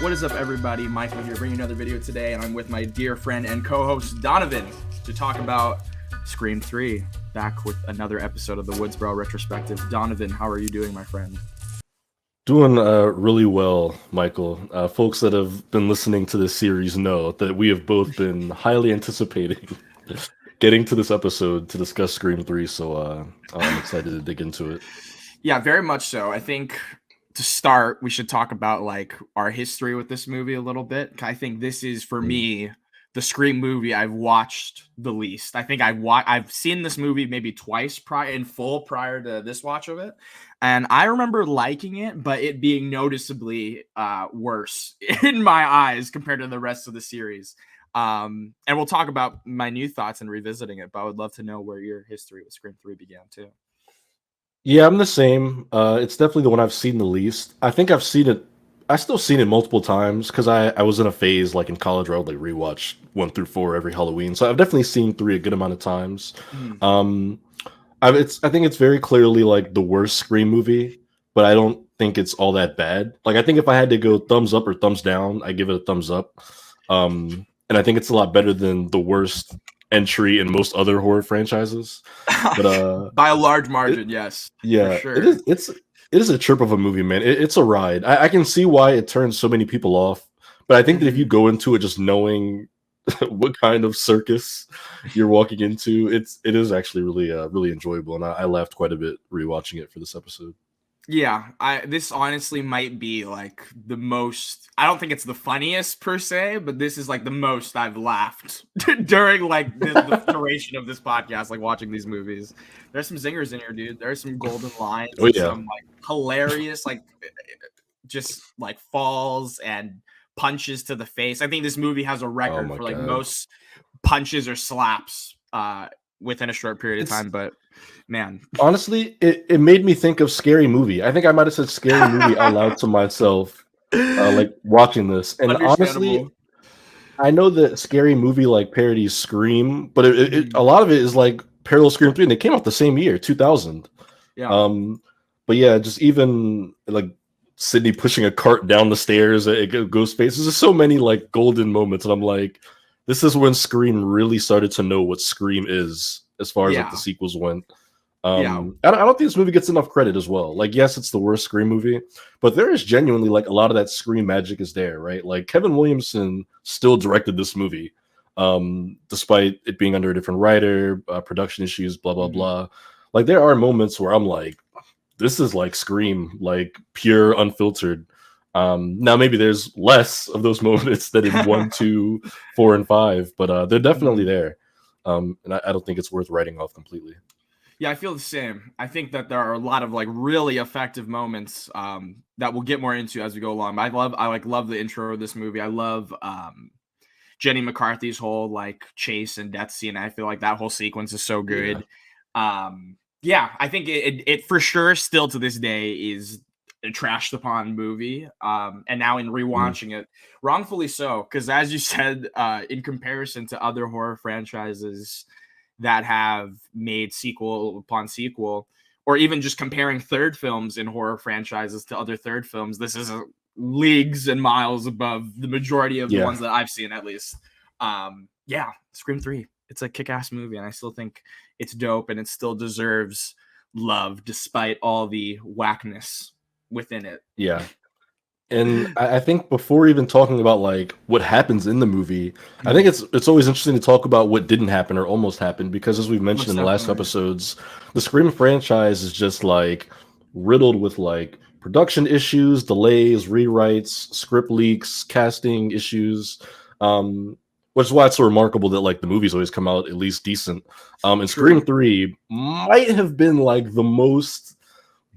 What is up, everybody? Michael here, bringing another video today, and I'm with my dear friend and co-host Donovan to talk about Scream 3. Back with another episode of the Woodsboro Retrospective. Donovan, how are you doing, my friend? Doing really well, Michael. Folks that have been listening to this series know that we have both been highly anticipating getting to this episode to discuss Scream 3, so I'm excited to dig into it. Yeah, very much so. I think to start, we should talk about like our history with this movie a little bit. I think this is, for me, the Scream movie I've watched the least. I think I've seen this movie maybe twice prior to this watch of it, and I remember liking it, but it being noticeably worse in my eyes compared to the rest of the series. And we'll talk about my new thoughts and revisiting it, but I would love to know where your history with Scream 3 began too. Yeah, I'm the same. It's definitely the one I've seen the least. I think I've seen it. I still seen it multiple times because I was in a phase like in college where I would like rewatch 1 through 4 every Halloween. So I've definitely seen 3 a good amount of times. Um, I think it's very clearly like the worst Scream movie, but I don't think it's all that bad. Like I think if I had to go thumbs up or thumbs down, I give it a thumbs up. And I think it's a lot better than the worst entry in most other horror franchises. But By a large margin, yes, for yeah, sure. it is a trip of a movie, man. It's a ride. I can see why it turns so many people off, but I think that if you go into it just knowing what kind of circus you're walking into, it is actually really enjoyable, and I laughed quite a bit rewatching it for this episode. Yeah, this honestly might be like the most. I don't think it's the funniest per se, but this is like the most I've laughed during like the duration of this podcast, like watching these movies. There's some zingers in here, dude. There's some golden lines Oh and yeah, some like hilarious, like just like falls and punches to the face. I think this movie has a oh record my for like god, most punches or slaps within a short period of it's time, but man. honestly it made me think of Scary Movie. I think I might have said Scary Movie out loud to myself, like watching this, and honestly. Understandable. I know that Scary Movie like parodies Scream, but a Mhm. lot of it is like parallel Scream 3, and they came out the same year, 2000. Yeah. Um, but yeah, just even like Sydney pushing a cart down the stairs at Ghostface. There's just so many like golden moments, and I'm like, this is when Scream really started to know what Scream is as far as like the Yeah. sequels went. Yeah. I don't think this movie gets enough credit as well. Like, yes, it's the worst Scream movie, but there is genuinely like a lot of that Scream magic is there, right? Like Kevin Williamson still directed this movie, despite it being under a different writer, production issues, blah blah Mhm. blah. Like there are moments where I'm like, this is like Scream, like pure unfiltered. Now maybe there's less of those moments than in 1, 2, 4, and 5, but they're definitely Mhm. there. And I don't think it's worth writing off completely. Yeah, I feel the same. I think that there are a lot of like really effective moments that we'll get more into as we go along. I love the intro of this movie. I love Jenny McCarthy's whole like chase and death scene. I feel like that whole sequence is so Yeah. good. Yeah, I think it for sure still to this day is a trashed upon movie. And now in Mhm. rewatching it, wrongfully so, because as you said, in comparison to other horror franchises that have made sequel upon sequel, or even just comparing third films in horror franchises to other third films, this is leagues and miles above the majority of the Yeah. ones that I've seen, at least. Yeah, Scream 3. It's a kick-ass movie, and I still think it's dope, and it still deserves love despite all the whackness within it. Yeah. And I think before even talking about like what happens in the movie, I think Mhm. it's always interesting to talk about what didn't happen or almost happened, because as we've mentioned Most in the last definitely. episodes, the Scream franchise is just like riddled with like production issues, delays, rewrites, script leaks, casting issues. Um, which is why it's so remarkable that like the movies always come out at least decent. And Scream True. 3 might have been like the most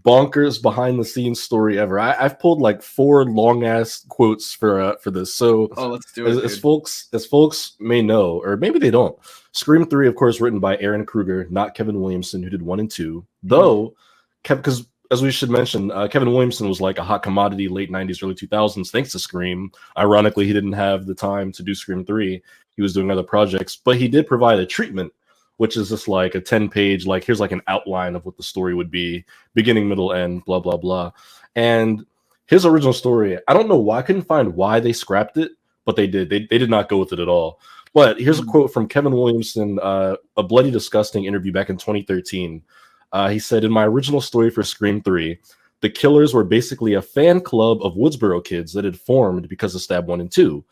bonkers behind the scenes story ever. I've pulled like 4 long ass quotes for this. So Oh, let's do as, it, as dude. folks as folks may know, or maybe they don't, Scream 3, of course, written by Aaron Kruger, not Kevin Williamson, who did 1 and 2. Mhm. Though, because as we should mention, Kevin Williamson was like a hot commodity late 90s, early 2000s, thanks to Scream. Ironically, he didn't have the time to do Scream 3. He was doing other projects, but he did provide a treatment, which is just like a 10-page, like, here's like an outline of what the story would be, beginning, middle, end, blah, blah, blah. And his original story, I don't know why, I couldn't find why they scrapped it, but they did. They did not go with it at all. But here's a Mhm. quote from Kevin Williamson, a Bloody Disgusting interview back in 2013. He said, "In my original story for Scream 3, the killers were basically a fan club of Woodsboro kids that had formed because of Stab 1 and 2.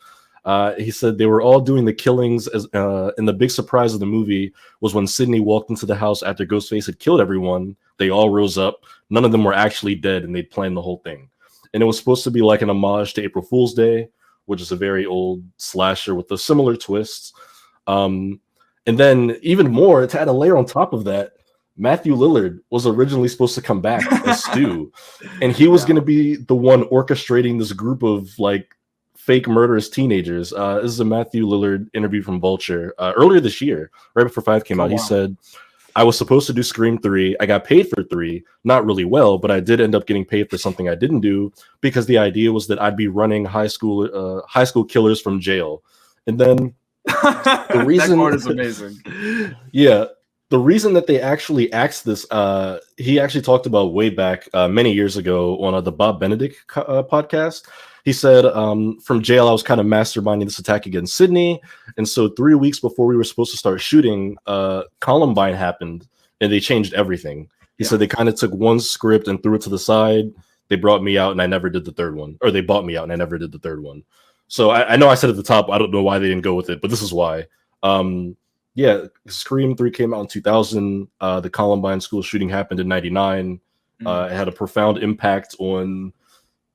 He said they were all doing the killings, and the big surprise of the movie was when Sidney walked into the house after Ghostface had killed everyone. They all rose up. None of them were actually dead, and they'd planned the whole thing. And it was supposed to be like an homage to April Fool's Day, which is a very old slasher with a similar twist. Um, and then even more, to add a layer on top of that, Matthew Lillard was originally supposed to come back as Stu, and he was Yeah. going to be the one orchestrating this group of like fake murderous teenagers. This is a Matthew Lillard interview from Vulture earlier this year, right before 5 came Oh out. He wow. said, "I was supposed to do Scream 3. I got paid for 3, not really well, but I did end up getting paid for something I didn't do because the idea was that I'd be running high school killers from jail." And then the That reason quote is amazing. yeah, the reason that they actually axed this, he actually talked about way back many years ago on the Bob Benedict podcast. He said, from jail, I was kind of masterminding this attack against Sydney. And so 3 weeks before we were supposed to start shooting, Columbine happened and they changed everything. He Yeah. said they kind of took one script and threw it to the side. They brought me out and I never did the third one, or they bought me out and I never did the third one. So I know I said at the top, I don't know why they didn't go with it, but this is why. Yeah, Scream 3 came out in 2000. The Columbine school shooting happened in 99. Mm. It had a profound impact on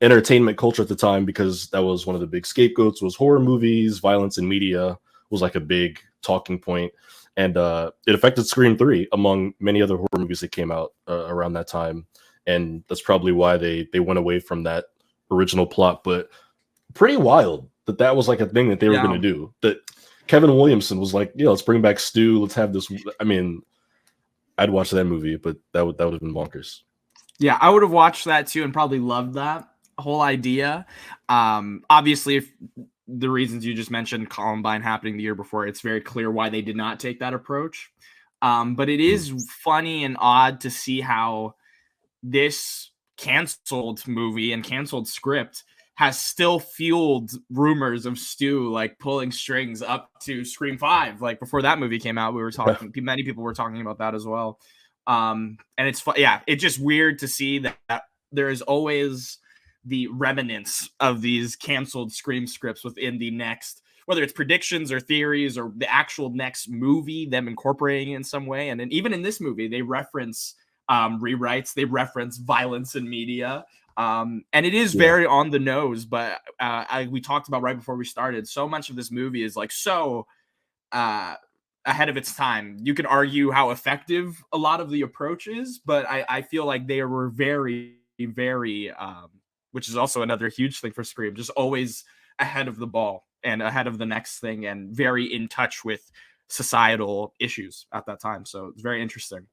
entertainment culture at the time because that was one of the big scapegoats was horror movies, violence in media was like a big talking point. And it affected Scream 3 among many other horror movies that came out around that time. And that's probably why they went away from that original plot. But pretty wild that that was like a thing that they were going Yeah. to do. That Kevin Williamson was like, yeah, let's bring back Stu. Let's have this. I mean, I'd watch that movie, but that would have been bonkers. Yeah, I would have watched that too and probably loved that whole idea. Obviously, if the reasons you just mentioned, Columbine happening the year before, it's very clear why they did not take that approach. But it Mhm. is funny and odd to see how this canceled movie and canceled script has still fueled rumors of Stu like pulling strings up to Scream 5. Like before that movie came out, we were talking, many people were talking about that as well. And it's yeah, it's just weird to see that there is always the remnants of these canceled Scream scripts within the next, whether it's predictions or theories or the actual next movie, them incorporating it in some way. And then even in this movie, they reference rewrites, they reference violence in media. And it is Yeah, very on the nose, but we talked about right before we started, so much of this movie is like so uh, ahead of its time. You can argue how effective a lot of the approach is, but I feel like they were very, very, which is also another huge thing for Scream, just always ahead of the ball and ahead of the next thing and very in touch with societal issues at that time. So it's very interesting.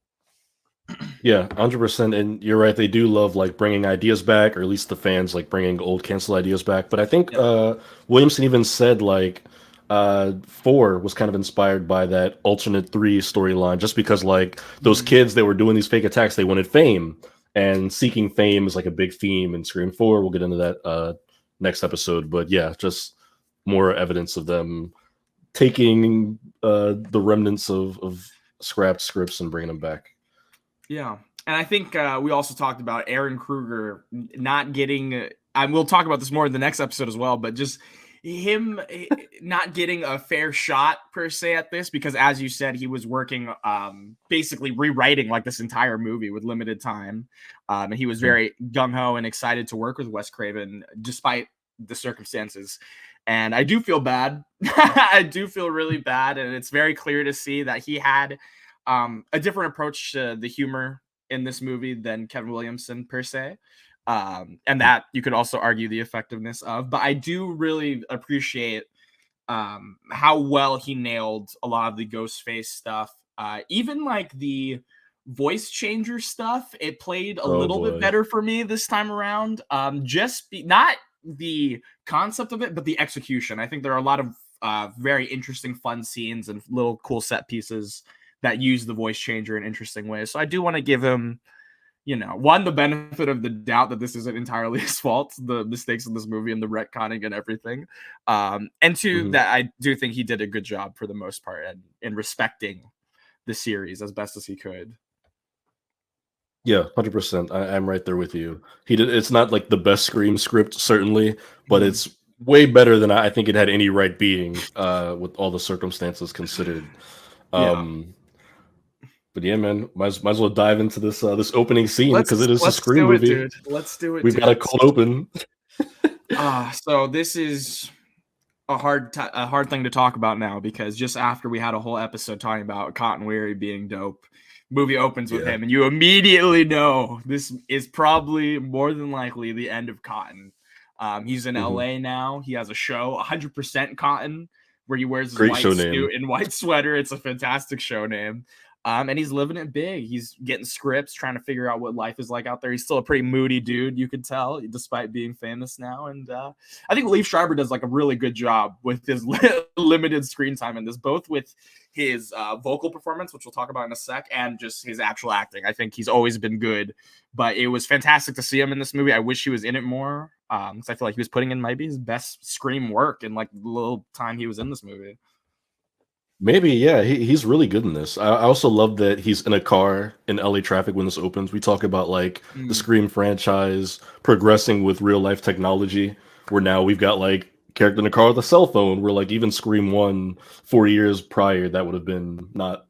yeah, 100%. And you're right; they do love like bringing ideas back, or at least the fans like bringing old canceled ideas back. But I think Yep. Williamson even said like 4 was kind of inspired by that alternate 3 storyline, just because like those Mhm. kids that were doing these fake attacks, they wanted fame, and seeking fame is like a big theme in Scream 4. We'll get into that next episode. But yeah, just more evidence of them taking the remnants of scrapped scripts and bringing them back. Yeah. And I think we also talked about Aaron Kruger not getting, and we'll talk about this more in the next episode as well, but just him not getting a fair shot per se at this, because as you said, he was working basically rewriting like this entire movie with limited time. And he was very gung ho and excited to work with Wes Craven despite the circumstances. And I do feel bad. I do feel really bad. And it's very clear to see that he had a different approach to the humor in this movie than Kevin Williamson per se. And that you could also argue the effectiveness of, but I do really appreciate how well he nailed a lot of the Ghostface stuff. Even like the voice changer stuff, it played a Oh little bit boy. better for me this time around. Not the concept of it, but the execution. I think there are a lot of very interesting, fun scenes and little cool set pieces that use the voice changer in interesting ways. So I do want to give him, one, the benefit of the doubt that this isn't entirely his fault, the mistakes in this movie and the retconning and everything. And two, that I do think he did a good job for the most part in respecting the series as best as he could. Yeah, 100%. I'm right there with you. He did. It's not like the best Scream script, certainly, but it's way better than I think it had any right being, with all the circumstances considered. But yeah, man, might as well dive into this opening scene because it is a Scream movie. Dude. Let's do it. We've got a cold open. So this is a hard thing to talk about now, because just after we had a whole episode talking about Cotton Weary being dope, movie opens with him, and you immediately know this is probably more than likely the end of Cotton. He's in LA now. He has a show, 100% Cotton, where he wears his white suit and white sweater. It's a fantastic show name. And he's living it big. He's getting scripts, trying to figure out what life is like out there. He's still a pretty moody dude, you could tell, despite being famous now. And I think Liev Schreiber does like a really good job with his limited screen time in this, both with his vocal performance, which we'll talk about in a sec, and just his actual acting. I think he's always been good, but it was fantastic to see him in this movie. I wish he was in it more, because I feel like he was putting in maybe his best Scream work in like the little time he was in this movie. Maybe, yeah, he's really good in this. I also love that he's in a car in LA traffic when this opens. We talk about like the Scream franchise progressing with real life technology, where now we've got like character in a car with a cell phone, where like even Scream 1 4 years prior, that would have been not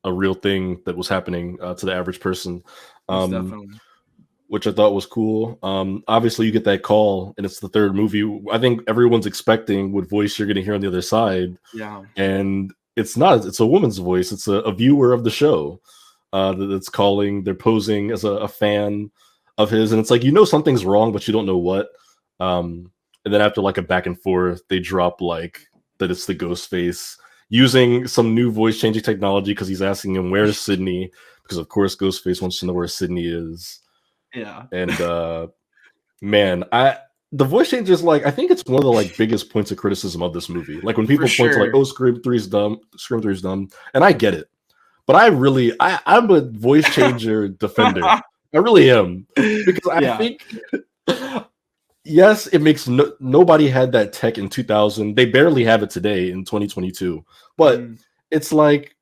a real thing that was happening to the average person. Which I thought was cool. Obviously you get that call and it's the third movie I think everyone's expecting what voice you're going to hear on the other side. Yeah. And it's not. It's a woman's voice. It's a viewer of the show that's calling. They're posing as a fan of his, and it's like, something's wrong, but you don't know what. And then after like a back and forth, they drop like that it's the ghost face using some new voice changing technology because he's asking him where's Sydney, because of course Ghostface wants to know where Sydney is. Yeah. And man, the voice change is like, I think it's one of the like biggest points of criticism of this movie. Like when people point to like, oh, Scream 3 is dumb, and I get it, but I'm a voice changer defender. I really am, because I think yes, it makes nobody had that tech in 2000. They barely have it today in 2022, but it's like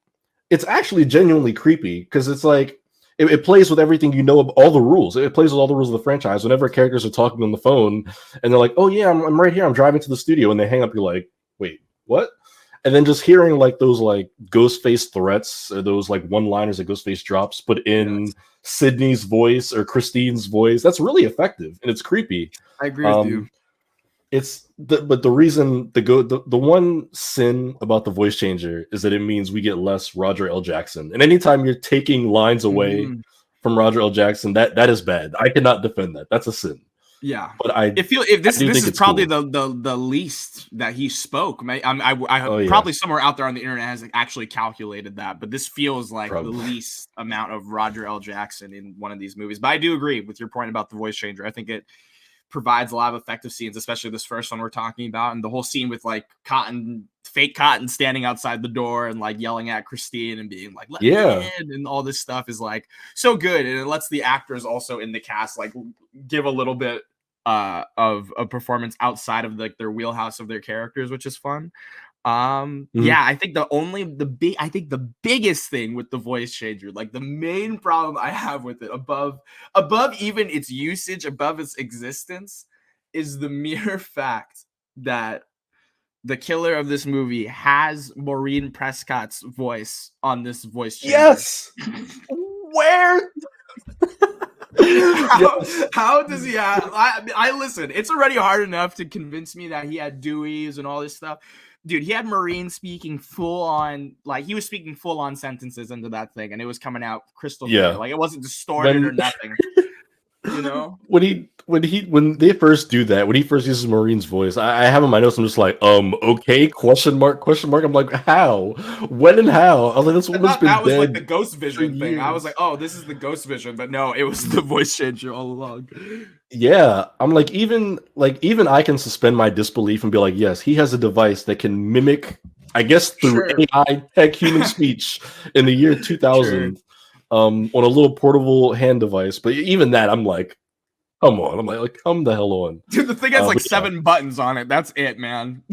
it's actually genuinely creepy because it's like. It plays with everything of all the rules. It plays with all the rules of the franchise. Whenever characters are talking on the phone and they're like, oh yeah, I'm right here. I'm driving to the studio. And they hang up. You're like, wait, what? And then just hearing like those like Ghostface threats or those like one-liners that Ghostface drops, put in Sydney's voice or Christine's voice. That's really effective. And it's creepy. I agree with you. But the reason the one sin about the voice changer is that it means we get less Roger L. Jackson. And anytime you're taking lines away from Roger L. Jackson, that is bad. I cannot defend that. That's a sin. Yeah, but this is probably cool. the least that he spoke. Probably somewhere out there on the internet has actually calculated that, but this feels like the least amount of Roger L. Jackson in one of these movies. But I do agree with your point about the voice changer. I think it provides a lot of effective scenes, especially this first one we're talking about, and the whole scene with like fake Cotton standing outside the door and like yelling at Christine and being like, let me in, and all this stuff is like so good, and it lets the actors also in the cast like give a little bit of a performance outside of like their wheelhouse of their characters, which is fun. I think the biggest thing with the voice changer, like the main problem I have with it, above even its usage, above its existence, is the mere fact that the killer of this movie has Maureen Prescott's voice on this voice changer. Yes. Where? How does he have? I listen. It's already hard enough to convince me that he had Dewey's and all this stuff. Dude, he had Maureen speaking full on sentences into that thing, and it was coming out crystal clear. Like it wasn't distorted or nothing. When they first do that, when he first uses Maureen's voice, I have in my notes. I'm just like, okay, question mark. I'm like, how, when, and how? I was like, this woman's been dead. That was like the Ghost Vision thing. I was like, oh, this is the Ghost Vision, but no, it was the voice changer all along. Yeah, I'm like, even I can suspend my disbelief and be like, yes, he has a device that can mimic, I guess, through AI tech human speech in the year 2000. on a little portable hand device. But even that, I'm like, come on. I'm like come the hell on. Dude, the thing has like But 7 buttons on it. That's it, man.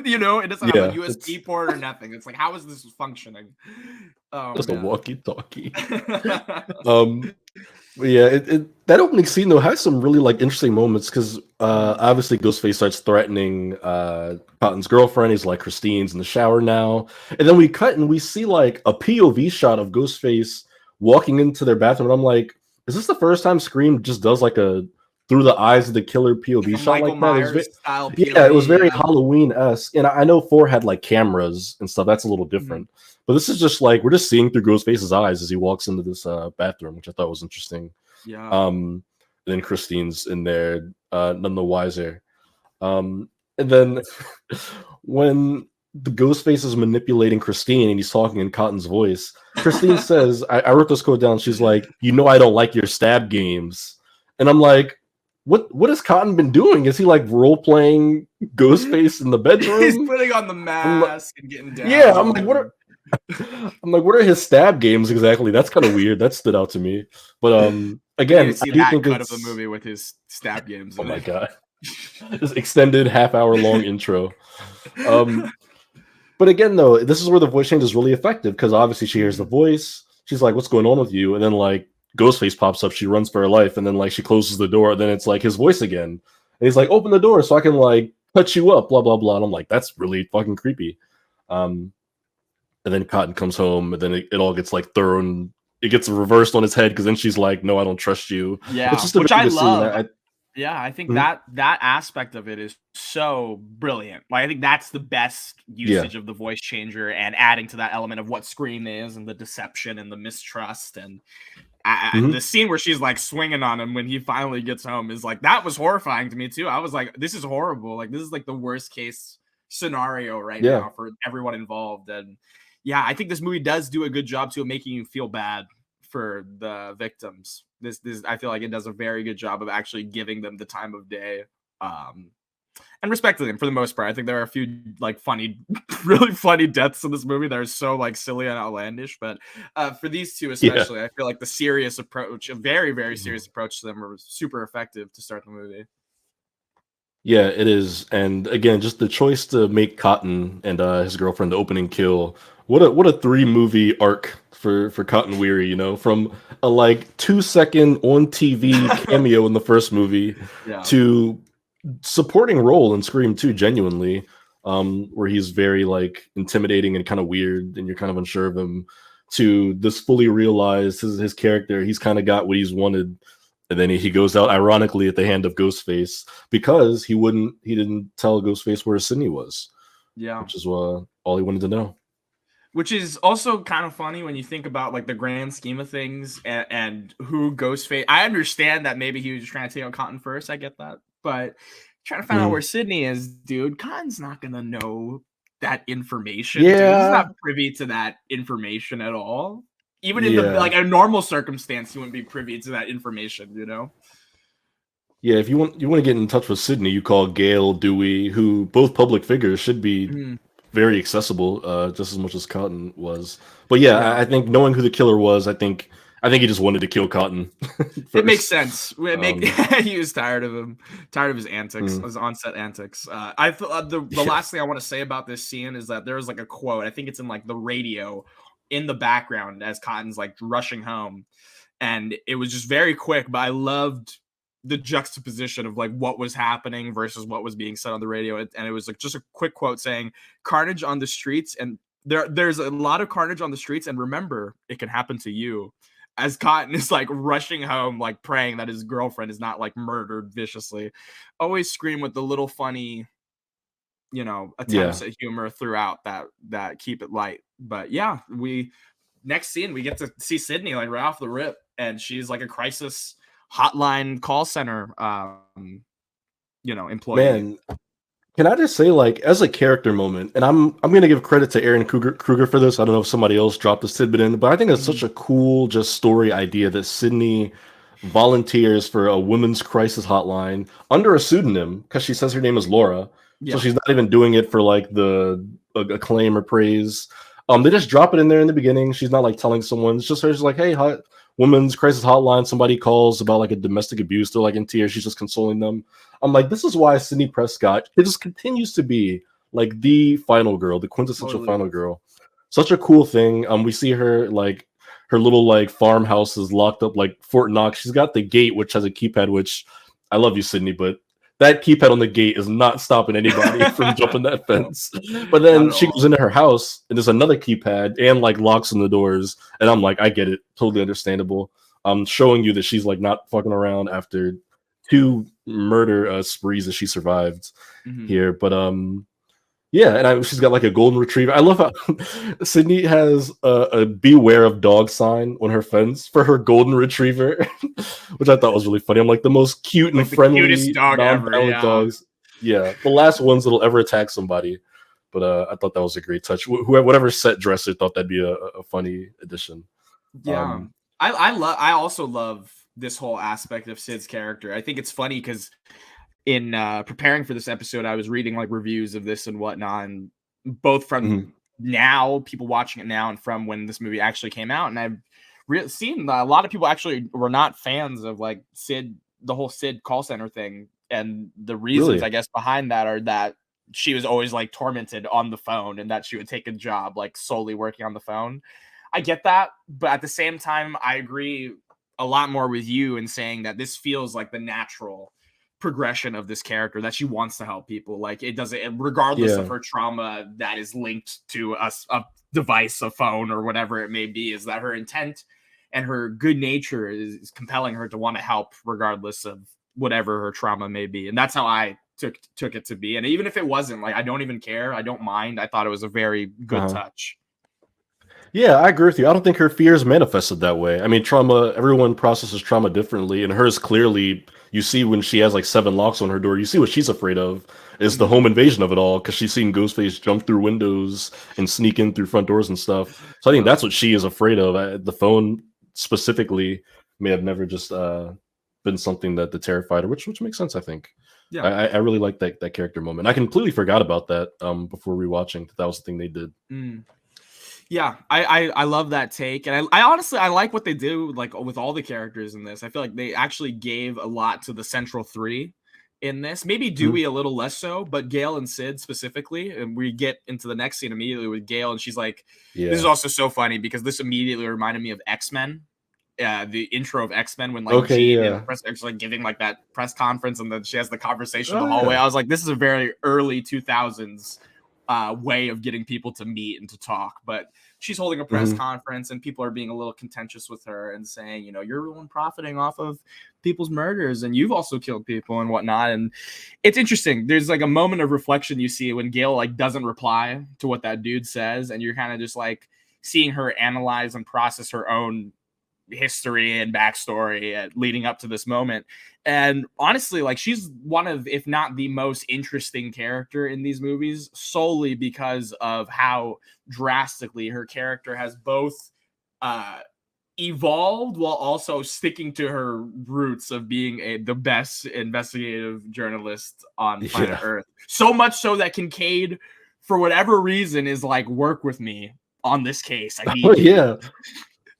You know, it doesn't have a yeah, USB port or nothing. It's like, how is this functioning? Oh just a man. walkie-talkie. But yeah, that opening scene though has some really like interesting moments because obviously Ghostface starts threatening Cotton's girlfriend. He's like, Christine's in the shower now, and then we cut and we see like a POV shot of Ghostface walking into their bathroom. And I'm like, is this the first time Scream just does like a through the eyes of the killer POV Like a shot Michael like that? Myers style Yeah, it was POV. very Yeah. Halloween-esque, and I know 4 had like cameras and stuff. That's a little different. But this is just like we're just seeing through Ghostface's eyes as he walks into this bathroom, which I thought was interesting. Yeah. And then Christine's in there, none the wiser. And then when the Ghostface is manipulating Christine and he's talking in Cotton's voice, Christine says, I wrote this quote down. She's like, "You know, I don't like your stab games." And I'm like, what has Cotton been doing? Is he like role playing Ghostface in the bedroom? He's putting on the mask and getting down. Yeah, I'm like, what are his stab games exactly? That's kind of weird. That stood out to me. But again, see I do that think cut it's of the movie with his stab games. oh my god, this extended half-hour long intro. But again, though, this is where the voice change is really effective because obviously she hears the voice. She's like, "What's going on with you?" And then like Ghostface pops up. She runs for her life, and then like she closes the door. And then it's like his voice again, and he's like, "Open the door so I can like cut you up." Blah blah blah. And I'm like, that's really fucking creepy. And then Cotton comes home, and then it all gets like thrown. It gets reversed on his head because then she's like, "No, I don't trust you." Yeah, It's just a which very I good scene. love. Yeah, I think Mhm. that aspect of it is so brilliant. Like, I think that's the best usage of the voice changer and adding to that element of what Scream is and the deception and the mistrust and the scene where she's like swinging on him when he finally gets home is like, that was horrifying to me too. I was like, this is horrible. Like, this is like the worst case scenario right now for everyone involved. And yeah, I think this movie does do a good job too of making you feel bad for the victims. This I feel like it does a very good job of actually giving them the time of day, and respecting them for the most part. I think there are a few like funny, really funny deaths in this movie that are so like silly and outlandish. But for these two especially, I feel like the serious approach, a very very serious approach to them, are super effective to start the movie. Yeah, it is. And again, just the choice to make Cotton and his girlfriend the opening kill. What a 3-movie arc for Cotton Weary, you know, from a like 2-second on TV cameo in the first movie to supporting role in Scream 2 genuinely, where he's very like intimidating and kind of weird and you're kind of unsure of him, to this fully realized his character, he's kind of got what he's wanted. And then he goes out ironically at the hand of Ghostface because he didn't tell Ghostface where Sydney was. Yeah. Which is all he wanted to know. Which is also kind of funny when you think about like the grand scheme of things and who Ghostface. I understand that maybe he was just trying to take out Cotton first. I get that. But trying to find out where Sydney is, dude, Cotton's not going to know that information. Yeah. Dude. He's not privy to that information at all. Even in the like a normal circumstance, he wouldn't be privy to that information, you know? Yeah, if you want to get in touch with Sydney, you call Gail, Dewey, who both public figures should be very accessible, just as much as Cotton was. But yeah, I think knowing who the killer was, I think he just wanted to kill Cotton. It makes sense. He was tired of him, tired of his antics, his on-set antics. I thought the last thing I want to say about this scene is that there's like a quote. I think it's in like the radio in the background as Cotton's like rushing home, and it was just very quick. But I loved the juxtaposition of like what was happening versus what was being said on the radio, and it was like just a quick quote saying, "Carnage on the streets, and there's a lot of carnage on the streets, and remember, it can happen to you." As Cotton is like rushing home, like praying that his girlfriend is not like murdered viciously. Always Scream with the little funny, you know, attempts at humor throughout that keep it light. But yeah, next scene we get to see Sydney like right off the rip, and she's like a crisis hotline call center employee. Man, can I just say, like, as a character moment, and I'm gonna give credit to Aaron Kruger for this. I don't know if somebody else dropped this tidbit in, but I think it's such a cool just story idea that Sydney volunteers for a women's crisis hotline under a pseudonym because she says her name is Laura. So she's not even doing it for like the acclaim or praise. They just drop it in there in the beginning. She's not like telling someone. It's just her. She's like, hey, women's crisis hotline. Somebody calls about like a domestic abuse. They're like in tears. She's just consoling them. I'm like, this is why Sidney Prescott, it just continues to be like the final girl, the quintessential final girl. Such a cool thing. We see her like her little like farmhouse is locked up like Fort Knox. She's got the gate which has a keypad, which I love you, Sydney, but that keypad on the gate is not stopping anybody from jumping that fence. But then she goes into her house and there's another keypad and like locks on the doors. And I'm like, I get it. Totally understandable. Showing you that she's like not fucking around after 2 murder sprees that she survived here. But yeah, and she's got like a golden retriever. I love how Sydney has a beware of dog sign on her fence for her golden retriever, which I thought was really funny. I'm like, the most cute and friendly, cutest dog ever. Yeah. Dogs. Yeah, the last ones that'll ever attack somebody. But I thought that was a great touch. Whatever set dresser thought that'd be a funny addition. Yeah, I also love this whole aspect of Sid's character. I think it's funny because in preparing for this episode, I was reading like reviews of this and whatnot, and both from now, people watching it now, and from when this movie actually came out. And I've seen a lot of people actually were not fans of like Sid, the whole Sid call center thing. And the reasons, I guess, behind that are that she was always like tormented on the phone and that she would take a job like solely working on the phone. I get that. But at the same time, I agree a lot more with you in saying that this feels like the natural progression of this character, that she wants to help people. Like it doesn't, regardless of her trauma that is linked to a device, a phone or whatever it may be, is that her intent and her good nature is compelling her to want to help regardless of whatever her trauma may be. And that's how I took it to be. And even if it wasn't, like, I don't even care. I don't mind. I thought it was a very good touch. Yeah, I agree with you. I don't think her fears manifested that way. I mean, trauma, everyone processes trauma differently, and hers clearly, you see when she has like 7 locks on her door, you see what she's afraid of is the home invasion of it all, because she's seen Ghostface jump through windows and sneak in through front doors and stuff. So I think that's what she is afraid of. The phone specifically may have never just been something that terrified her, which makes sense, I think. Yeah, I really like that character moment. I completely forgot about that before rewatching. That was the thing they did. Yeah, I love that take, and I honestly I like what they do like with all the characters in this. I feel like they actually gave a lot to the central 3 in this. Maybe Dewey a little less so, but Gail and Sid specifically. And we get into the next scene immediately with Gail, and she's like, this is also so funny because this immediately reminded me of X-Men. The intro of X-Men when like Jean and press like giving like that press conference, and then she has the conversation in the hallway. I was like, this is a very early 2000s way of getting people to meet and to talk. But she's holding a press conference and people are being a little contentious with her and saying, you know, you're the one profiting off of people's murders and you've also killed people and whatnot. And it's interesting. There's like a moment of reflection you see when Gail like doesn't reply to what that dude says, and you're kind of just like seeing her analyze and process her own history and backstory leading up to this moment. And honestly, like, she's one of, if not the most interesting character in these movies, solely because of how drastically her character has both evolved while also sticking to her roots of being the best investigative journalist on planet Earth. So much so that Kincaid, for whatever reason, is like, work with me on this case. I need you.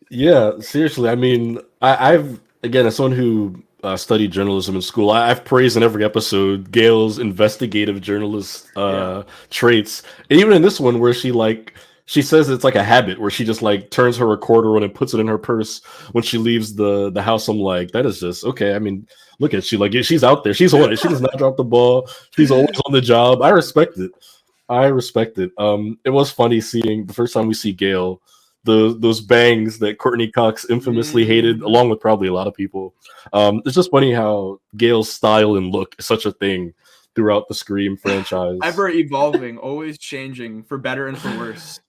Yeah, seriously. I mean, I've, again, as someone who studied journalism in school, I've praised in every episode Gail's investigative journalist traits. And even in this one where she says it's like a habit where she just like turns her recorder on and puts it in her purse when she leaves the house. I'm like, that is just okay. I mean, look at she, like, she's out there. She's on it. She does not drop the ball. She's always on the job. I respect it. It was funny seeing the first time we see Gail, those bangs that Courtney Cox infamously hated, along with probably a lot of people. It's just funny how Gail's style and look is such a thing throughout the Scream franchise. Ever evolving, always changing, for better and for worse.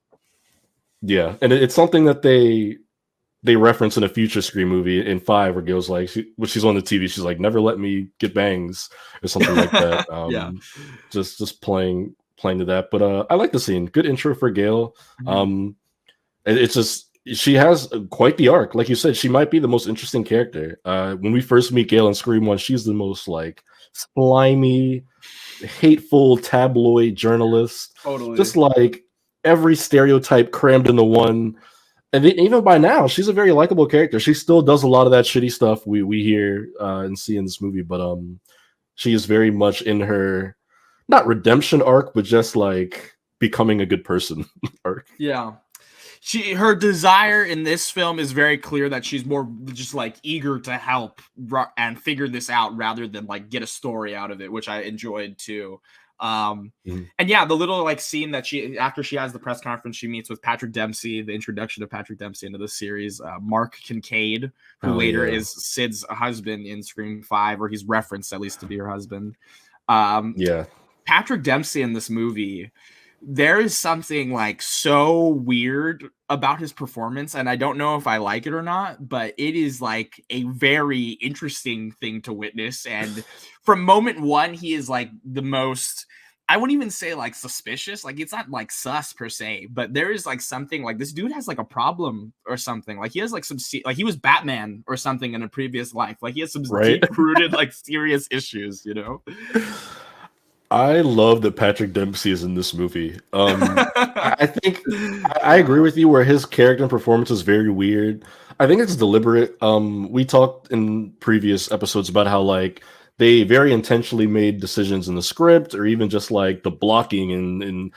Yeah, and it's something that they reference in a future Scream movie in 5, where Gail's like, when she's on the TV, she's like, never let me get bangs, or something like that. Just playing to that. But I like the scene. Good intro for Gail. It's just, she has quite the arc. Like you said, she might be the most interesting character. When we first meet Gail in Scream 1, she's the most like slimy, hateful tabloid journalist. Totally. Just like every stereotype crammed into one. And even by now, she's a very likable character. She still does a lot of that shitty stuff we hear and see in this movie, but she is very much in her not redemption arc, but just like becoming a good person arc. Yeah. Her desire in this film is very clear that she's more just like eager to help and figure this out rather than like get a story out of it, which I enjoyed too. And yeah, the little like scene that after she has the press conference, she meets with Patrick Dempsey, the introduction of Patrick Dempsey into the series, Mark Kincaid, who later is Sid's husband in Scream 5, or he's referenced at least to be her husband. Patrick Dempsey in this movie, there is something like so weird about his performance, and I don't know if I like it or not, but it is like a very interesting thing to witness. And from moment one, he is like the most, I wouldn't even say like suspicious, like it's not like sus per se, but there is like something like this dude has like a problem or something. Like he has like some like he was Batman or something in a previous life. Like he has some deep-rooted like serious issues, you know. I love that Patrick Dempsey is in this movie. I think I agree with you where his character and performance is very weird. I think it's deliberate. We talked in previous episodes about how like they very intentionally made decisions in the script, or even just like the blocking and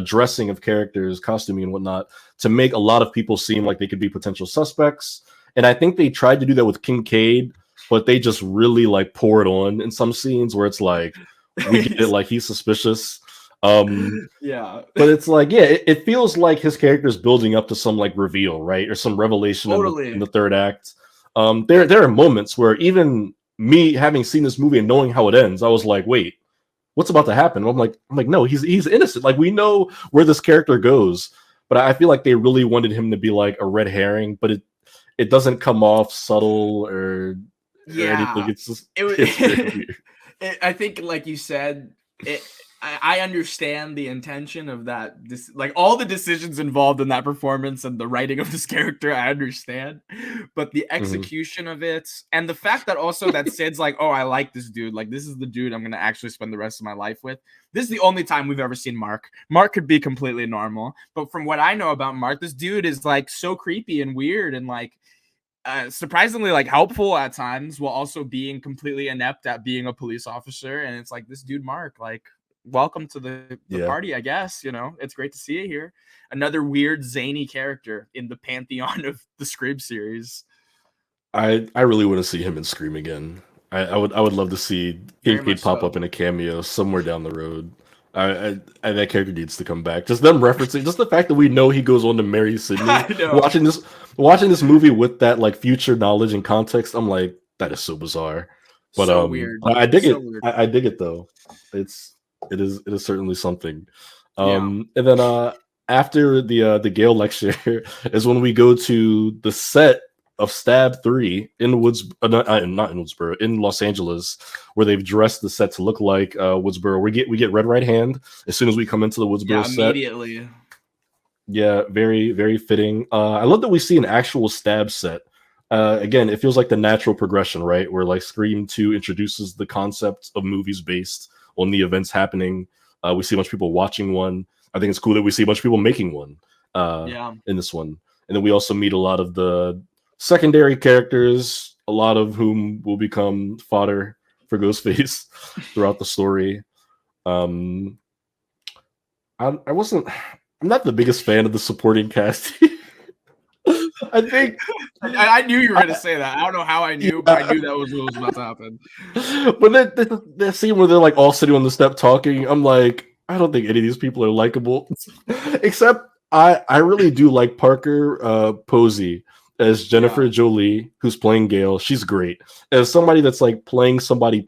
dressing of characters, costuming and whatnot, to make a lot of people seem like they could be potential suspects. And I think they tried to do that with Kincaid, but they just really like pour it on in some scenes where it's like, we get it, like he's suspicious. But it's like, it feels like his character is building up to some like reveal, right, or some revelation in the third act. There are moments where even me having seen this movie and knowing how it ends, I was like, wait, what's about to happen? I'm like, no, he's innocent. Like we know where this character goes, but I feel like they really wanted him to be like a red herring, but it doesn't come off subtle or anything. It's just it's very weird. I think, like you said, I understand the intention of that. Like all the decisions involved in that performance and the writing of this character, I understand. But the execution of it, and the fact that also that Sid's like, oh, I like this dude. Like this is the dude I'm gonna actually spend the rest of my life with. This is the only time we've ever seen Mark. Mark could be completely normal, but from what I know about Mark, this dude is like so creepy and weird and like surprisingly like helpful at times, while also being completely inept at being a police officer. And it's like, this dude Mark, like, welcome to the party, I guess. You know, it's great to see you here. Another weird zany character in the pantheon of the Scream series. I really want to see him in Scream again. I would love to see Kincaid pop up in a cameo somewhere down the road. That character needs to come back. Just them referencing, just the fact that we know he goes on to marry Sydney. Watching this movie with that like future knowledge and context, I'm like, that is so bizarre. But so weird. I dig it. I dig it though. It is certainly something. And then after the Gale lecture is when we go to the set of Stab 3 in not in Woodsboro, in Los Angeles, where they've dressed the set to look like Woodsboro. We get Red Right Hand as soon as we come into the Woodsboro set. Immediately. Yeah, very, very fitting. I love that we see an actual Stab set. Again, it feels like the natural progression, right? Where like Scream 2 introduces the concept of movies based on the events happening. We see a bunch of people watching one. I think it's cool that we see a bunch of people making one in this one. And then we also meet a lot of the secondary characters, a lot of whom will become fodder for Ghostface throughout the story. I'm not the biggest fan of the supporting cast. I think I knew you were going to say that. I don't know how I knew, but I knew that was what was about to happen. But that scene where they're like all sitting on the step talking, I'm like, I don't think any of these people are likable. Except I really do like Parker Posey as Jennifer Jolie, who's playing Gale. She's great. As somebody that's like playing somebody,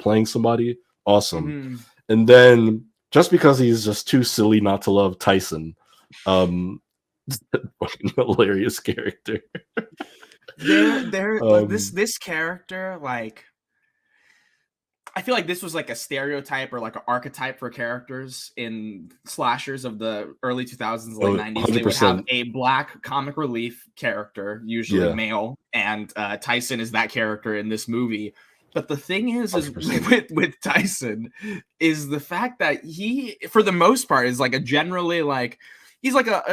awesome. And then just because he's just too silly not to love Tyson, fucking hilarious character. This character, like, I feel like this was like a stereotype or like an archetype for characters in slashers of the early 2000s, late 90s. 100%. They would have a black comic relief character, usually male, and Tyson is that character in this movie. But the thing is with Tyson is the fact that he, for the most part, is like a generally like he's like a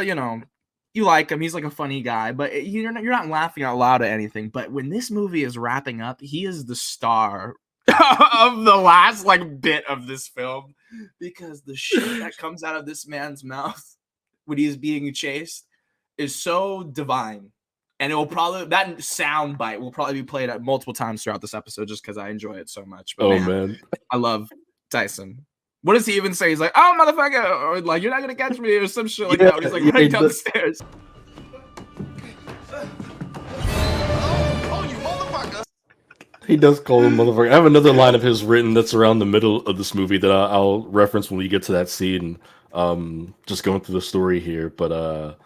you like him. He's like a funny guy, but you're not laughing out loud at anything. But when this movie is wrapping up, he is the star of the last like bit of this film, because the shit that comes out of this man's mouth when he's being chased is so divine. And that sound bite will probably be played at multiple times throughout this episode just because I enjoy it so much. But man, I love Tyson. What does he even say? He's like, "Oh, motherfucker," or like, "You're not gonna catch me," or some shit like that. When he's like running down the stairs. Oh, you motherfucker! He does call him motherfucker. I have another line of his written that's around the middle of this movie that I'll reference when we get to that scene. Just going through the story here, but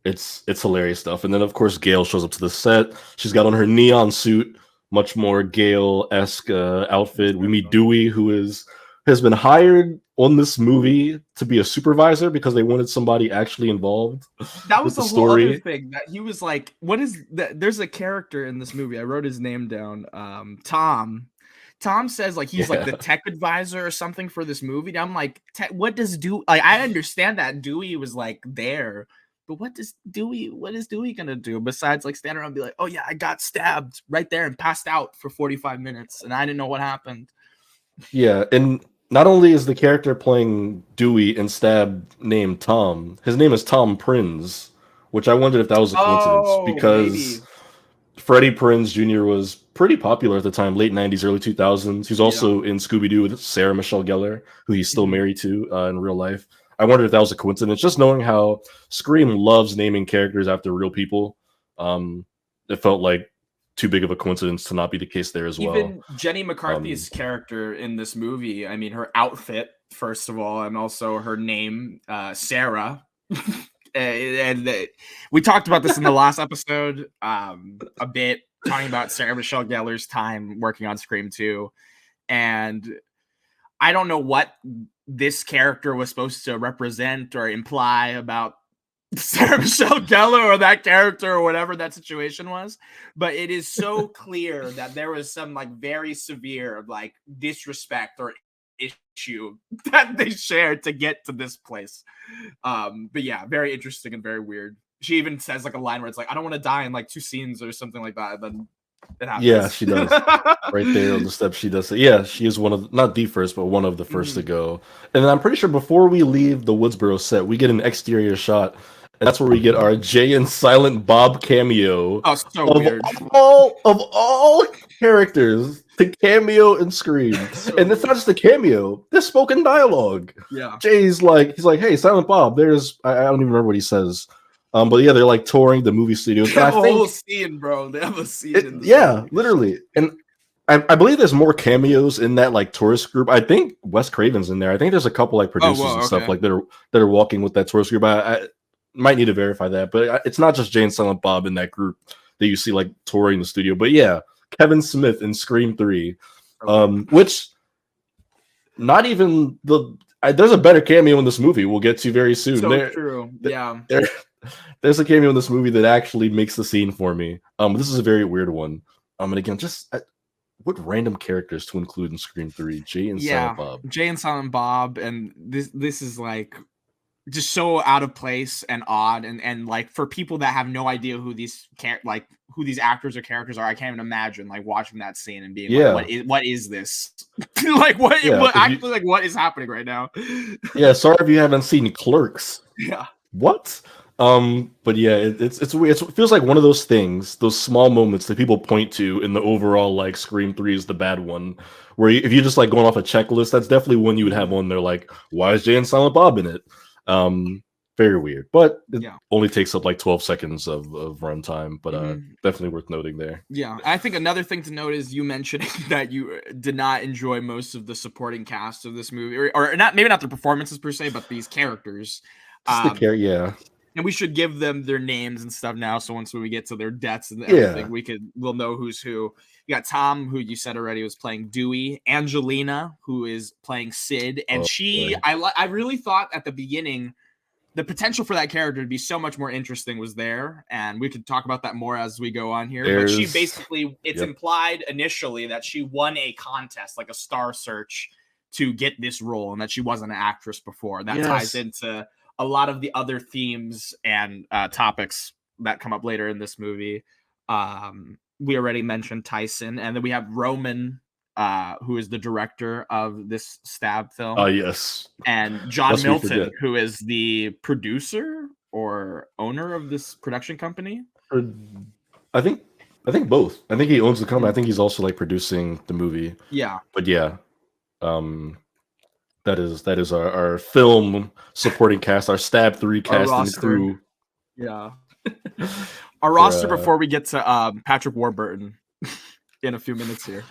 it's hilarious stuff. And then of course Gail shows up to the set. She's got on her neon suit, much more Gail-esque outfit. We meet Dewey, who has been hired on this movie to be a supervisor because they wanted somebody actually involved. That was the whole story. other thing that he was like, what is that? There's a character in this movie. I wrote his name down. Tom. Tom says like he's like the tech advisor or something for this movie. And I'm like, what does Dewey like? I understand that Dewey was like there, but what is Dewey gonna do besides like stand around and be like, oh yeah, I got stabbed right there and passed out for 45 minutes and I didn't know what happened. Yeah, and not only is the character playing Dewey in Stab named Tom, his name is Tom Prinz, which I wondered if that was a coincidence because Freddie Prinze Jr. was pretty popular at the time, late 90s, early 2000s. He's also in Scooby-Doo with Sarah Michelle Gellar, who he's still married to in real life. I wondered if that was a coincidence, just knowing how Scream loves naming characters after real people. It felt like too big of a coincidence to not be the case there as well. Even Jenny McCarthy's character in this movie, I mean, her outfit, first of all, and also her name, Sarah. and we talked about this in the last episode a bit, talking about Sarah Michelle Gellar's time working on Scream 2. And I don't know what this character was supposed to represent or imply about Sarah Michelle Gellar or that character or whatever that situation was, but it is so clear that there was some like very severe like disrespect or issue that they shared to get to this place. But yeah, very interesting and very weird. She even says like a line where it's like, I don't want to die in like 2 scenes or something like that. And then it happens. Yeah, she does. Right there on the steps, she does it. Yeah, she is one of, not the first, but one of the first to go. And I'm pretty sure before we leave the Woodsboro set, we get an exterior shot. And that's where we get our Jay and Silent Bob cameo. Oh, so weird. Of all characters to cameo and Scream. And it's not just a cameo, there's spoken dialogue. Yeah. Jay's like, he's like, hey, Silent Bob, there's, I don't even remember what he says. But yeah, they're like touring the movie studios. They have a whole scene, bro. They have a scene in the movie. Literally. And I believe there's more cameos in that like tourist group. I think Wes Craven's in there. I think there's a couple like producers and stuff like that are walking with that tourist group. I might need to verify that, but it's not just Jay and Silent Bob in that group that you see like touring the studio. But yeah, Kevin Smith in Scream 3, which not even there's a better cameo in this movie we'll get to very soon. True. Yeah. There's a cameo in this movie that actually makes the scene for me. This is a very weird one. And again, just what random characters to include in Scream 3? Jay and Silent Bob. Jay and Silent Bob, and this is like just so out of place and odd, and like for people that have no idea who these actors or characters are, I can't even imagine like watching that scene and being like, what is this? Like what is happening right now? Yeah, sorry if you haven't seen Clerks. Yeah. What? But yeah, it's weird. It feels like one of those things, those small moments that people point to in the overall like Scream 3 is the bad one. Where if you're just like going off a checklist, that's definitely one you would have on there. Like, why is Jay and Silent Bob in it? Very weird, but it only takes up like 12 seconds of runtime, but definitely worth noting there. Yeah, I think another thing to note is you mentioning that you did not enjoy most of the supporting cast of this movie, or not, maybe not the performances per se, but these characters. And we should give them their names and stuff now, so once we get to their deaths and everything, we'll know who's who. You got Tom, who you said already was playing Dewey, Angelina, who is playing Sid, and I really thought at the beginning the potential for that character to be so much more interesting was there, and we could talk about that more as we go on here. But she basically, it's implied initially that she won a contest, like a Star Search, to get this role, and that she wasn't an actress before. That ties into a lot of the other themes and topics that come up later in this movie. We already mentioned Tyson, and then we have Roman, who is the director of this stab film, Yes. and John Lest we Milton, forget. who is the producer or owner of this production company. I think both. I think he owns the company. I think he's also like producing the movie. Yeah. But yeah, that is our film supporting cast, our Stab 3 cast and crew. Yeah. Our roster before we get to Patrick Warburton in a few minutes here.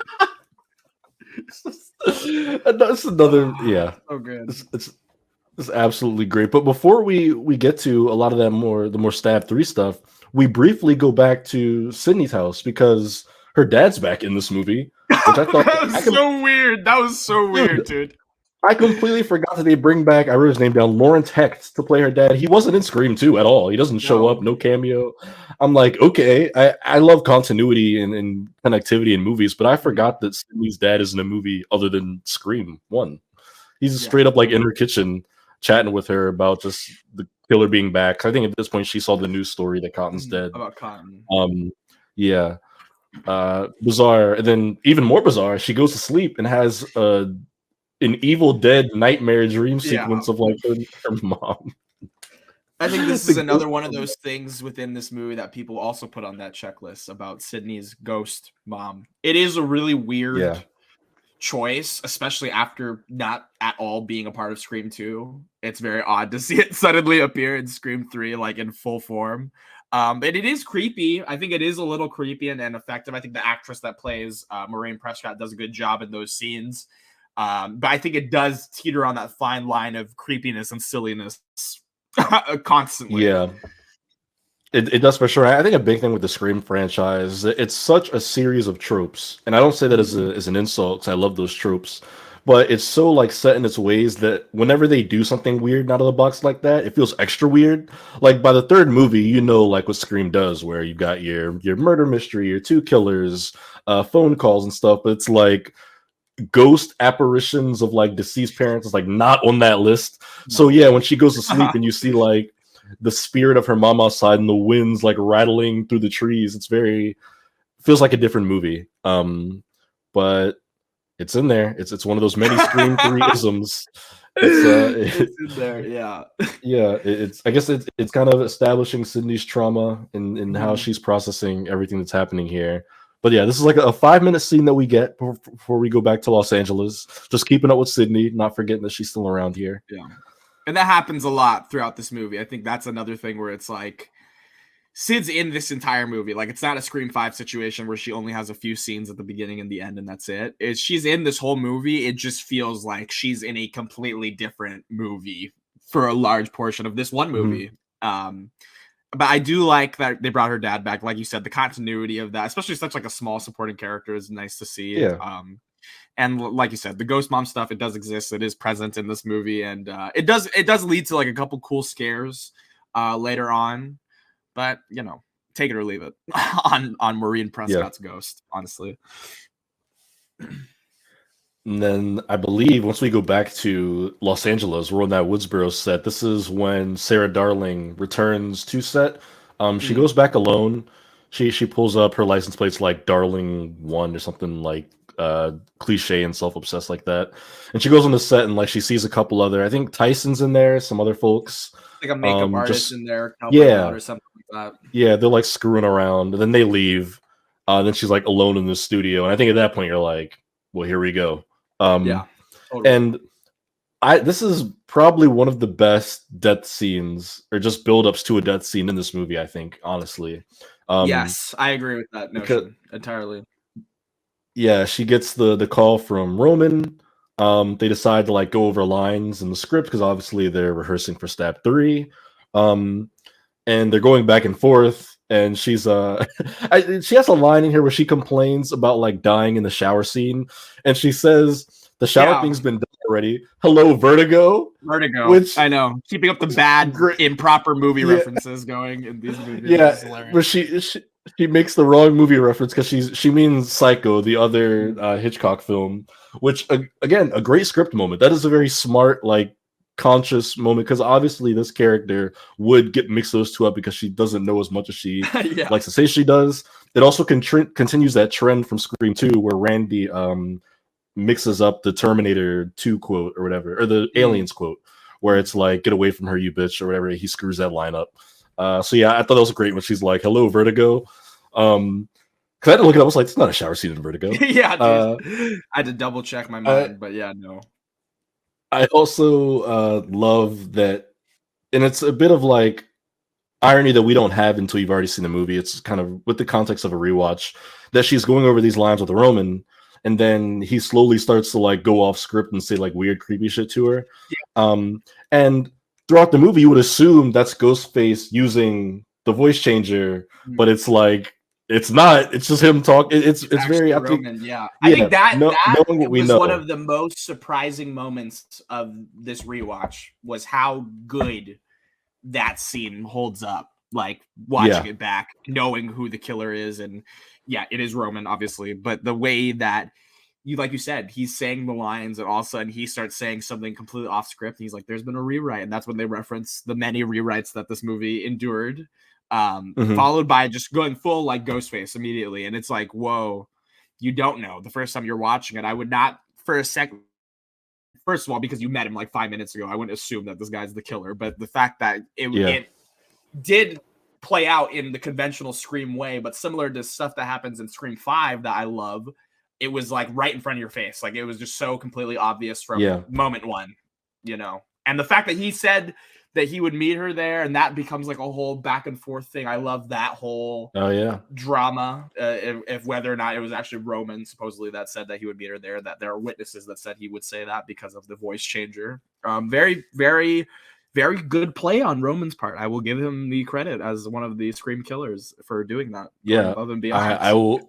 That's another, yeah. So good. It's absolutely great. But before we get to a lot of the more Stab 3 stuff, we briefly go back to Sydney's house because her dad's back in this movie, which I thought that was so weird. That was so weird, dude. I completely forgot that they bring back, I wrote his name down, Lawrence Hecht to play her dad. He wasn't in Scream 2 at all. He doesn't show up, no cameo. I'm like, okay, I love continuity and connectivity in movies, but I forgot that Sydney's dad is in a movie other than Scream 1. He's straight up like in her kitchen chatting with her about just the killer being back. I think at this point she saw the news story that Cotton's dead. About Cotton. Yeah. Bizarre. And then even more bizarre, she goes to sleep and has an Evil Dead nightmare dream sequence of like her mom. I think this is another one of those things within this movie that people also put on that checklist about Sydney's ghost mom. It is a really weird choice, especially after not at all being a part of Scream 2. It's very odd to see it suddenly appear in Scream 3, like in full form. But it is creepy. I think it is a little creepy and effective. I think the actress that plays Maureen Prescott does a good job in those scenes. But I think it does teeter on that fine line of creepiness and silliness constantly. Yeah, it does for sure. I think a big thing with the Scream franchise, it's such a series of tropes, and I don't say that as an insult because I love those tropes, but it's so like set in its ways that whenever they do something weird out of the box like that, it feels extra weird. Like by the third movie, you know, like what Scream does, where you got your murder mystery, your two killers, phone calls and stuff, but it's like ghost apparitions of like deceased parents is like not on that list. So yeah, when she goes to sleep and you see like the spirit of her mom outside and the winds like rattling through the trees, feels like a different movie. But it's in there. It's one of those many Scream 3 isms. It's in there, yeah. Yeah, I guess it's kind of establishing Sydney's trauma and how she's processing everything that's happening here. But yeah, this is like a 5-minute scene that we get before we go back to Los Angeles. Just keeping up with Sydney, not forgetting that she's still around here. Yeah. And that happens a lot throughout this movie. I think that's another thing where it's like Sid's in this entire movie. Like it's not a Scream 5 situation where she only has a few scenes at the beginning and the end and that's it. She's in this whole movie. It just feels like she's in a completely different movie for a large portion of this one movie. But I do like that they brought her dad back. Like you said, the continuity of that, especially such like a small supporting character, is nice to see. Yeah. And like you said, the ghost mom stuff, it does exist. It is present in this movie, and it does lead to like a couple cool scares later on. But you know, take it or leave it on Maureen Prescott's ghost, honestly. And then I believe once we go back to Los Angeles, we're on that Woodsboro set. This is when Sarah Darling returns to set. She goes back alone. She pulls up her license plates like Darling 1 or something like cliche and self-obsessed like that. And she goes on the set and like she sees a couple other, I think Tyson's in there, some other folks. Like a makeup artist in there, or something like that. Yeah, they're like screwing around and then they leave. Then she's like alone in the studio. And I think at that point you're like, well, here we go. Yeah, totally. And this is probably one of the best death scenes or just build-ups to a death scene in this movie, I think, honestly. Yes, I agree with that notion entirely. Yeah, she gets the call from Roman. They decide to like go over lines in the script because obviously they're rehearsing for Stab 3. And they're going back and forth. And she's she has a line in here where she complains about like dying in the shower scene, and she says the shower thing's been done already. Hello, Vertigo. Which I know, keeping up the bad improper movie references going in these movies. Yeah, but she makes the wrong movie reference because she means Psycho, the other Hitchcock film. Which again, a great script moment. That is a very smart like conscious moment because obviously this character would get mix those two up because she doesn't know as much as she Yeah. likes to say she does. It also continues that trend from Scream 2 where Randy mixes up the Terminator 2 quote or whatever, or the Aliens quote, where it's like, get away from her, you bitch, or whatever. He screws that line up. So yeah, I thought that was great when she's like, hello, Vertigo. Because I had to look it up. I was like, it's not a shower scene in Vertigo. Yeah, dude. I had to double check my mind, but yeah, no. I also love that, and it's a bit of like irony that we don't have until you've already seen the movie. It's kind of with the context of a rewatch that she's going over these lines with Roman, and then he slowly starts to like go off script and say like weird, creepy shit to her. Yeah. And throughout the movie, you would assume that's Ghostface using the voice changer, but it's like it's not. It's just him talking. It's very Roman. Yeah, I think that knowing what we was know. one of the most surprising moments of this rewatch was how good that scene holds up. Like watching it back, knowing who the killer is, and yeah, it is Roman, obviously, but the way that like you said, he's saying the lines, and all of a sudden he starts saying something completely off script. And he's like, "There's been a rewrite," and that's when they reference the many rewrites that this movie endured. Followed by just going full like Ghostface immediately, and it's like, whoa, you don't know the first time you're watching it. I would not for a second. First of all, because you met him like 5 minutes ago, I wouldn't assume that this guy's the killer. But the fact that it did play out in the conventional Scream way, but similar to stuff that happens in Scream 5 that I love, it was like right in front of your face. Like it was just so completely obvious from moment one, you know. And the fact that he said that he would meet her there, and that becomes like a whole back and forth thing. I love that whole drama. If whether or not it was actually Roman supposedly that said that he would meet her there, that there are witnesses that said he would say that because of the voice changer. Very, very, very good play on Roman's part. I will give him the credit as one of the Scream killers for doing that. Yeah, above and beyond. I will.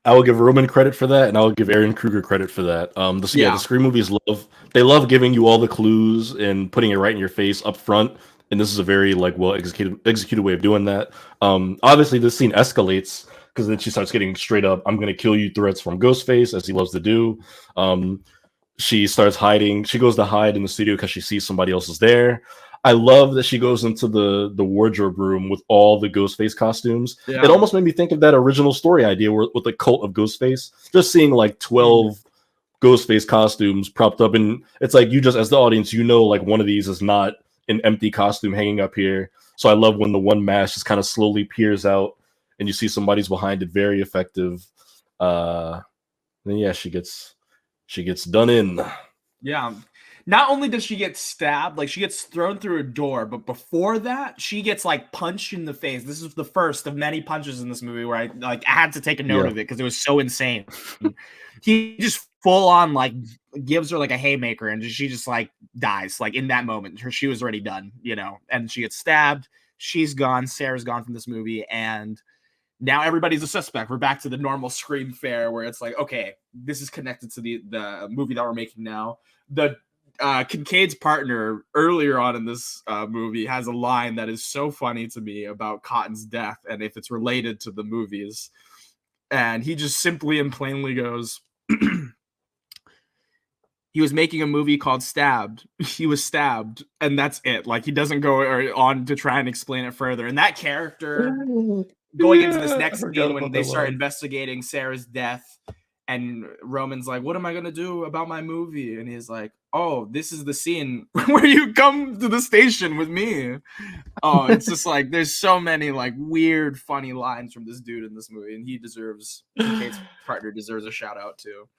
I will give Roman credit for that, and I will give Aaron Kruger credit for that. The Scream movies love giving you all the clues and putting it right in your face up front, and this is a very like well executed way of doing that. Obviously, this scene escalates because then she starts getting straight up "I'm going to kill you" threats from Ghostface, as he loves to do. She starts hiding. She goes to hide in the studio because she sees somebody else is there. I love that she goes into the wardrobe room with all the Ghostface costumes. Yeah. It almost made me think of that original story idea with the cult of Ghostface. Just seeing like 12 Ghostface costumes propped up, and it's like you just as the audience, you know, like one of these is not an empty costume hanging up here. So I love when the one mask just kind of slowly peers out, and you see somebody's behind it. Very effective. Then yeah, she gets done in. Yeah. Not only does she get stabbed, like she gets thrown through a door, but before that, she gets like punched in the face. This is the first of many punches in this movie where I had to take a note of it because it was so insane. He just full on like gives her like a haymaker, and she just like dies like in that moment. She was already done, you know, and she gets stabbed. She's gone. Sarah's gone from this movie, and now everybody's a suspect. We're back to the normal Scream fare where it's like, okay, this is connected to the movie that we're making now. The Kincaid's partner earlier on in this movie has a line that is so funny to me about Cotton's death and if it's related to the movies. And he just simply and plainly goes, he was making a movie called Stabbed. He was stabbed, and that's it. Like he doesn't go on to try and explain it further. And that character going into this next scene when they start investigating Sarah's death, and Roman's like, "What am I gonna do about my movie?" And he's like, "Oh, this is the scene where you come to the station with me." Oh, it's just like there's so many like weird, funny lines from this dude in this movie, and Kate's partner deserves a shout out too.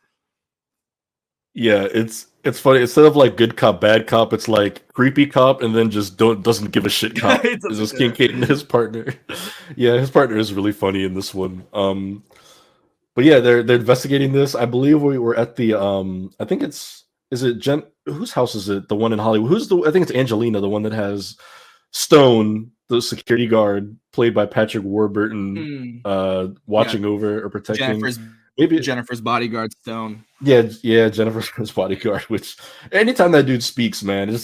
Yeah, it's funny. Instead of like good cop, bad cop, it's like creepy cop, and then just doesn't give a shit cop. It's just Kincaid and his partner. Yeah, his partner is really funny in this one. But yeah, they're investigating this. I believe we were at the I think is it Jen? Whose house is it? The one in Hollywood. I think it's Angelina, the one that has Stone, the security guard, played by Patrick Warburton, watching over or protecting. Jennifer's bodyguard, Stone. Yeah, Jennifer's bodyguard. Which anytime that dude speaks, man,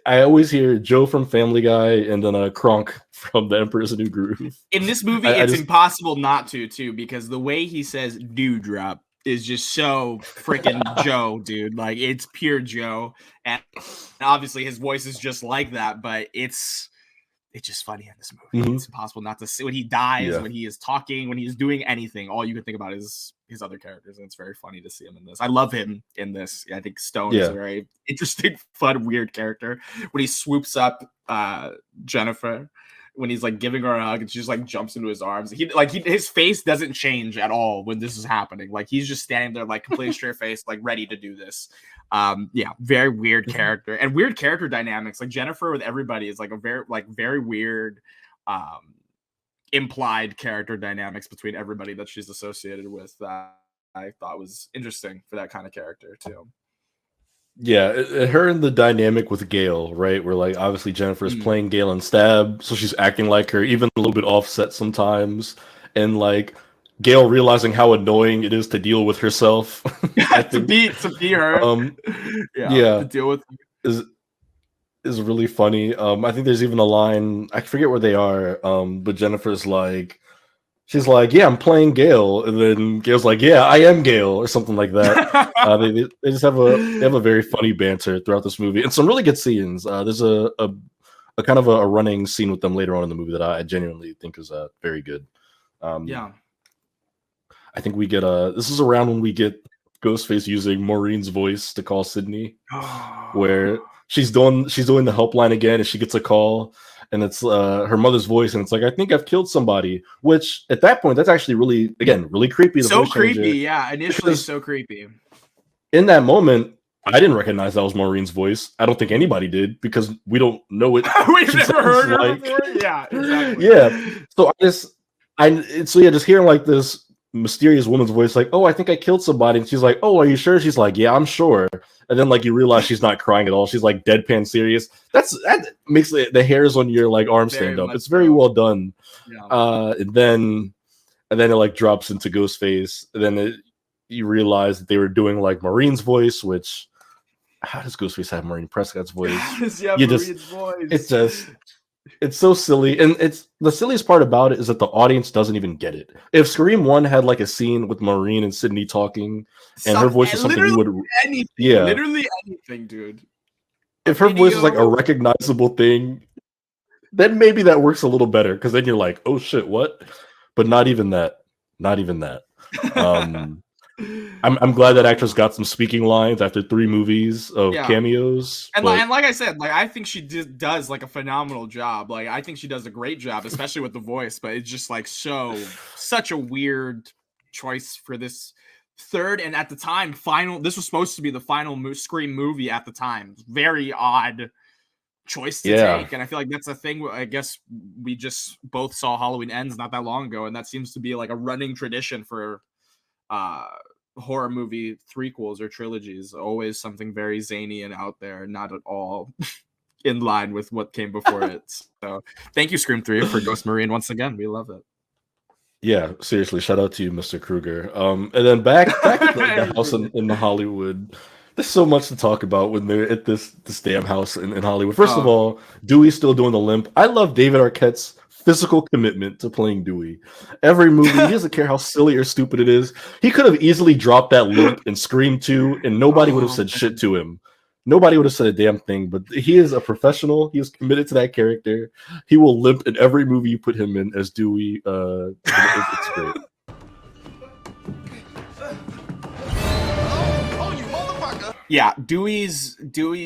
I always hear Joe from Family Guy and then Kronk from The Emperor's New Groove. In this movie, it's impossible not to too, because the way he says "dewdrop" is just so freaking Joe, dude. Like it's pure Joe, and obviously his voice is just like that. But it's just funny in this movie. Mhm. It's impossible not to see when he dies, Yeah. when he is talking, when he's doing anything. All you can think about is his other characters, and it's very funny to see him in this. I love him in this. I think Stone is a Yeah. very interesting, fun, weird character. When he swoops up Jennifer, when he's like giving her a hug, and she just like jumps into his arms. His face doesn't change at all when this is happening. Like he's just standing there, like completely straight faced, like ready to do this. Yeah, very weird character and weird character dynamics. Like Jennifer with everybody is like a very weird implied character dynamics between everybody that she's associated with that I thought was interesting for that kind of character too. Yeah, her and the dynamic with Gail, right? Where like obviously Jennifer's playing Gail in Stab, so she's acting like her, even a little bit offset sometimes, and like Gail realizing how annoying it is to deal with herself. I to think, be her. Yeah, yeah, to deal with. is is really funny. I think there's even a line, I forget where they are, but Jennifer's like, she's like, "Yeah, I'm playing Gale," and then Gale's like, "Yeah, I am Gale," or something like that. They just have a very funny banter throughout this movie, and some really good scenes. There's a kind of a running scene with them later on in the movie that I genuinely think is very good. Yeah. I think we get this is around when we get Ghostface using Maureen's voice to call Sydney, where she's doing the helpline again, and she gets a call, and it's her mother's voice, and it's like, "I think I've killed somebody," which at that point, that's actually really creepy. The So voice creepy, changer, yeah. Initially, because so creepy. in that moment, I didn't recognize that was Maureen's voice. I don't think anybody did because we don't know what We've she never sounds heard her like. before. Yeah, exactly. Yeah. So just hearing like this mysterious woman's voice, like, "Oh, I think I killed somebody," and she's like, "Oh, are you sure?" She's like, "Yeah, I'm sure." And then like you realize she's not crying at all. She's like deadpan serious. That makes the hairs on your like arm stand up. It's very well done. Yeah. And then it like drops into Ghostface. And then you realize that they were doing like Maureen's voice, which how does Ghostface have Maureen Prescott's voice? Maureen's voice. It's so silly, and it's the silliest part about it is that the audience doesn't even get it. If Scream 1 had like a scene with Maureen and Sydney talking, and her voice is something you would, literally anything, dude. If her voice is like a recognizable thing, then maybe that works a little better because then you're like, "Oh shit, what?" But not even that. Not even that. I'm glad that actress got some speaking lines after 3 movies of cameos. And like I said, like I think she does like a phenomenal job. Like I think she does a great job, especially with the voice. But it's just like such a weird choice for this third and at the time final. This was supposed to be the final Scream movie at the time. Very odd choice to take, and I feel like that's a thing. I guess we just both saw Halloween Ends not that long ago, and that seems to be like a running tradition for horror movie threequels or trilogies. Always something very zany and out there, not at all in line with what came before it. So thank you, Scream 3, for Ghost Marine once again. We love it. Yeah, seriously, shout out to you, Mr. Kruger. And then back at the house in Hollywood. There's so much to talk about when they're at this damn house in Hollywood. First of all, Dewey's still doing the limp. I love David Arquette's physical commitment to playing Dewey. Every movie, he doesn't care how silly or stupid it is. He could have easily dropped that limp in Scream 2, and nobody would have said shit to him. Nobody would have said a damn thing, but he is a professional. He is committed to that character. He will limp in every movie you put him in as Dewey. It's great. Yeah, Dewey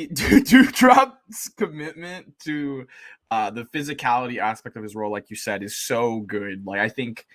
Dewdrop's commitment to the physicality aspect of his role, like you said, is so good. Like I think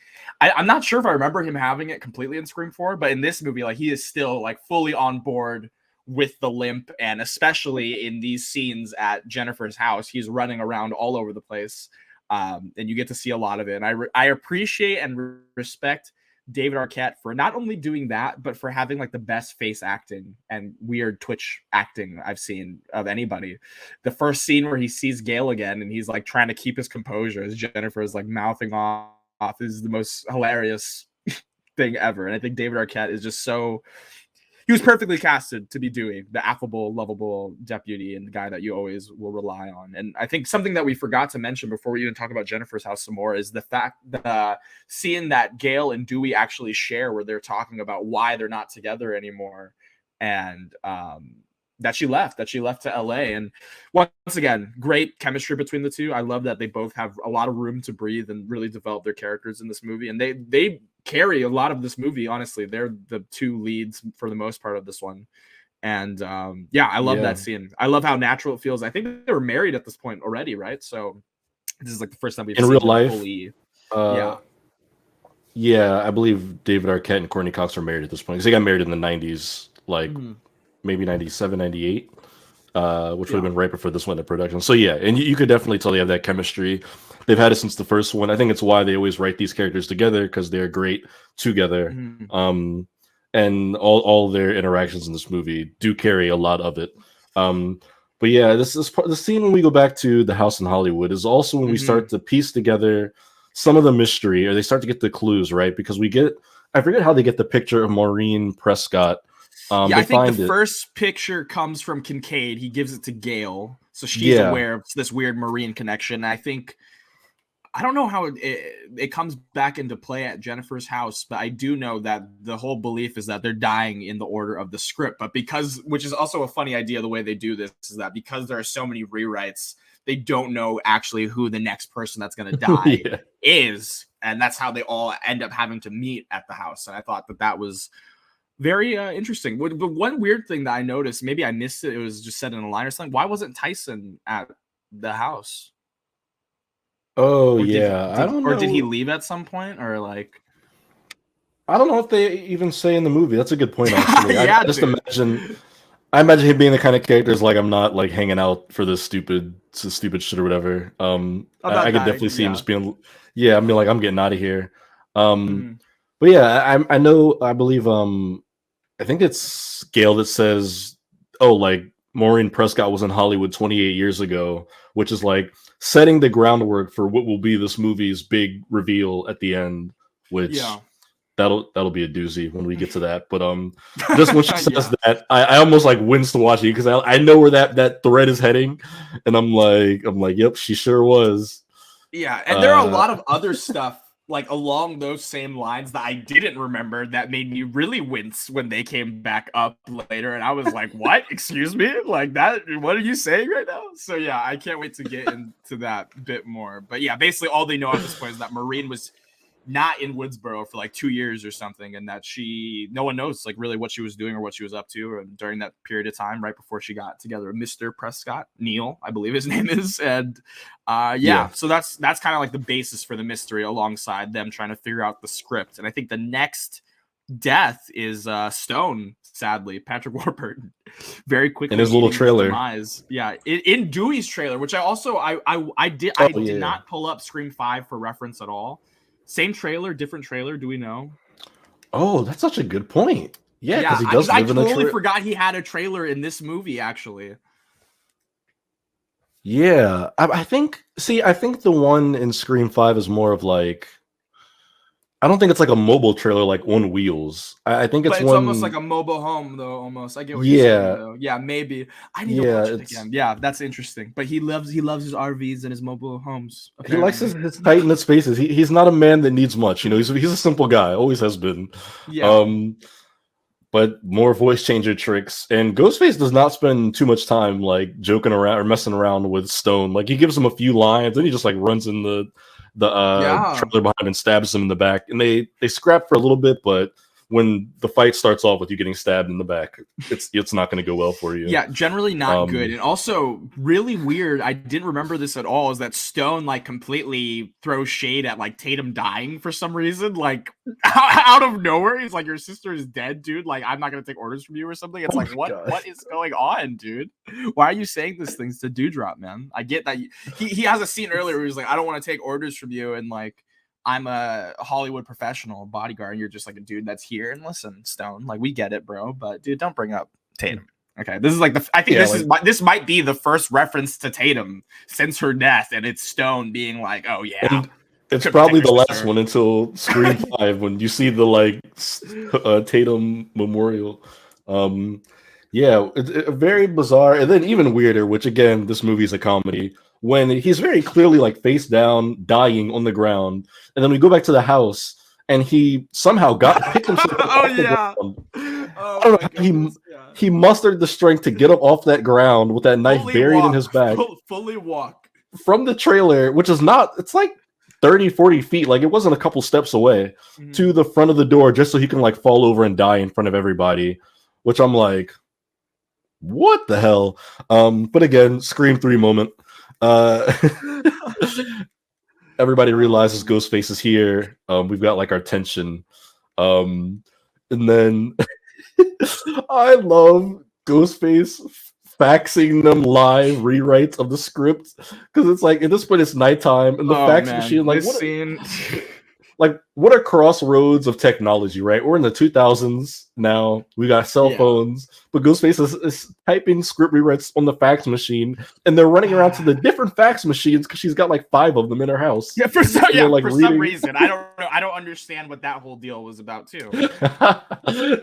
I'm not sure if I remember him having it completely in Scream 4, but in this movie, like he is still like fully on board with the limp, and especially in these scenes at Jennifer's house, he's running around all over the place, and you get to see a lot of it. And I appreciate and respect David Arquette for not only doing that, but for having like the best face acting and weird twitch acting I've seen of anybody. The first scene where he sees Gale again and he's like trying to keep his composure as Jennifer is like mouthing off is the most hilarious thing ever. And I think David Arquette is just so he was perfectly casted to be Dewey, the affable, lovable deputy and the guy that you always will rely on. And I think something that we forgot to mention before we even talk about Jennifer's house some more is the fact that seeing that Gail and Dewey actually share where they're talking about why they're not together anymore. And that she left to LA. And once again, great chemistry between the two. I love that they both have a lot of room to breathe and really develop their characters in this movie. And they carry a lot of this movie. Honestly, they're the two leads for the most part of this one. And I love that scene. I love how natural it feels. I think they were married at this point already, right? So this is like the first time we've in seen real them life. fully. Yeah, I believe David Arquette and Courtney Cox were married at this point because they got married in the 90s, like maybe 97, 98, which would have been right before this went into production. So yeah, and you could definitely tell they have that chemistry. They've had it since the first one. I think it's why they always write these characters together, because they're great together. And all their interactions in this movie do carry a lot of it. But yeah, this is the scene when we go back to the house in Hollywood is also when we start to piece together some of the mystery, or they start to get the clues, right? Because we get, I forget how they get the picture of Maureen Prescott. I think the first picture comes from Kincaid. He gives it to Gail, so she's aware of this weird Marine connection. I think, I don't know how it comes back into play at Jennifer's house, but I do know that the whole belief is that they're dying in the order of the script. But because, which is also a funny idea, the way they do this is that because there are so many rewrites, they don't know actually who the next person that's going to die is. And that's how they all end up having to meet at the house. And I thought that was very interesting. But one weird thing that I noticed, maybe I missed it, it was just said in a line or something. Why wasn't Tyson at the house? Oh, I don't know. Or did he leave at some point? Or like, I don't know if they even say in the movie. That's a good point, actually. I imagine him being the kind of character is like, I'm not like hanging out for this stupid shit or whatever. I could definitely see him just being, I mean, like, I'm getting out of here. But yeah, I know, I believe, I think it's Gail that says, oh, like, Maureen Prescott was in Hollywood 28 years ago, which is like setting the groundwork for what will be this movie's big reveal at the end, which that'll be a doozy when we get to that. But just when she says that, I almost like wince to watch it because I know where that thread is heading, and I'm like, yep, she sure was. Yeah, and there are a lot of other stuff like along those same lines that I didn't remember that made me really wince when they came back up later, and I was like, what? Excuse me? Like that? What are you saying right now? So yeah, I can't wait to get into that bit more. But yeah, basically all they know at this point is that Maureen was not in Woodsboro for like 2 years or something, and that no one knows like really what she was doing or what she was up to or during that period of time right before she got together with Mr. Prescott, Neil, I believe his name is. And so that's kind of like the basis for the mystery alongside them trying to figure out the script. And I think the next death is Stone, sadly, Patrick Warburton, very quickly in his little trailer. In Dewey's trailer, which I did not pull up Scream 5 for reference at all. Same trailer, different trailer. Do we know? Oh, that's such a good point. Yeah, because he does live in a trailer. I totally forgot he had a trailer in this movie, actually. Yeah, I think the one in Scream 5 is more of like, I don't think it's like a mobile trailer like on wheels. I think it's almost like a mobile home though. Almost, I get what you're saying though. Yeah, maybe I need to watch it again. Yeah, that's interesting. But he loves his RVs and his mobile homes. Apparently. He likes his tight knit spaces. He's not a man that needs much. You know, he's a simple guy. Always has been. Yeah. But more voice changer tricks, and Ghostface does not spend too much time like joking around or messing around with Stone. Like he gives him a few lines, then he just like runs in the trailer behind and stabs him in the back, and they scrap for a little bit, but when the fight starts off with you getting stabbed in the back, it's not going to go well for you. Yeah, generally not good. And also really weird, I didn't remember this at all, is that Stone like completely throws shade at like Tatum dying for some reason, like out of nowhere. He's like, your sister is dead, dude, like I'm not going to take orders from you or something. It's what is going on, dude? Why are you saying these things to Dewdrop, man? I get that he has a scene earlier where he's like, I don't want to take orders from you, and like I'm a Hollywood professional bodyguard, and you're just like a dude that's here. And listen, Stone, like we get it, bro, but dude, don't bring up Tatum. Okay, this is like this might be the first reference to Tatum since her death, and it's Stone being like, oh yeah. And it's probably the last one until Scream 5 when you see the like Tatum memorial. Um, yeah, very bizarre, and then even weirder. Which again, this movie is a comedy. When he's very clearly like face down, dying on the ground, and then we go back to the house, and he somehow got picked himself up Oh off the yeah. ground. I Oh don't know my how goodness. Yeah. he mustered the strength to get up off that ground with that knife Fully buried in his walk. back Fully walk. from the trailer, which is not, it's like 30, 40 feet. Like it wasn't a couple steps away to Mhm. the front of the door just so he can like fall over and die in front of everybody, which I'm like, what the hell? But again, Scream 3 moment. Uh, everybody Oh realizes man. Ghostface is here. We've got like our tension. Um, and then I love Ghostface faxing them live rewrites of the script because it's like at this point it's nighttime and the Oh fax man. machine, like This what scene. like what are crossroads of technology, right? We're in the 2000s now. We got cell Yeah. phones, but Ghostface is typing script rewrites on the fax machine, and they're running around to the different fax machines because she's got like 5 of them in her house. Yeah, for some And they're like for some reading, reason. I don't know. I don't understand what that whole deal was about too.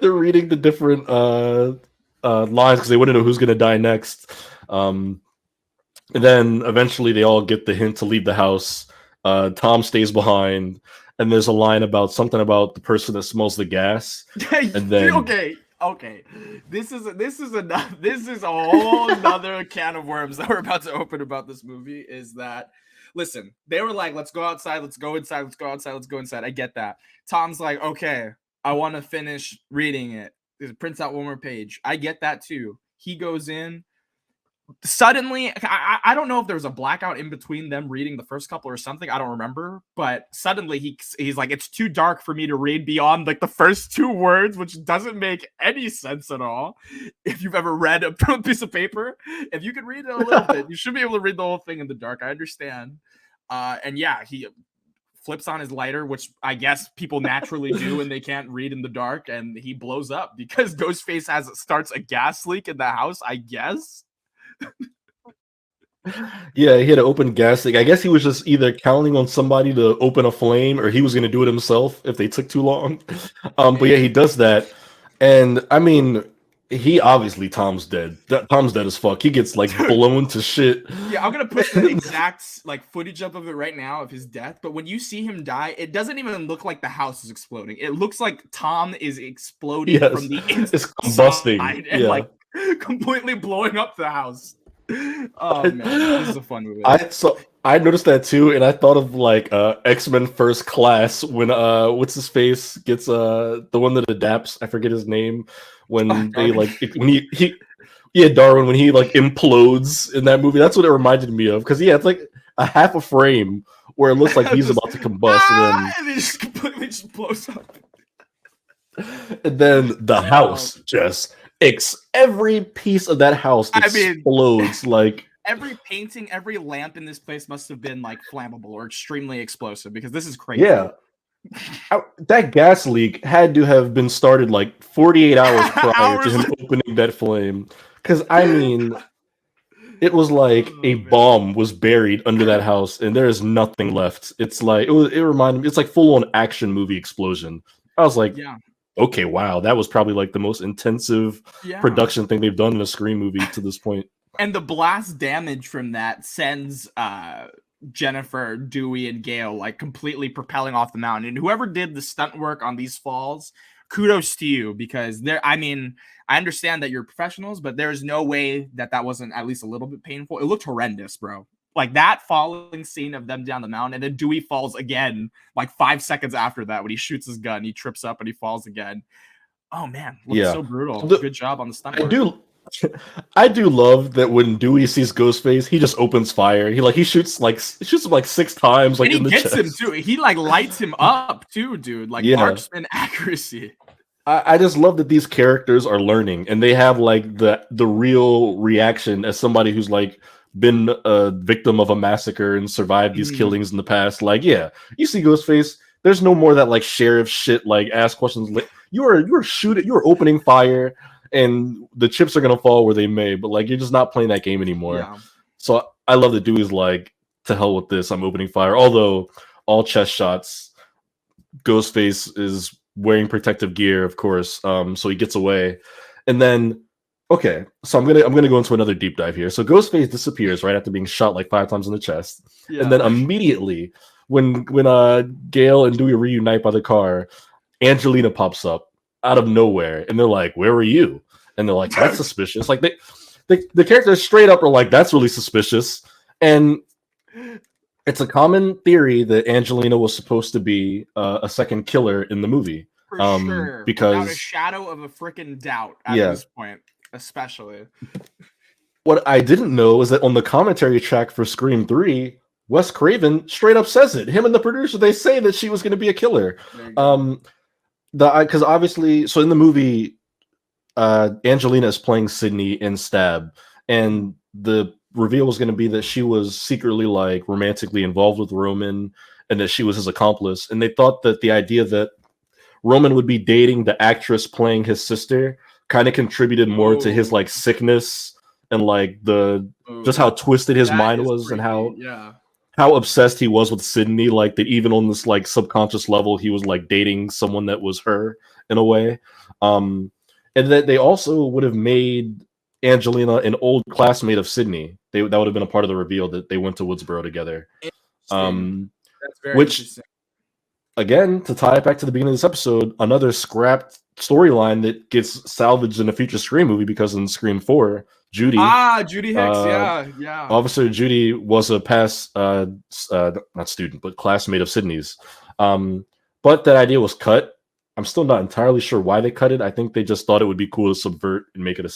they're reading the different lines because they want to know who's going to die next. And then eventually they all get the hint to leave the house. Tom stays behind, and there's a line about something about the person that smells the gas. And then Okay. Okay. This is a whole another can of worms that we're about to open about this movie. Is that listen, they were like, let's go outside, let's go inside, let's go outside, let's go inside. I get that. Tom's like, okay, I want to finish reading it. It prints out one more page. I get that too. He goes in. Suddenly, I don't know if there was a blackout in between them reading the first couple or something. I don't remember, but suddenly he's like, it's too dark for me to read beyond like the first 2 words, which doesn't make any sense at all. If you've ever read a piece of paper, if you can read it a little bit, you should be able to read the whole thing in the dark. I understand. And yeah, he flips on his lighter, which I guess people naturally do when they can't read in the dark, and he blows up because Ghostface starts a gas leak in the house, I guess. yeah, he had an open gas leak. I guess he was just either counting on somebody to open a flame, or he was going to do it himself if they took too long. But yeah, he Maybe. does that, and I mean, he obviously Tom's dead. Tom's dead as fuck. He gets like Dude, blown to shit. yeah, I'm gonna put the exact like footage up of it right now of his death. But when you see him die, it doesn't even look like the house is exploding. It looks like Tom is exploding from Yes, the it's combusting. inside and Yeah. like completely blowing up the house. Oh man, this is a fun movie. I noticed that too, and I thought of like X-Men First Class when what's his face gets the one that adapts, I forget his name, Oh, when they Darwin. like when he yeah, Darwin, when he like implodes in that movie. That's what it reminded me of, because yeah, it's like a half a frame where it looks like he's Just about to combust, and it just completely just blows up. and then the Oh, house just every piece of that house I mean, explodes like. every painting, every lamp in this place must have been like flammable or extremely explosive because this is crazy. Yeah, that gas leak had to have been started like 48 hours prior to Hours. him opening that flame. Because, I mean, it was like a Oh man. bomb was buried under that house and there is nothing left. It's like, it reminded me, it's like full on action movie explosion. I was like, Yeah. okay, wow, that was probably like the most intensive Yeah. production thing they've done in a Scream movie to this point. And the blast damage from that sends Jennifer, Dewey, and Gail like completely propelling off the mountain. And whoever did the stunt work on these falls, kudos to you, because I mean, I understand that you're professionals, but there's no way that wasn't at least a little bit painful. It looked horrendous, bro. Like that falling scene of them down the mountain, and then Dewey falls again like 5 seconds after that when he shoots his gun. He trips up and he falls again. Oh man, looked Yeah. so brutal. The- Good job on the stunt I work. do I do love that when Dewey sees Ghostface, he just opens fire. He shoots him like 6 times, like And he in the gets him chest. too. He like lights him up too, dude. Like Yeah, marksman accuracy. I just love that these characters are learning and they have like the real reaction as somebody who's like been a victim of a massacre and survived these Mhm. killings in the past. Like, yeah, you see Ghostface. There's no more that like sheriff shit, like ask questions. You're shooting, you're opening fire, and the chips are gonna fall where they may. But like, you're just not playing that game anymore. Yeah. So I love that Dewey's like, to hell with this. I'm opening fire. Although all chest shots, Ghostface is wearing protective gear, of course. So he gets away, And then, okay, so I'm gonna go into another deep dive here. So Ghostface disappears right after being shot like 5 times in the chest, and then Yeah. immediately when Gail and Dewey reunite by the car, Angelina pops up out of nowhere, and they're like, "Where were you?" And they're like, "That's suspicious." Like the characters straight up are like, "That's really suspicious," and it's a common theory that Angelina was supposed to be a second killer in the movie. For sure, without a Because shadow of a freaking doubt at yeah, this point, especially. what I didn't know is that on the commentary track for Scream 3, Wes Craven straight up says it. Him and the producer, they say that she was going to be a killer. There you go. Because obviously, so in the movie, Angelina is playing Sydney in Stab, and the reveal was going to be that she was secretly like romantically involved with Roman, and that she was his accomplice. And they thought that the idea that Roman would be dating the actress playing his sister kind of contributed more to his Oh, like sickness and like the just oh, how twisted his that mind is was and creepy. Yeah. how obsessed he was with Sydney, like that even on this like subconscious level, he was like dating someone that was her in a way. Um, and that they also would have made Angelina an old classmate of Sydney. That would have been a part of the reveal that they went to Woodsboro together. Interesting. Um, That's very which interesting. again, to tie it back to the beginning of this episode, another scrapped storyline that gets salvaged in a future Scream movie because in Scream 4, Judy, Ah, Judy Hicks. uh, Yeah, yeah. Officer Judy was a past, not student, but classmate of Sydney's. But that idea was cut. I'm still not entirely sure why they cut it. I think they just thought it would be cool to subvert and make it a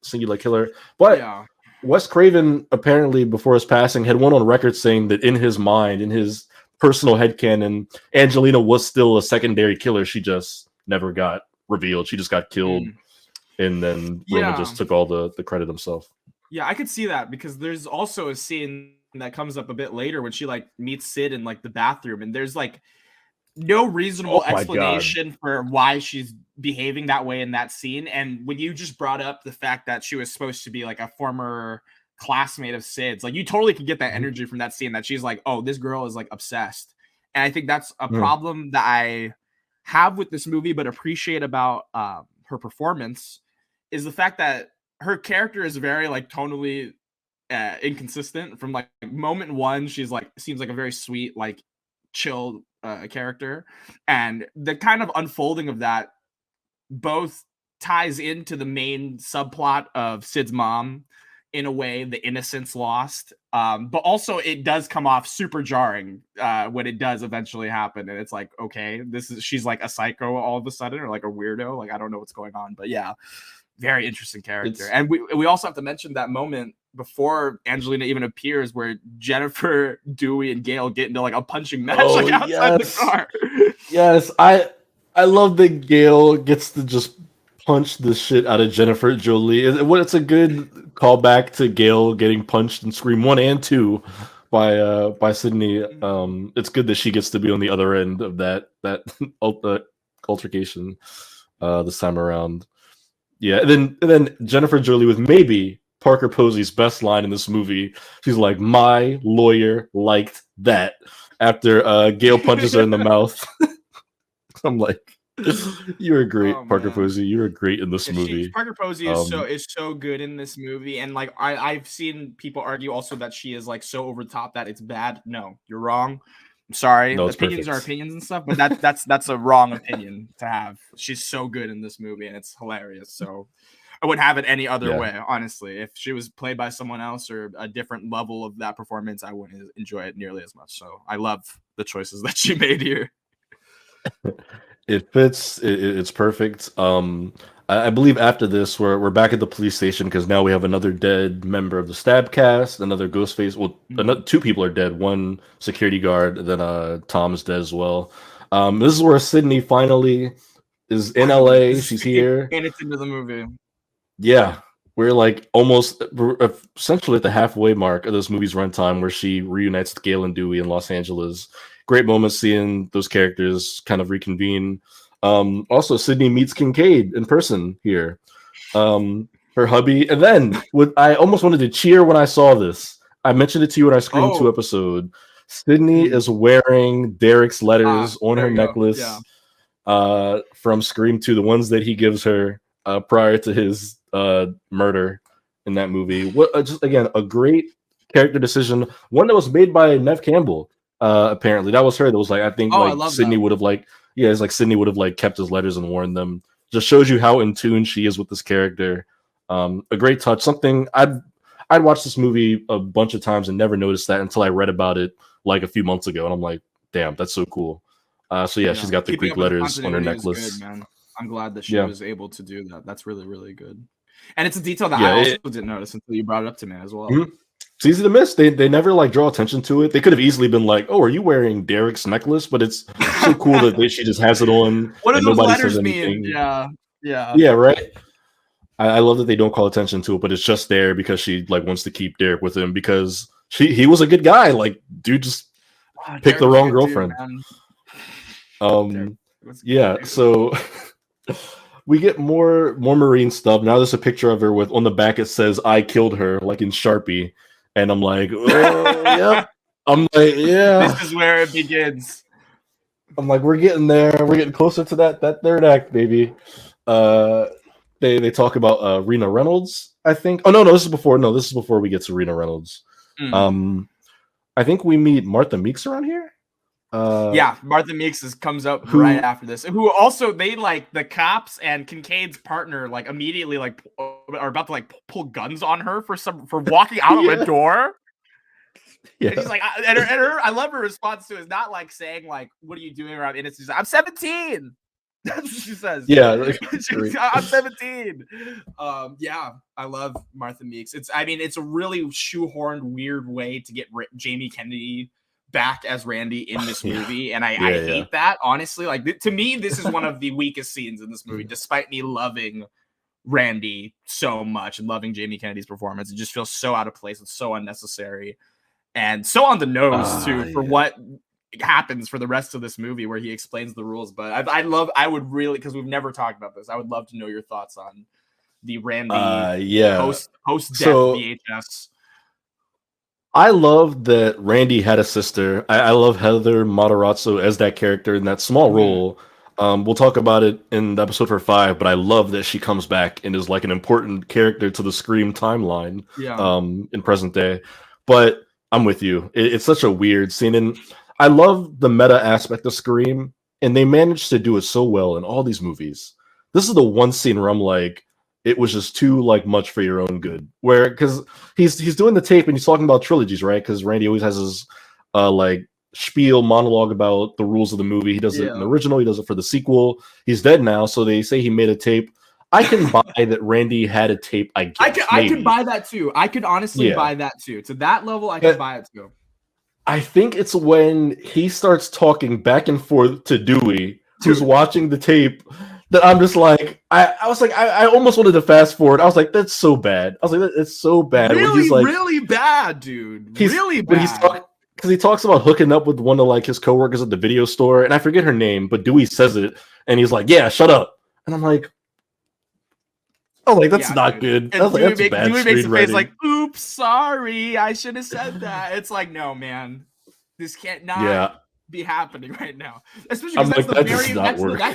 singular killer. But Yeah. Wes Craven, apparently, before his passing, had went on record saying that in his mind, in his personal headcanon, Angelina was still a secondary killer. She just never got revealed. She just got killed, Mm. and then Roman Yeah. just took all the credit himself. Yeah, I could see that because there's also a scene that comes up a bit later when she like meets Sid in like the bathroom, and there's like no Oh reasonable my god. explanation for why she's behaving that way in that scene. And when you just brought up the fact that she was supposed to be like a former classmate of Sid's, like you totally could get that Mhm. energy from that scene that she's like, oh, this girl is like obsessed. And I think that's a Mhm. problem that I have with this movie, but appreciate about her performance is the fact that her character is very like tonally inconsistent. From like moment one, she's like seems like a very sweet, like chill character, and the kind of unfolding of that both ties into the main subplot of Sid's mom in a way, the innocence lost, but also it does come off super jarring when it does eventually happen, and it's like, okay, this is she's like a psycho all of a sudden, or like a weirdo, like I don't know what's going on, but yeah, very interesting character. It's And we also have to mention that moment before Angelina even appears where Jennifer, Dewey, and Gail get into like a punching match oh like outside the yes, car. yes. I love that Gail gets to just punch the shit out of Jennifer Jolie. It's a good callback to Gail getting punched in Scream 1 and 2 by Sydney. It's good that she gets to be on the other end of that altercation this time around. Yeah, and then Jennifer Jolie with maybe Parker Posey's best line in this movie. She's like, "My lawyer liked that." After Gail punches her in the mouth, I'm like, "You were Oh great, Parker man. Posey. You were great in this Yeah, she movie." Parker Posey Um, is so good in this movie, and like I've seen people argue also that she is like so over the top that it's bad. No, you're wrong. I'm sorry. no, it's Opinions are perfect. opinions and stuff, but that's a wrong opinion to have. She's so good in this movie, and it's hilarious. So I wouldn't have it any other Yeah. way, honestly. If she was played by someone else or a different level of that performance, I wouldn't enjoy it nearly as much. So I love the choices that she made here. It fits. It's perfect. I believe after this, we're back at the police station because now we have another dead member of the Stab cast, another Ghostface. Well, Mhm. two people are dead. One security guard, then Tom is dead as well. This is where Sydney finally is in Finally, LA. this is She's here. and it's into the movie. Yeah, we're like almost we're essentially at the halfway mark of this movie's runtime where she reunites with Gale and Dewey in Los Angeles. Great moment seeing those characters kind of reconvene. Also, Sydney meets Kincaid in person here. Her hubby, and then I almost wanted to cheer when I saw this. I mentioned it to you in our Scream 2 Oh, episode. Sydney mm, is wearing Derek's letters on there her you go. Yeah. necklace from Scream 2, the ones that he gives her prior to his murder in that movie. What just again a great character decision, one that was made by Nev Campbell. Apparently, that was her. That was like I think Oh, I like love Sydney that. would have like yeah, it's like Sydney would have like kept his letters and warned them. Just shows you how in tune she is with this character. A great touch. Something I'd watched this movie a bunch of times and never noticed that until I read about it like a few months ago, and I'm like, damn, that's so cool. So yeah, she's got the Keeping Greek up with the letters on her continuity is necklace. good, man. I'm glad that she Yeah, was able to do that. That's really, really good. And it's a detail that I yeah. also didn't notice until you brought it up to me as well. Mhm. It's easy to miss. They never like draw attention to it. They could have easily been like, "Oh, are you wearing Derek's necklace?" But it's so cool that she just has it on What do and those nobody says letters mean? anything. Yeah, yeah. Yeah, right. I love that they don't call attention to it, but it's just there because she like wants to keep Derek with him because he was a good guy. Like, dude, just Oh, picked Derek the was a wrong good dude, girlfriend. man. Derek was a good Yeah. dude. So we get more marine stuff. Now there's a picture of her with on the back it says "I killed her" like in Sharpie, and I'm like, oh, yep. I'm like, yeah. This is where it begins. I'm like, we're getting there. We're getting closer to that third act, baby. They talk about Rena Reynolds, I think. Oh no, this is before. No, this is before we get to Rena Reynolds. I think we meet Martha Meeks around here. Yeah, Martha Meeks comes up who- right after this. Who also they like the cops and Kincaid's partner like immediately like are about to like pull guns on her for walking out of a door. Yeah. And she's like, I love her response to it. It's not like saying like, "What are you doing around innocent?" She's like, "I'm 17." That's what she says. Yeah, like, I'm 17. Yeah, I love Martha Meeks. It's a really shoehorned, weird way to get Jamie Kennedy back as Randy in this movie, and I hate that, honestly. Like, to me, this is one of the weakest scenes in this movie, despite me loving Randy so much and loving Jamie Kennedy's performance. It just feels so out of place. It's so unnecessary and so on the nose too for what happens for the rest of this movie, where he explains the rules. But I would really, because we've never talked about this, I would love to know your thoughts on the Randy post death VHS. I love that Randy had a sister. I love Heather Matarazzo as that character in that small role. We'll talk about it in the episode for 5, but I love that she comes back and is like an important character to the Scream timeline in present day. But I'm with you. It's such a weird scene. And I love the meta aspect of Scream, and they managed to do it so well in all these movies. This is the one scene where I'm like, it was just too like much for your own good. Where because he's doing the tape and he's talking about trilogies, right? Because Randy always has his like spiel monologue about the rules of the movie. He does it in the original, he does it for the sequel. He's dead now, so they say he made a tape. I can buy that Randy had a tape. I can buy that too. I could honestly buy that too. To that level, I can buy it too. I think it's when he starts talking back and forth to Dewey, who's watching the tape, that I'm just like, I was like, I almost wanted to fast forward. I was like, that's so bad. I was like, it's so bad. Really, he's like, really bad, dude. Really bad. Because he talks about hooking up with one of like his coworkers at the video store, and I forget her name, but Dewey says it, and he's like, "Yeah, shut up." And I'm like, "Oh, like that's not good." And Dewey makes a face like, "Oops, sorry, I should have said that." It's like, no, man, this can't not be happening right now. Especially because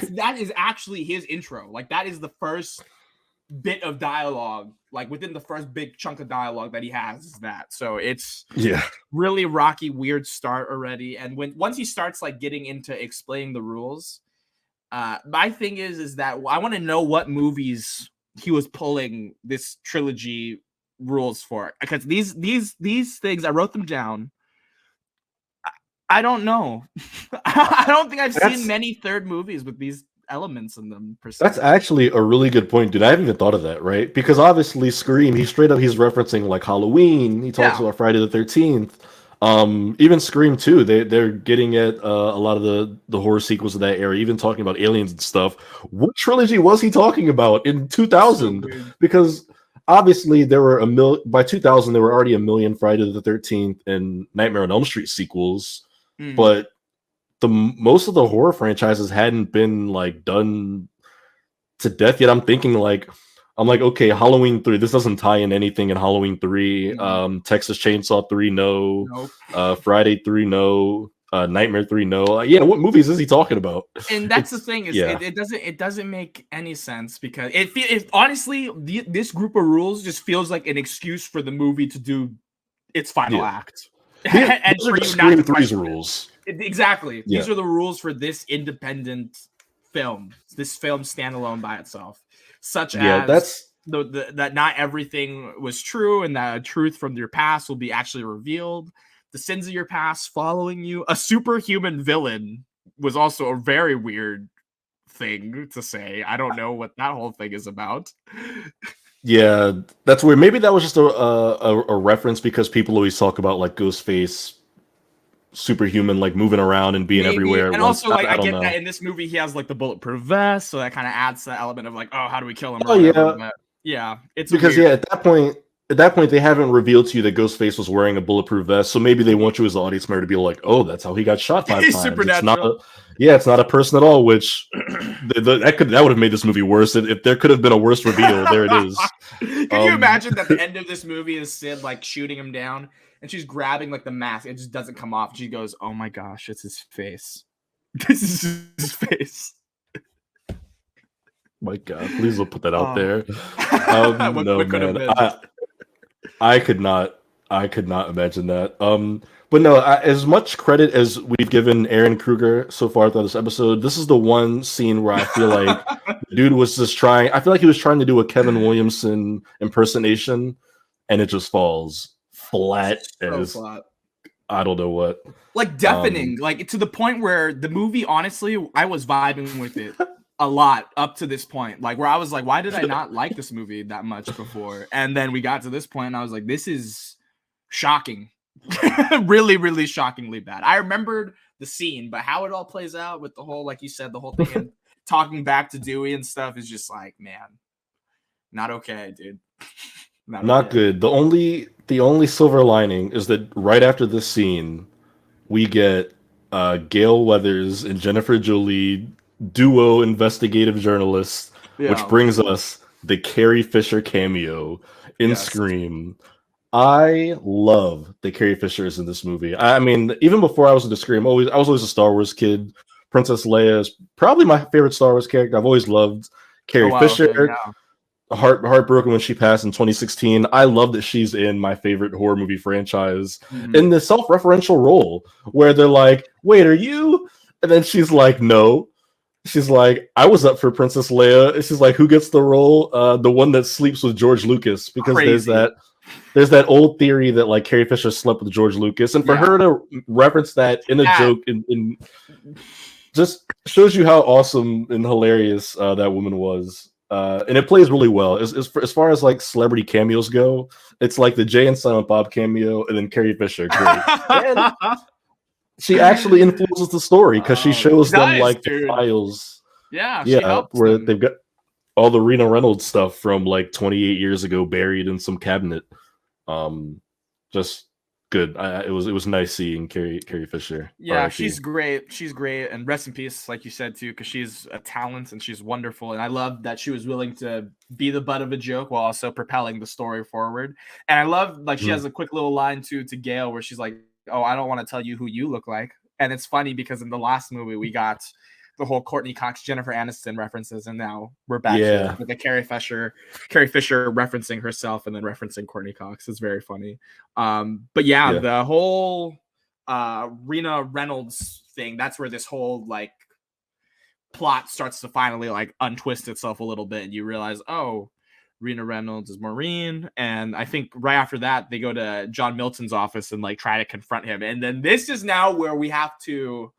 that is actually his intro. Like, that is the first bit of dialogue, like within the first big chunk of dialogue that he has is that. So it's really rocky, weird start already. And once he starts like getting into explaining the rules, my thing is that I want to know what movies he was pulling this trilogy rules for, because these things, I wrote them down. I don't know. I don't think I've seen many third movies with these elements in them. That's actually a really good point, dude. I haven't even thought of that, right? Because obviously Scream, he's referencing like Halloween. He talks about Friday the 13th. Even Scream 2, they're getting at a lot of the horror sequels of that era, even talking about aliens and stuff. What trilogy was he talking about in 2000? So because obviously there were by 2000 there were already a million Friday the 13th and Nightmare on Elm Street sequels, but most of the horror franchises hadn't been like done to death yet. I'm thinking like, okay, Halloween 3, this doesn't tie in anything in Halloween 3. Texas Chainsaw 3, no. Friday 3, no. Nightmare 3, no. Yeah, what movies is he talking about? And that's the It's thing is yeah, it doesn't make any sense because honestly this group of rules just feels like an excuse for the movie to do its final yeah. act and Those are for the you not to Scream 3's question it. rules. Exactly. Yeah, These are the rules for this independent film. This film standalone by itself, such yeah. as That's that not everything was true, and that a truth from your past will be actually revealed. The sins of your past following you. A superhuman villain was also a very weird thing to say. I don't know what that whole thing is about. yeah. That's weird. Maybe that was just a reference because people always talk about like Ghostface, superhuman, like moving around and being Maybe, everywhere at and once. also like I I don't get that know. in this movie he has like the bulletproof vest, so that kind of adds the element of like, oh, how do we kill him or Oh whatever. yeah, But yeah, it's a because weird. yeah, at that point, they haven't revealed to you that Ghostface was wearing a bulletproof vest. So maybe they want you as the audience member to be like, "Oh, that's how he got shot 5 times." It's not Supernatural. a, yeah, it's not a person at all. Which that would have made this movie worse. If there could have been a worse reveal, there it is. Can you Um, imagine that the end of this movie is Sid like shooting him down and she's grabbing like the mask, it just doesn't come off. She goes, "Oh my gosh, it's his face. This is his face." my God, please don't put that out Oh. there. No, What could have man, been? I could not. I could not imagine that. But no, as much credit as we've given Aaron Kruger so far throughout this episode, this is the one scene where I feel like the dude was just trying. I feel like he was trying to do a Kevin Williamson impersonation, and it just falls flat So as flat. I don't know what. Like deafening, like to the point where the movie, honestly, I was vibing with it a lot up to this point. Like where I was like, why did I not like this movie that much before? And then we got to this point and I was like, this is shocking. Really, really shockingly bad. I remembered the scene, but how it all plays out with the whole, like you said, the whole thing and talking back to Dewey and stuff is just like, man, not okay, dude. Not Not okay. good. The only silver lining is that right after this scene, we get Gail Weathers and Jennifer Jolie duo investigative journalists, which Yeah. brings us the Carrie Fisher cameo in Yes. Scream. I love that Carrie Fisher is in this movie. I mean, even before I was into Scream, I was always a Star Wars kid. Princess Leia is probably my favorite Star Wars character. I've always loved Oh Carrie wow. Okay. Fisher. Yeah. Heartbroken when she passed in 2016. I love that she's in my favorite horror movie franchise Mhm. in the self-referential role where they're like, "Wait, are you?" And then she's like, "No." She's like, "I was up for Princess Leia." And she's like, "Who gets the role?" The one that sleeps with George Lucas, because Crazy. there's that old theory that like Carrie Fisher slept with George Lucas, and for Yeah. her to reference that in a That joke in just shows you how awesome and hilarious that woman was. And it plays really well. As far as like celebrity cameos go, it's like the Jay and Silent Bob cameo, and then Carrie Fisher, great. And she actually influences the story because she she shows them does, like the dude. files, Yeah, she yeah, helps where them. they've got all the Rena Reynolds stuff from like 28 years ago buried in some cabinet. Um, just good. It was nice seeing Carrie Fisher. Yeah, R.I.P. she's great. She's great, and rest in peace, like you said too, because she's a talent and she's wonderful. And I love that she was willing to be the butt of a joke while also propelling the story forward. And I love like she Mhm. has a quick little line to Gail where she's like, "Oh, I don't want to tell you who you look like." And it's funny because in the last movie we got the whole Courtney Cox, Jennifer Aniston references, and now we're back here Yeah, with the Carrie Fisher referencing herself and then referencing Courtney Cox. It's very funny. But yeah, yeah. the whole Rena Reynolds thing, that's where this whole like plot starts to finally like untwist itself a little bit, and you realize, oh, Rena Reynolds is Maureen. And I think right after that, they go to John Milton's office and like try to confront him. And then this is now where we have to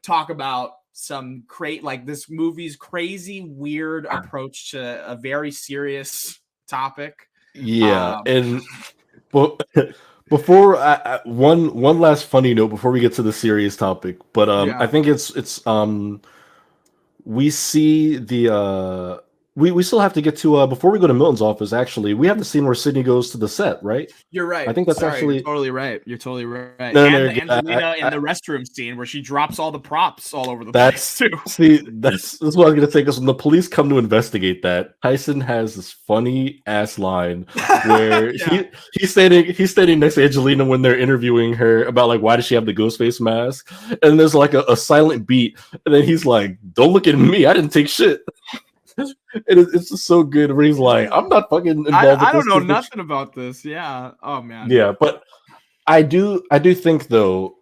talk about some like this movie's crazy, weird approach to a very serious topic. Yeah, Um, and but before one last funny note before we get to the serious topic, but I yeah. think it's we see we still have to get to before we go to Milton's office. Actually, we have the scene where Sydney goes to the set, right? You're I right. think that's Sorry, you're actually totally right. You're totally right. no, And no. the Angelina in the restroom scene where she drops all the props all over the place That's too. see, that's what I was gonna say. Because when the police come to investigate that, Tyson has this funny ass line where Yeah. he's standing next to Angelina when they're interviewing her about like why does she have the ghost face mask, and there's like a silent beat, and then he's like, "Don't look at me, I didn't take shit." It's just so good. Where he's like, "I'm not fucking involved with I don't this." know nothing about this. Yeah. Oh man. Yeah, but I do think though,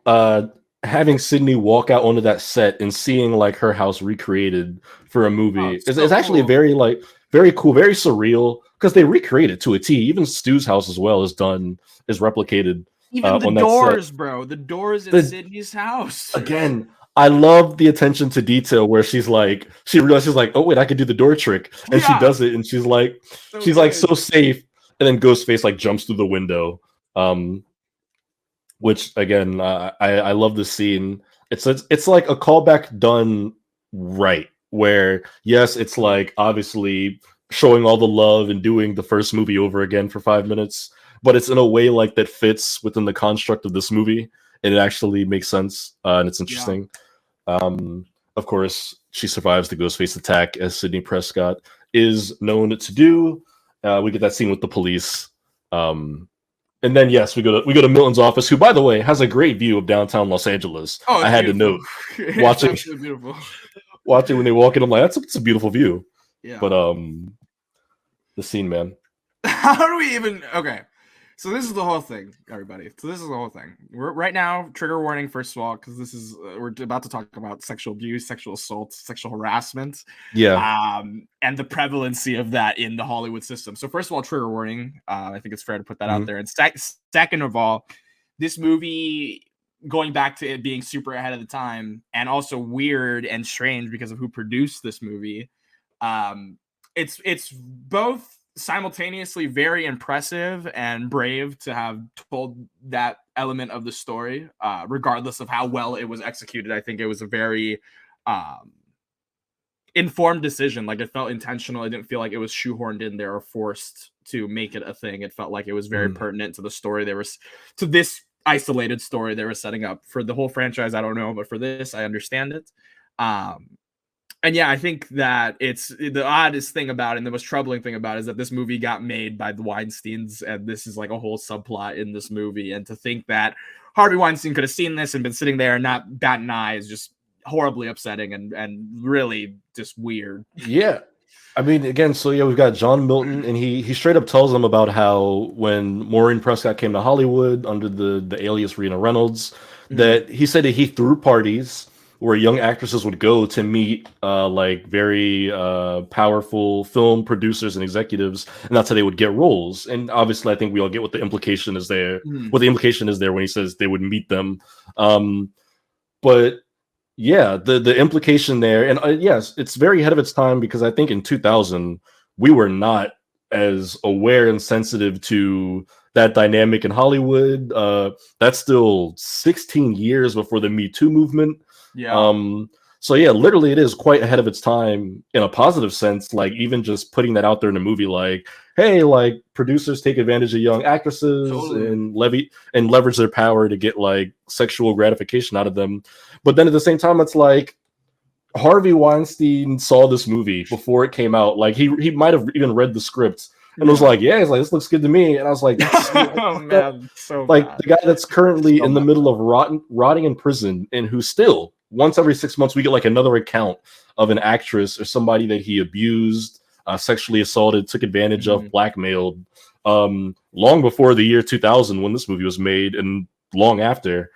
having Sydney walk out onto that set and seeing like her house recreated for a Oh, movie it's is so actually cool. very like very cool, very surreal because they recreate it to a T. Even Stu's house as well is replicated Even the on that set. doors, bro. The doors in The Sydney's house. again, I love the attention to detail where she realizes like, oh wait, I could do the door trick, and she Yeah. does it, and So she's like good. so safe, and then Ghostface like jumps through the window. Um, which again, I love the scene. It's like a callback done right, where yes, it's like obviously showing all the love and doing the first movie over again for 5 minutes, but it's in a way like that fits within the construct of this movie, and it actually makes sense, and it's Yeah. interesting. Um, of course, she survives the Ghostface attack, as Sidney Prescott is known to do. We get that scene with the police. Um, and then yes, we go to Milton's office, who by the way has a great view of downtown Los Angeles. Oh, I it's had to beautiful. note It's watching absolutely beautiful. watching when they walk in, I'm like, it's a beautiful view. But Yeah. the scene, man. How do we even? Okay. So this is the whole thing, everybody. So this is the whole thing. We're right now, trigger warning, first of all, because this is we're about to talk about sexual abuse, sexual assault, sexual harassment, Yeah. and the prevalency of that in the Hollywood system. So first of all, trigger warning. I think it's fair to put that out Mhm. there. And second of all, this movie, going back to it being super ahead of the time and also weird and strange because of who produced this movie. Um, it's both simultaneously very impressive and brave to have told that element of the story, regardless of how well it was executed. I think it was a very um, informed decision. Like, it felt intentional. It didn't feel like it was shoehorned in there or forced to make it a thing. It felt like it was very Mhm. pertinent to the story. There was to this isolated story they were setting up for the whole franchise. I don't know, but for this, I understand it. Um, and yeah, I think that it's the oddest thing about it and the most troubling thing about it is that this movie got made by the Weinsteins, and this is like a whole subplot in this movie. And to think that Harvey Weinstein could have seen this and been sitting there and not bat an eye is just horribly upsetting and really just weird. Yeah. I mean, again, so yeah, we've got John Milton, and he straight up tells them about how when Maureen Prescott came to Hollywood under the alias Rena Reynolds, Mhm. that he said that he threw parties where young actresses would go to meet like very powerful film producers and executives, and that's how they would get roles. And obviously, I think we all get what the implication is there. Mhm. What the implication is there when he says they would meet them. Um, but yeah, the implication there, and yes, it's very ahead of its time because I think in 2000 we were not as aware and sensitive to that dynamic in Hollywood. That's still 16 years before the Me Too movement. Yeah. Um, so yeah, literally, it is quite ahead of its time in a positive sense. Like even just putting that out there in a movie, like, hey, like producers take advantage of young actresses Totally. and leverage their power to get like sexual gratification out of them. But then at the same time, it's like Harvey Weinstein saw this movie before it came out. Like he might have even read the script and was Yeah. like, "Yeah, he's like, this looks good to me." And I was like, "That's Oh fucked up." man, so Like bad. the guy that's currently So in the bad. middle of rotting in prison, and who still once every 6 months we get like another account of an actress or somebody that he abused, sexually assaulted, took advantage of, Mhm. blackmailed. Long before the year 2000 when this movie was made, and long after.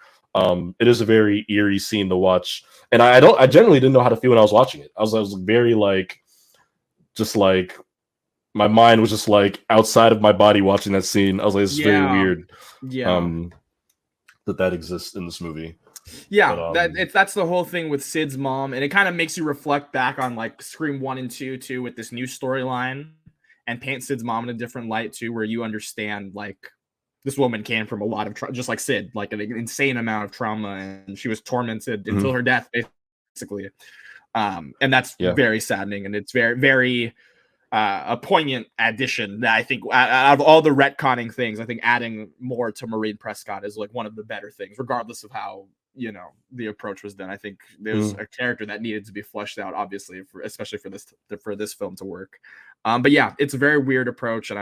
It is a very eerie scene to watch, and I genuinely didn't know how to feel when I was watching it. I was very like, just like my mind was just like outside of my body watching that scene. I was like, it's very Yeah. weird Yeah. um, that exists in this movie. But Yeah, that's the whole thing with Sid's mom, and it kind of makes you reflect back on like Scream 1 and 2 too, with this new storyline, and paint Sid's mom in a different light too, where you understand like this woman came from a lot of just like Sid, like an insane amount of trauma, and she was tormented until mhm, her death, basically. And that's yeah, very saddening, and it's very, very. a poignant addition that I think out of all the retconning things, I think adding more to Maureen Prescott is like one of the better things, regardless of how, you know, the approach was done. I think there's a character that needed to be fleshed out, obviously, especially for this film to work. But yeah, it's a very weird approach, and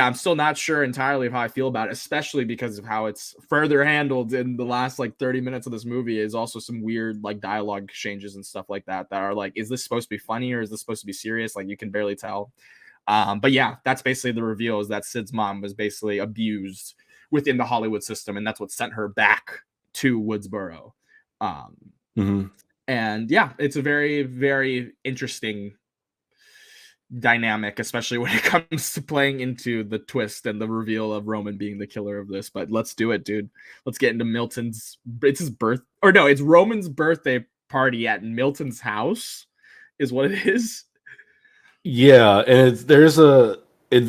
I'm still not sure entirely of how I feel about it, especially because of how it's further handled in the last like 30 minutes of this movie. Is also some weird like dialogue exchanges and stuff like that are like, is this supposed to be funny or is this supposed to be serious? Like you can barely tell. But yeah, that's basically the reveal, is that Sid's mom was basically abused within the Hollywood system, and that's what sent her back to Woodsboro. And yeah, it's a very, very interesting dynamic, especially when it comes to playing into the twist and the reveal of Roman being the killer of this. But let's do it, dude. Let's get into it's his it's Roman's birthday party at Milton's house is what it is. Yeah, and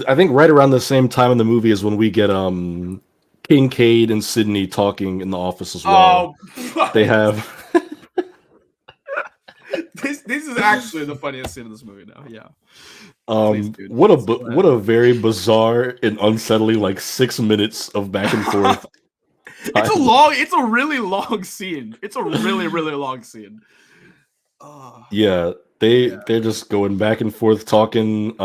I think right around the same time in the movie is when we get Kincaid and Sydney talking in the office as well. Oh, they have this is actually the funniest scene of this movie now. Yeah. Please, what a very bizarre and unsettling like 6 minutes of back and forth. It's a really long scene. It's a really, really long scene. Yeah, they're just going back and forth talking.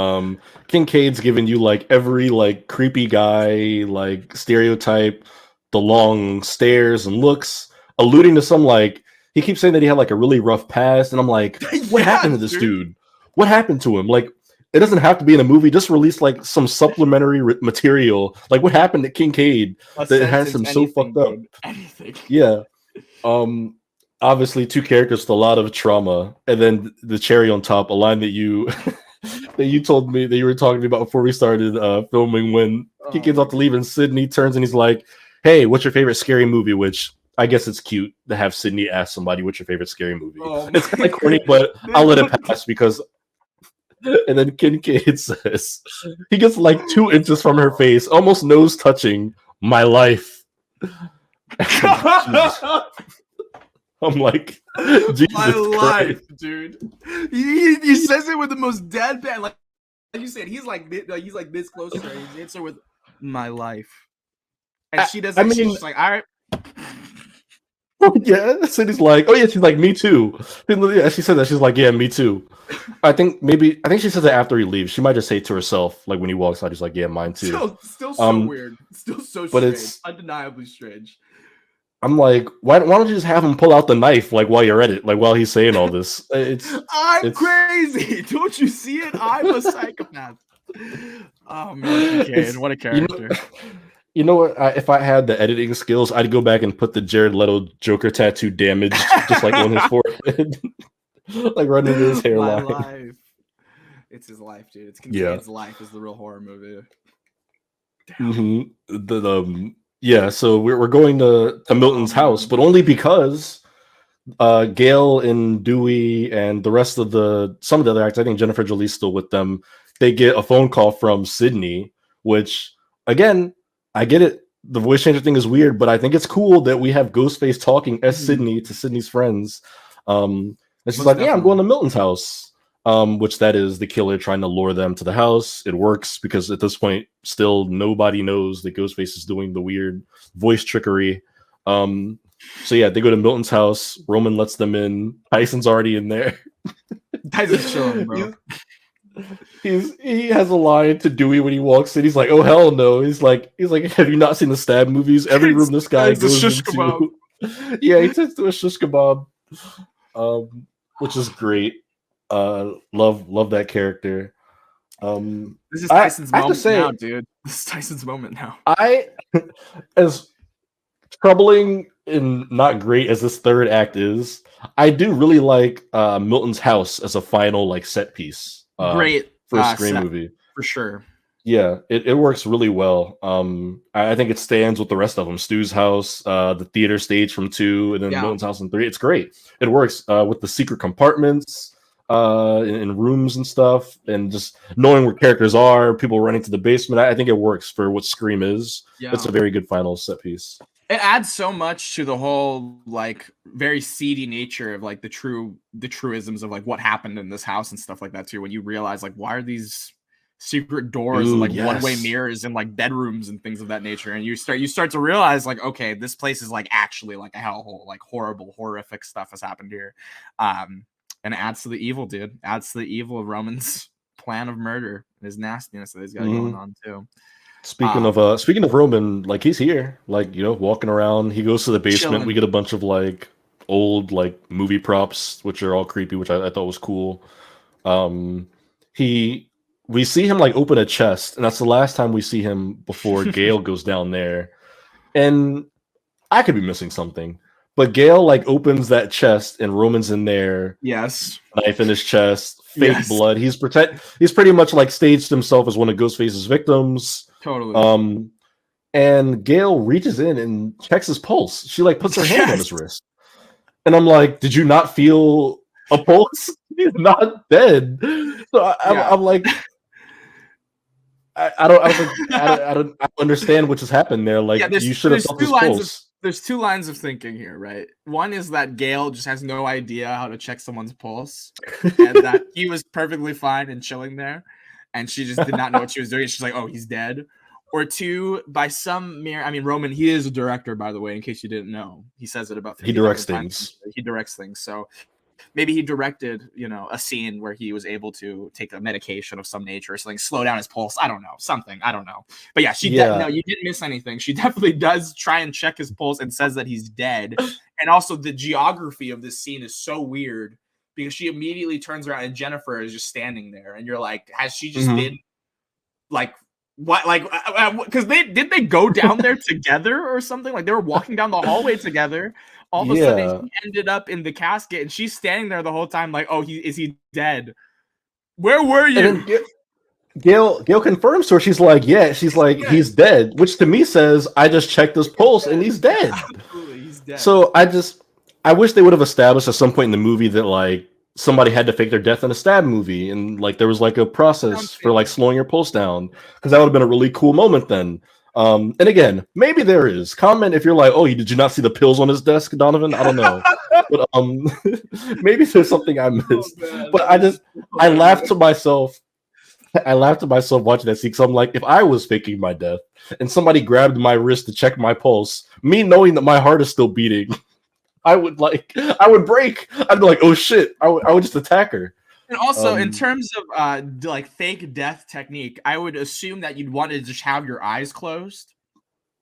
Kincaid's giving you like every like creepy guy like stereotype, the long stares and looks, alluding to some like he keeps saying that he had like a really rough past, and I'm like, what happened to this dude? What happened to him? Like, it doesn't have to be in a movie. Just release like some supplementary material. Like, what happened to Kincaid that has him so fucked up? Anything. Yeah. Obviously, two characters with a lot of trauma, and then the cherry on top, a line that you that you told me that you were talking about before we started filming, when Kincaid's off to leave and Sydney turns and he's like, "Hey, what's your favorite scary movie?" Which I guess it's cute to have Sydney ask somebody what's your favorite scary movie. It's kind of corny, but I'll let it pass because. And then Kincaid says, he gets like 2 inches from her face, almost nose touching, "My life." I'm like, Jesus my Christ. life, dude. He says it with the most deadpan, like you said. He's like this close to her. He hits her with "my life," and she doesn't. She's just like, "All right." Yeah, Cindy's like, "Oh yeah," she's like, "Me too." Yeah, she said that. She's like, "Yeah, me too." I think she says that after he leaves. She might just say it to herself, like when he walks out, she's like, "Yeah, mine too." Still so weird. Still so but strange. It's undeniably strange. I'm like, why don't you just have him pull out the knife, like while you're at it, like while he's saying all this? I'm crazy. Don't you see it? I'm a psychopath. Oh man, Kincaid, what a character. You know what? If I had the editing skills, I'd go back and put the Jared Leto Joker tattoo damaged, just like on his forehead, like right into his hairline. My life. It's his life, dude. It's Kincaid's life is the real horror movie. Yeah, so we're going to Milton's house, but only because Gail and Dewey and the rest of some of the other actors, I think Jennifer Jolie's still with them, they get a phone call from Sydney, which, again, I get it. The voice changer thing is weird, but I think it's cool that we have Ghostface talking as Sydney to Sydney's friends. And she's like, "Yeah, I'm going to Milton's house," which that is the killer trying to lure them to the house. It works because at this point, still nobody knows that Ghostface is doing the weird voice trickery. So yeah, they go to Milton's house. Roman lets them in. Tyson's already in there. Tyson's chilling, bro. He has a line to Dewey when he walks in. He's like, "Oh hell no!" He's like, "Have you not seen the stab movies? Every room this guy goes into." Yeah, he turns to a shish kebab, which is great. Love that character. This is Tyson's moment now, dude. This is Tyson's moment now. As troubling and not great as this third act is, I do really like Milton's house as a final like set piece. Great for a Scream movie, for sure. Yeah, it works really well. I think it stands with the rest of them. Stu's house, the theater stage from 2, and then Milton's house in 3. It's great. It works with the secret compartments, in rooms and stuff, and just knowing where characters are, people running to the basement. I think it works for what Scream is. Yeah. It's a very good final set piece. it adds so much to the whole like very seedy nature of like the truisms of like what happened in this house and stuff like that too. When you realize like why are these secret doors and Dude, like one-way yes. mirrors and like bedrooms and things of that nature, and you start to realize like, okay, this place is like actually like a hellhole, like horrible, horrific stuff has happened here. And it adds to the evil, dude. Adds to the evil of Roman's plan of murder and his nastiness that he's got going on too. Speaking of Roman, like he's here, like walking around. He goes to the basement. Chilling. We get a bunch of like old like movie props, which are all creepy, which I thought was cool. Um, we see him like open a chest, and that's the last time we see him before Gale goes down there. And I could be missing something, but Gale like opens that chest, and Roman's in there, Yes. knife in his chest, fake Yes. blood. He's pretty much like staged himself as one of Ghostface's victims. Totally. And Gale reaches in and checks his pulse. She like puts her hand on his wrist, and I'm like, "Did you not feel a pulse? He's not dead." So I'm like, I don't understand what just happened there. Like, you should have felt his pulse. There's two lines of thinking here, right? One is that Gale just has no idea how to check someone's pulse, and that he was perfectly fine and chilling there, and she just did not know what she was doing. She's like, "Oh, he's dead." Or two, by some mere, I mean, Roman, he is a director, by the way, in case you didn't know. He says it about 50 He directs times. things. He directs things. So maybe he directed, a scene where he was able to take a medication of some nature or something, slow down his pulse. I don't know, something. I don't know. But yeah, no, you didn't miss anything. She definitely does try and check his pulse and says that he's dead. And also the geography of this scene is so weird because she immediately turns around and Jennifer is just standing there. And you're like, has she just been like, what, like, because did they go down there together or something? Like they were walking down the hallway together. All of a sudden, he ended up in the casket, and she's standing there the whole time, like, "Oh, is he dead? Where were you?" And then Gale confirms to her. She's like, "Yeah." She's like, "He's dead," which to me says, "I just checked his pulse, and he's dead." Absolutely, he's dead. So I wish they would have established at some point in the movie that like somebody had to fake their death in a stab movie, and like there was like a process for like slowing your pulse down, because that would have been a really cool moment then. And again, maybe there is. Comment if you're like, "Oh, did you not see the pills on his desk, Donovan?" I don't know, but maybe there's something I missed. But I laughed to myself. I laughed at myself watching that scene because I'm like, if I was faking my death and somebody grabbed my wrist to check my pulse, me knowing that my heart is still beating, I would break. I'd be like, "Oh shit!" I would just attack her. And also, in terms of like fake death technique, I would assume that you'd want to just have your eyes closed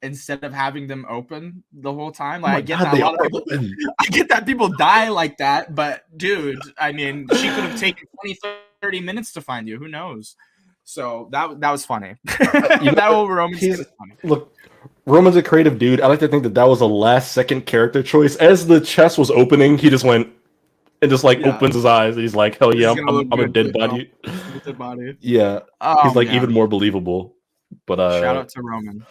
instead of having them open the whole time. Like, I get that people die like that, but dude, I mean, she could have taken 20, 30 minutes to find you. Who knows? So that was funny. That whole Roman scene is funny. Look, Roman's a creative dude. I like to think that was a last second character choice. As the chest was opening, he just went and just like opens his eyes, and he's like, "Hell yeah, I'm a dead body." Dead body. Yeah, he's like even more believable. But shout out to Roman.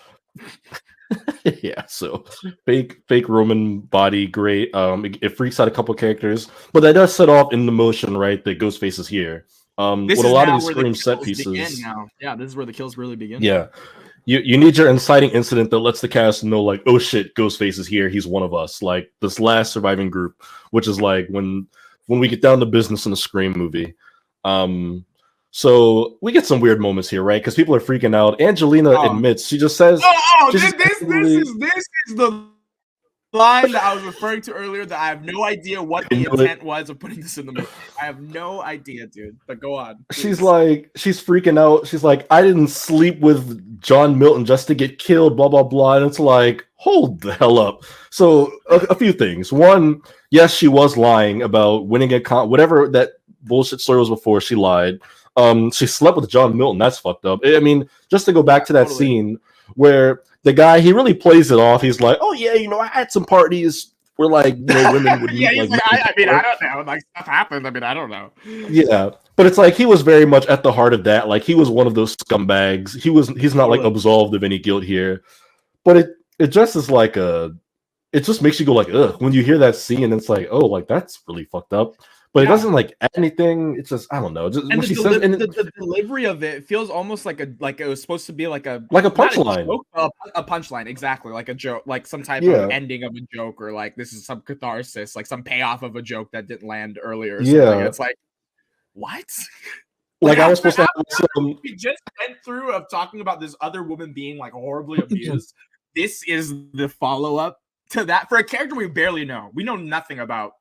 Yeah, so fake Roman body, great. It freaks out a couple characters, but that does set off in the motion, right? That Ghostface is here. With a lot of these Scream set pieces. Yeah, this is where the kills really begin. Yeah. You need your inciting incident that lets the cast know, like, "Oh shit, Ghostface is here. He's one of us." Like this last surviving group, which is like when we get down to business in a Scream movie. So we get some weird moments here, right? Because people are freaking out. Angelina admits, she just says, this is the line that I was referring to earlier, that I have no idea what the intent was of putting this in the movie. I have no idea, dude. But go on. Please. She's freaking out. She's like, "I didn't sleep with John Milton just to get killed, blah, blah, blah." And it's like, hold the hell up. So a few things. One, yes, she was lying about winning whatever that bullshit story was before. She lied. She slept with John Milton. That's fucked up. I mean, just to go back to that scene where the guy, he really plays it off. He's like, "Oh yeah, I had some parties where like women would meet." Yeah, he's like, I mean, I don't know. Like stuff happened. I mean, I don't know. Yeah, but it's like he was very much at the heart of that. Like he was one of those scumbags. He's not like absolved of any guilt here. But it just is like it just makes you go like, ugh, when you hear that scene. It's like, oh, like that's really fucked up. but it Yeah. doesn't like add anything. It's just I don't know. Just, And when she says, and the delivery of it feels almost like it was supposed to be like a not a punchline. joke, a punchline, exactly, like a joke, like some type of ending of a joke, or like this is some catharsis, like some payoff of a joke that didn't land earlier or something. It's like, what? Like I was supposed to have some. We just went through of talking about this other woman being like horribly abused. This is the follow-up to that for a character we barely know. We know nothing about,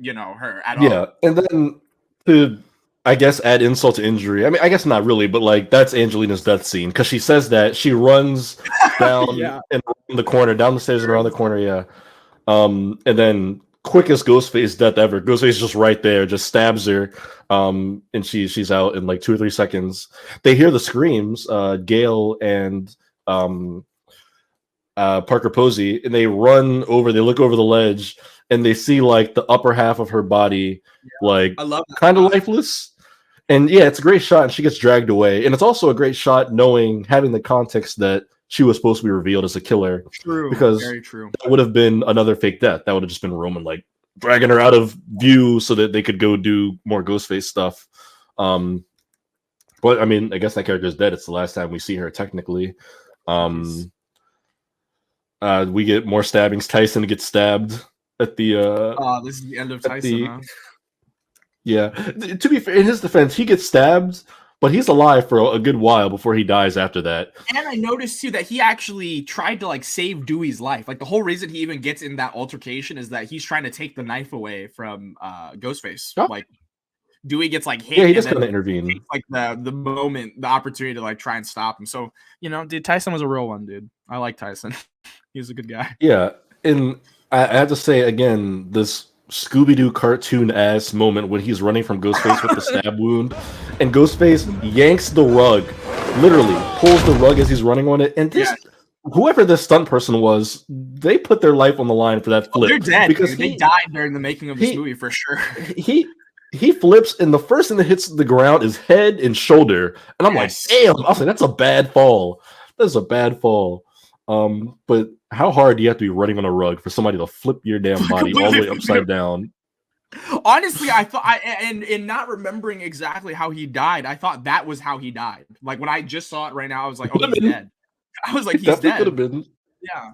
her at all. Yeah, and then to, I guess, add insult to injury. I mean, I guess not really, but like that's Angelina's death scene because she says that she runs down and around the corner, down the stairs and around the corner. Yeah, and then quickest Ghostface death ever. Ghostface is just right there, just stabs her, and she's out in like 2 or 3 seconds. They hear the screams, Gail and Parker Posey, and they run over. They look over the ledge, and they see like the upper half of her body, like kind of lifeless. And yeah, it's a great shot, and she gets dragged away. And it's also a great shot having the context that she was supposed to be revealed as a killer. True, because very true. That would have been another fake death. That would have just been Roman like dragging her out of view so that they could go do more Ghostface stuff. But I mean, I guess that character is dead. It's the last time we see her technically. We get more stabbings. Tyson gets stabbed at the. This is the end of Tyson. Huh? Yeah. To be fair, in his defense, he gets stabbed, but he's alive for a good while before he dies after that. And I noticed too that he actually tried to like save Dewey's life. Like the whole reason he even gets in that altercation is that he's trying to take the knife away from Ghostface. Oh. Like Dewey gets like hit. Yeah, he just kind of intervened. Like the opportunity to like try and stop him. So dude, Tyson was a real one, dude. I like Tyson. He was a good guy. Yeah, and I have to say again, this Scooby-Doo cartoon ass moment when he's running from Ghostface with the stab wound, and Ghostface yanks the rug, literally pulls the rug as he's running on it, and whoever this stunt person was, they put their life on the line for that flip. They're dead because they died during the making of this movie for sure. He flips, and the first thing that hits the ground is head and shoulder, and I'm like, damn! I was like, that's a bad fall. That's a bad fall. But how hard do you have to be running on a rug for somebody to flip your damn body all the way upside down? Honestly, I thought, and not remembering exactly how he died, I thought that was how he died. Like when I just saw it right now, I was like, oh, he's dead. I was like, he's dead. Could have been. Yeah.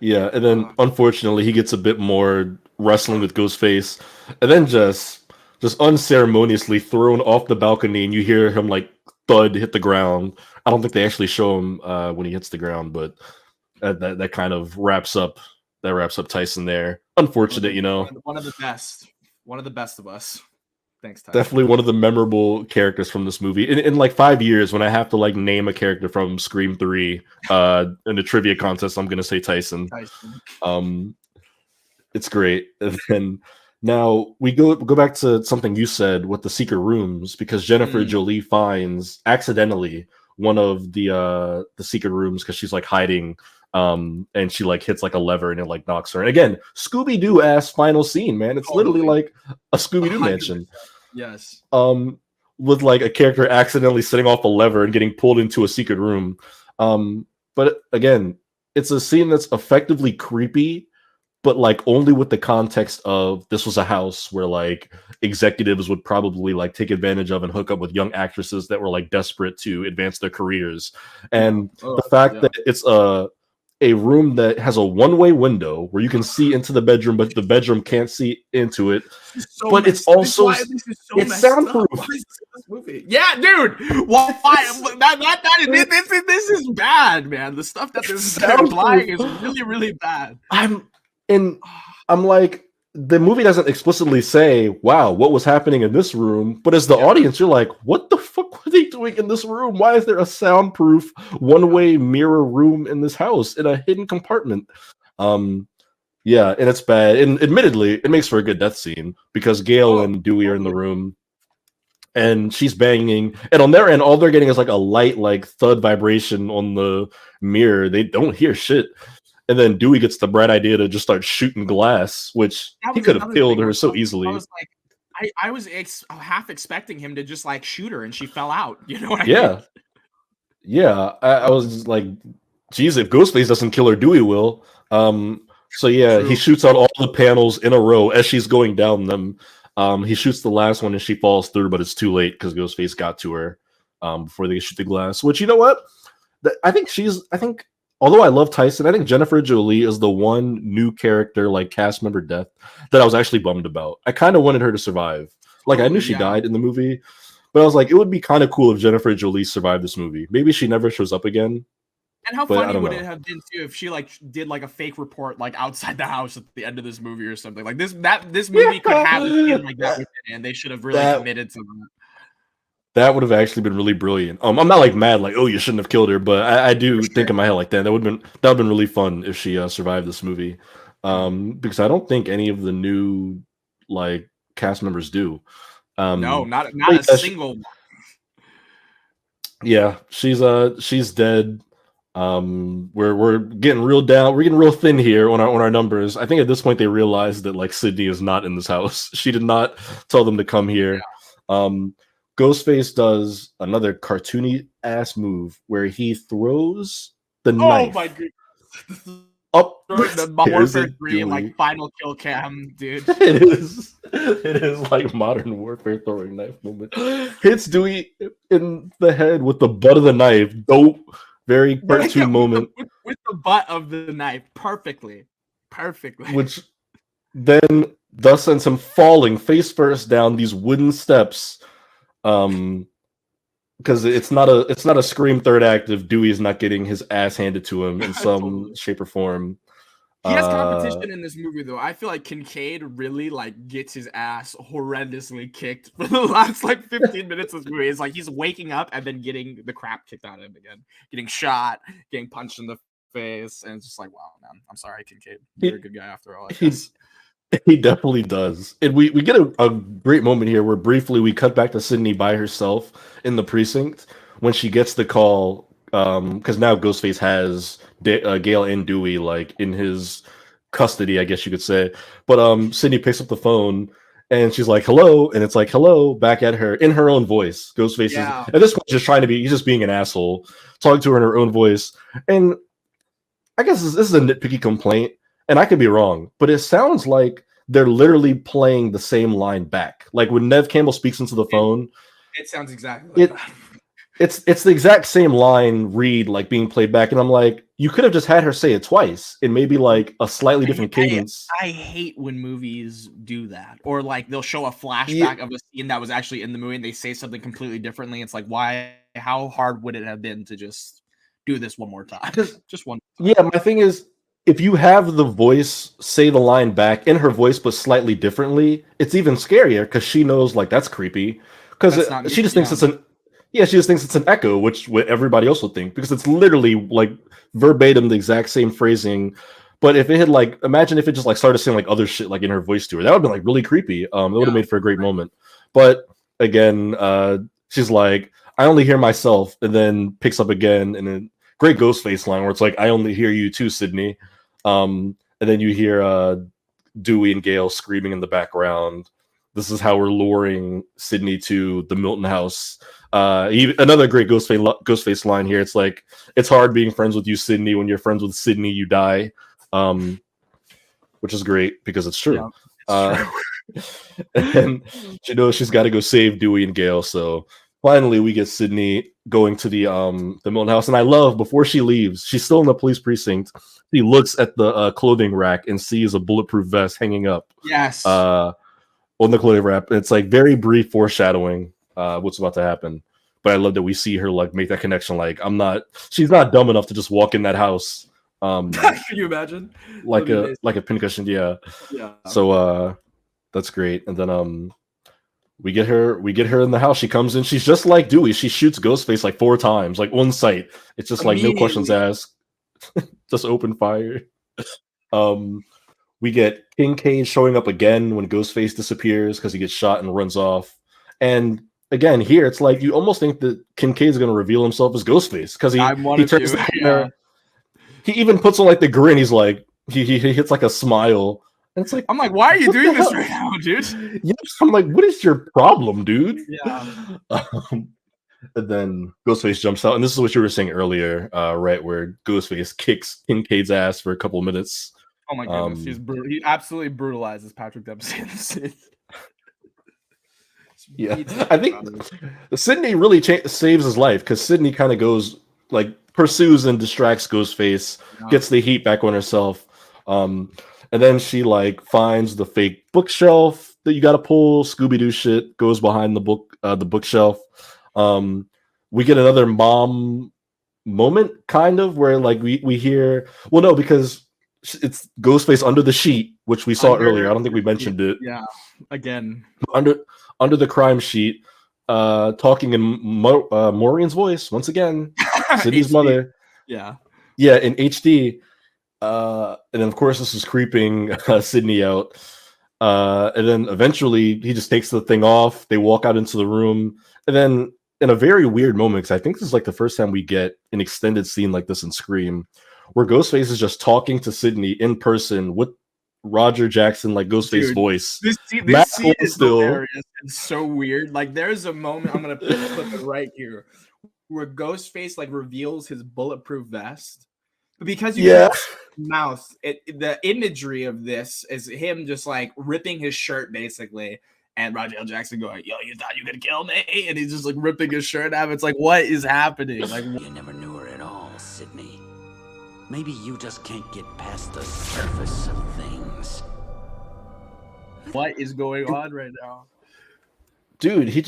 Yeah, and then unfortunately, he gets a bit more wrestling with Ghostface, and then just unceremoniously thrown off the balcony, and you hear him like thud hit the ground. I don't think they actually show him when he hits the ground, but that kind of wraps up Tyson there. Unfortunate, one of the best of us. Thanks, Tyson. Definitely one of the memorable characters from this movie. In like 5 years, when I have to like name a character from Scream 3 in a trivia contest, I'm gonna say Tyson. It's great. And then now we go back to something you said with the secret rooms, because Jennifer Jolie finds accidentally one of the secret rooms because she's like hiding, and she like hits like a lever and it like knocks her. And again, Scooby-Doo ass final scene, man. It's literally like a Scooby-Doo mansion. Yes. With like a character accidentally setting off a lever and getting pulled into a secret room. But again, it's a scene that's effectively creepy, but like only with the context of this was a house where like executives would probably like take advantage of and hook up with young actresses that were like desperate to advance their careers. And the fact that it's a room that has a one-way window where you can see into the bedroom, but the bedroom can't see into it. But it's also it's soundproof. Yeah, dude. This is bad, man. The stuff that this is implying is really, really bad. I'm like, the movie doesn't explicitly say, wow, what was happening in this room? But as the audience, you're like, what the fuck were they doing in this room? Why is there a soundproof one-way mirror room in this house in a hidden compartment? Yeah, and it's bad. And admittedly, it makes for a good death scene because Gail and Dewey are in the room and she's banging. And on their end, all they're getting is like a light, like thud vibration on the mirror. They don't hear shit. And then Dewey gets the bright idea to just start shooting glass, which he could have killed her so easily. I was like, I was half expecting him to just like shoot her, and she fell out. You know what I mean? Yeah. I was just like, geez, if Ghostface doesn't kill her, Dewey will. So yeah, he shoots out all the panels in a row as she's going down them. He shoots the last one and she falls through, but it's too late because Ghostface got to her before they shoot the glass. Which, you know what? I think although I love Tyson, I think Jennifer Jolie is the one new character, like cast member death, that I was actually bummed about. I kind of wanted her to survive. Like, I knew Totally, she yeah. died in the movie, but I was like, it would be kind of cool if Jennifer Jolie survived this movie. Maybe she never shows up again, And how but I funny don't would it know. have been too if she like did like a fake report like outside the house at the end of this movie or something? Like this movie could have a scene like that that within it, and they should have really that committed to that. that would have actually been really brilliant. I'm not like mad, like, oh, you shouldn't have killed her, but I do For think sure. in my head like that would been really fun if she survived this movie, because I don't think any of the new like cast members do. No, Um, not but a yeah, single one. yeah, she's dead. We're getting real down. We're getting real thin here on our numbers. I think at this point they realized that like Sydney is not in this house. She did not tell them to come here. Um, Ghostface does another cartoony ass move where he throws the Oh my knife god. up Throwing the the stairs Warfare at 3 like Dewey. final kill cam, dude. It is like modern warfare throwing knife moment. Hits Dewey in the head with the butt of the knife. Dope, very But cartoon again, moment. with the butt of the knife perfectly. Perfectly. Which then thus sends him falling face first down these wooden steps. Because it's not a Scream third act if Dewey is not getting his ass handed to him in some Totally. shape or form. He has Uh, competition in this movie, though. I feel like Kincaid really like gets his ass horrendously kicked for the last like 15 minutes of this movie. It's like he's waking up and then getting the crap kicked out of him again, getting shot, getting punched in the face, and it's just like, wow, man, I'm sorry, Kincaid. You're a he good guy after all, I he guess. he definitely does. And we get a great moment here where briefly we cut back to Sydney by herself in the precinct when she gets the call. Because now Ghostface has Gale and Dewey like in his custody, I guess you could say. But Sydney picks up the phone and she's like, "Hello," and it's like, "Hello," back at her in her own voice. Ghostface is Yeah, at this point just trying to be, he's just being an asshole, talking to her in her own voice. And I guess this is a nitpicky complaint, and I could be wrong, but it sounds like they're literally playing the same line back. Like when Nev Campbell speaks into the it, phone, it sounds exactly like it that. it's the exact same line read like being played back, and I'm like, you could have just had her say it twice in maybe like a slightly I, different I cadence. I hate when movies do that, or like they'll show a Yeah, flashback of a scene that was actually in the movie and they say something completely differently. It's like, why? How hard would it have been to just do this one more time? because Just one time. yeah, my thing is, if you have the voice say the line back in her voice but slightly differently, it's even scarier because she knows like that's creepy. Because That's not me. she just thinks Yeah, it's an yeah, she just thinks it's an echo, which what everybody else would think because it's literally like verbatim the exact same phrasing. But if it had like, imagine if it just like started saying like other shit like in her voice to her, that would have been like really creepy. That would have yeah. made for a great moment. But again, she's like, I only hear myself, and then picks up again, and then great Ghostface line where it's like, I only hear you too, Sydney. And then you hear Dewey and Gale screaming in the background. This is how we're luring Sydney to the Milton house. Another great Ghostface line here. It's like, it's hard being friends with you, Sydney. When you're friends with Sydney, you die. Which is great because it's Yeah, true. it's Uh, true. and she knows she's got to go save Dewey and Gale. So finally, we get Sydney going to the Milton house, and I love before she leaves, she's still in the police precinct. She looks at the clothing rack and sees a bulletproof vest hanging up Yes. uh, on the clothing rack. It's like very brief foreshadowing what's about to happen. But I love that we see her like make that connection. Like she's not dumb enough to just walk in that house. Can you imagine? That'd Like be a amazing. like a pincushion, yeah. Yeah. So that's great. And then we get her in the house. She comes in, she's just like Dewey. She shoots Ghostface like 4 times, like on sight. It's just like no questions Immediately. asked, just open fire. Um we get Kincaid showing up again when Ghostface disappears because he gets shot and runs off. And again, here it's like you almost think that Kincaid's gonna reveal himself as Ghostface because he I'm one he of turns you. the Yeah. camera. He even puts on like the grin. He's like he hits like a smile, and it's like, I'm like, why are you what the doing this hell? right now, dude? Yes, I'm like, what is your problem, dude? Yeah. And then Ghostface jumps out, and this is what you were saying earlier, right? Where Ghostface kicks Kincaid's ass for a couple of minutes. Oh my goodness, he's brutal. He absolutely brutalizes Patrick Dempsey in this scene. Yeah, beats I think the Sydney really saves his life because Sydney kind of goes like pursues and distracts Ghostface, yeah. gets the heat back on herself, um, and then she like finds the fake bookshelf that you got to pull. Scooby Doo shit goes behind the bookshelf. Um, we get another mom moment, kind of where like we hear well no because it's Ghostface under the sheet, which we saw earlier. Under I don't think we the mentioned it yeah, again. under under the crime sheet, talking in Maureen's voice once again, Sydney's HD. mother. Yeah. Yeah, in HD. And then of course this is creeping Sydney out. And then eventually he just takes the thing off. They walk out into the room, and then in a very weird moment, because I think this is like the first time we get an extended scene like this in Scream, where Ghostface is just talking to Sydney in person with Roger Jackson, like Ghostface Dude, voice, this mask scene on is still. hilarious and so weird. Like, there's a moment I'm gonna clip it right here where Ghostface like reveals his bulletproof vest, but because you Yeah, can't see his mouth, the imagery of this is him just like ripping his shirt basically, and Roger L. Jackson going, "Yo, you thought you could kill me?" And he's just like ripping his shirt off. It's like, what is happening? Like, You never knew her at all, Sydney. Maybe you just can't get past the surface of things. what is going on right now? dude, he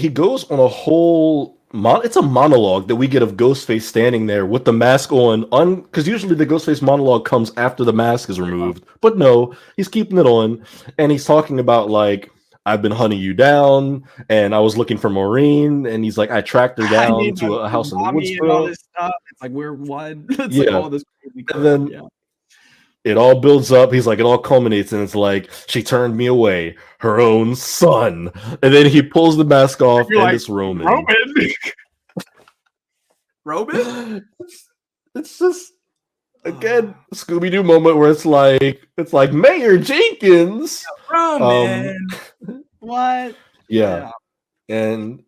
goes on a whole it's a monologue that we get of Ghostface standing there with the mask on because usually the Ghostface monologue comes after the mask is removed, but no, he's keeping it on, and he's talking about like, I've been hunting you down, and I was looking for Maureen, and he's like, I tracked her I down need to a my house in mommy and all Woodsboro. this stuff. It's like we're one. It's like Yeah, all this crazy and crap. then Yeah. it all builds up. He's like, it all culminates, and it's like, she turned me away, her own son. And then he pulls the mask off, You're and like, it's Roman. Roman. Roman? It's just again Scooby Doo moment where it's like Mayor Jenkins. Um, Roman. What? yeah, Yeah. and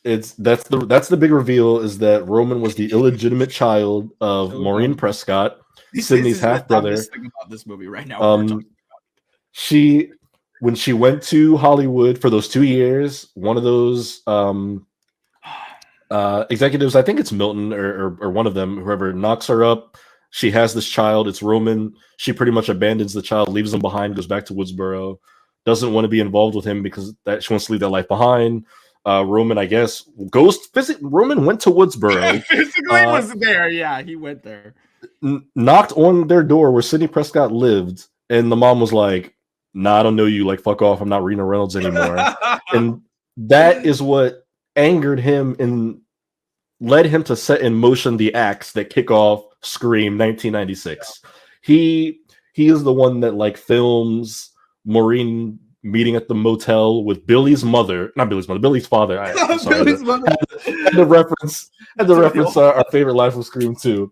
that's the big reveal is that Roman was the illegitimate child of So Maureen dumb. Prescott, This Sydney's is the half brother. dumbest thing about this movie right now. What we're Um, talking she when she went to Hollywood for those 2 years, one of those executives, I think it's Milton or one of them, whoever knocks her up. She has this child. It's Roman. She pretty much abandons the child, leaves him behind, goes back to Woodsboro. Doesn't want to be involved with him because that she wants to leave that life behind. Roman, I guess, goes visit. Roman went to Woodsboro, Physically was there. Yeah, he went there. knocked on their door where Sidney Prescott lived, and the mom was like, "Nah, I don't know you. Like, fuck off. I'm not Rena Reynolds anymore." And that is what angered him and led him to set in motion the acts that kick off Scream 1996. He is the one that like films Maureen meeting at the motel with Billy's mother, not Billy's mother, Billy's father. I'm sorry, Billy's mother. had the reference had the reference our favorite life of Scream 2.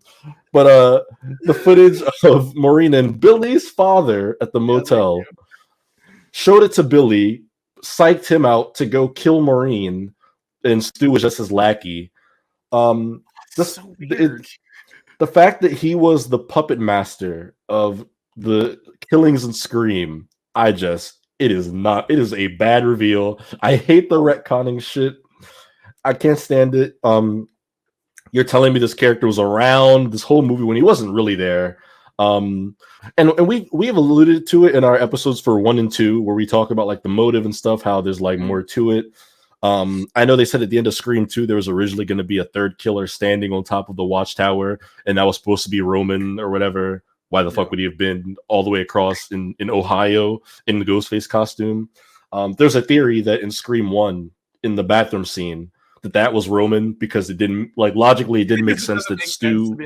But the footage of Maureen and Billy's father at the motel showed it to Billy, psyched him out to go kill Maureen, and Stu was just his lackey. This So weird. the fact that he was the puppet master of the killings in Scream, it is not. It is a bad reveal. I hate the retconning shit. I can't stand it. You're telling me this character was around this whole movie when he wasn't really there. And we have alluded to it in our episodes for 1 and 2 where we talk about like the motive and stuff, how there's like more to it. I know they said at the end of Scream 2 there was originally going to be a third killer standing on top of the watchtower, and that was supposed to be Roman or whatever. Why the fuck would he have been all the way across in Ohio in the Ghostface costume? There's a theory that in Scream 1, in the bathroom scene, that was Roman because it didn't like logically it didn't make sense that Stu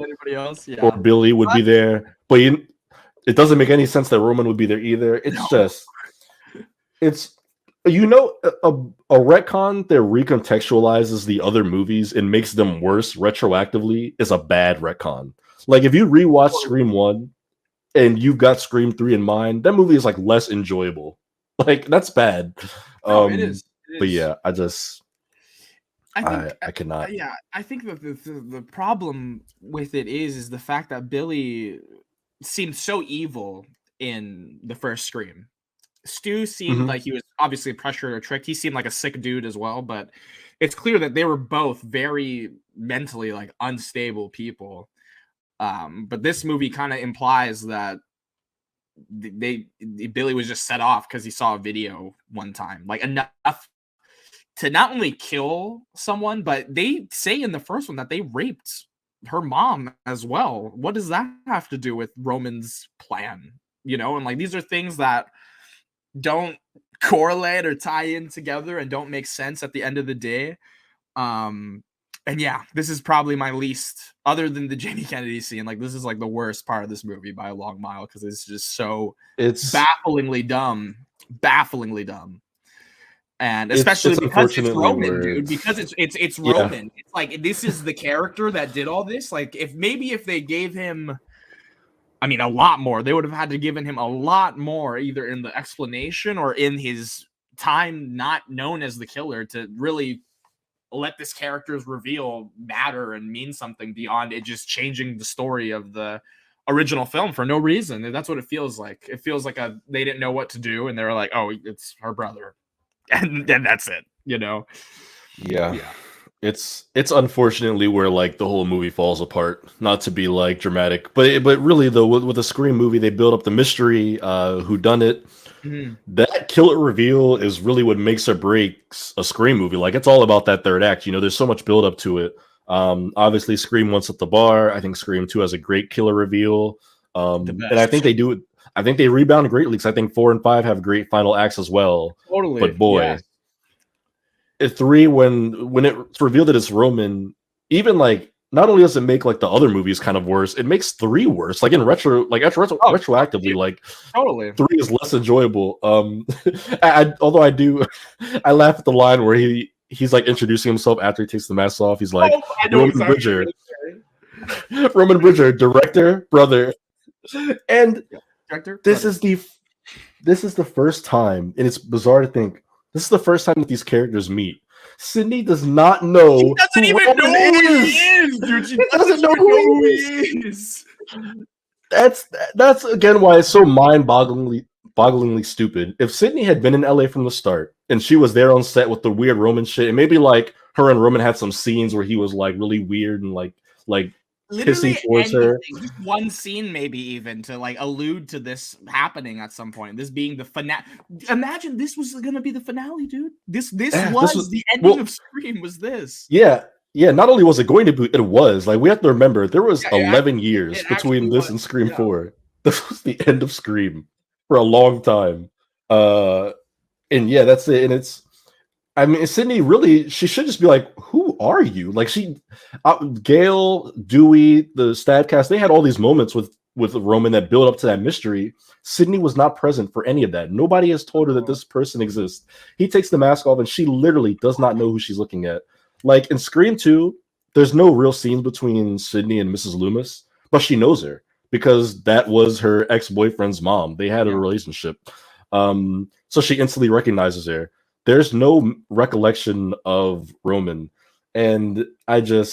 or Billy would be there, but it doesn't make any sense that Roman would be there either. It's just it's a retcon that recontextualizes the other movies and makes them worse retroactively is a bad retcon. Like if you rewatch Scream 1 and you've got Scream 3 in mind, that movie is like less enjoyable. Like that's bad. No, it is. But It is. yeah, I cannot. yeah, I think that the problem with it is the fact that Billy seemed so evil in the first Scream. Stu seemed like he was obviously pressured or tricked. He seemed like a sick dude as well, but it's clear that they were both very mentally like unstable people. But this movie kind of implies that Billy was just set off because he saw a video one time, like enough to not only kill someone, but they say in the first one that they raped her mom as well. What does that have to do with Roman's plan? You know, and like these are things that don't correlate or tie in together and don't make sense at the end of the day. And yeah, this is probably my least, other than the Jamie Kennedy scene. Like this is like the worst part of this movie by a long mile because it's just so bafflingly dumb, and especially because it's Roman, dude. Because it's Roman. It's like this is the character that did all this. Like if they gave him, I mean, a lot more, they would have had to given him a lot more, either in the explanation or in his time not known as the killer, to really let this character's reveal matter and mean something beyond it just changing the story of the original film for no reason. And that's what it feels like. It feels like they didn't know what to do, and they were like, "Oh, it's her brother," and then that's it. You know? Yeah. It's unfortunately where like the whole movie falls apart. Not to be like dramatic, but really though, with a Scream movie, they build up the mystery, who done it. That killer reveal is really what makes or breaks a Scream movie. Like it's all about that third act. You know, there's so much build up to it. Obviously, Scream 1's at the bar. I think Scream 2 has a great killer reveal. And I think they do it. I think they rebound greatly because I think 4 and 5 have great final acts as well. Totally, but boy. At 3, when it's revealed that it's Roman, even like not only does it make like the other movies kind of worse, it makes 3 worse. Like in retroactively, like totally 3 is less enjoyable. Although I laugh at the line where he's like introducing himself after he takes the mask off. He's like Roman Bridger, director, brother, and director. This is the first time, and it's bizarre to think. This is the first time that these characters meet. Sydney does not know. She doesn't even know who he is, dude. She doesn't know who he is. That's again why it's so mind-bogglingly stupid. If Sydney had been in LA from the start and she was there on set with the weird Roman shit, and maybe like her and Roman had some scenes where he was like really weird and like literally kissing towards her. Just one scene, maybe even to like allude to this happening at some point. This being the finale. Imagine this was going to be the finale, dude. This was the ending of Scream. Was this? Yeah. Not only was it going to be, it was like we have to remember there was 11 years between this and Scream 4. This was the end of Scream for a long time. And yeah, that's it. And I mean, Sydney really, she should just be like, who are you? Like Gail, Dewey, the Statcast, they had all these moments with Roman that build up to that mystery. Sydney was not present for any of that. Nobody has told her that this person exists. He takes the mask off and she literally does not know who she's looking at. Like in Scream 2, there's no real scene between Sydney and Mrs. Loomis, but she knows her because that was her ex-boyfriend's mom. They had a relationship. So she instantly recognizes her. There's no recollection of Roman, and I feel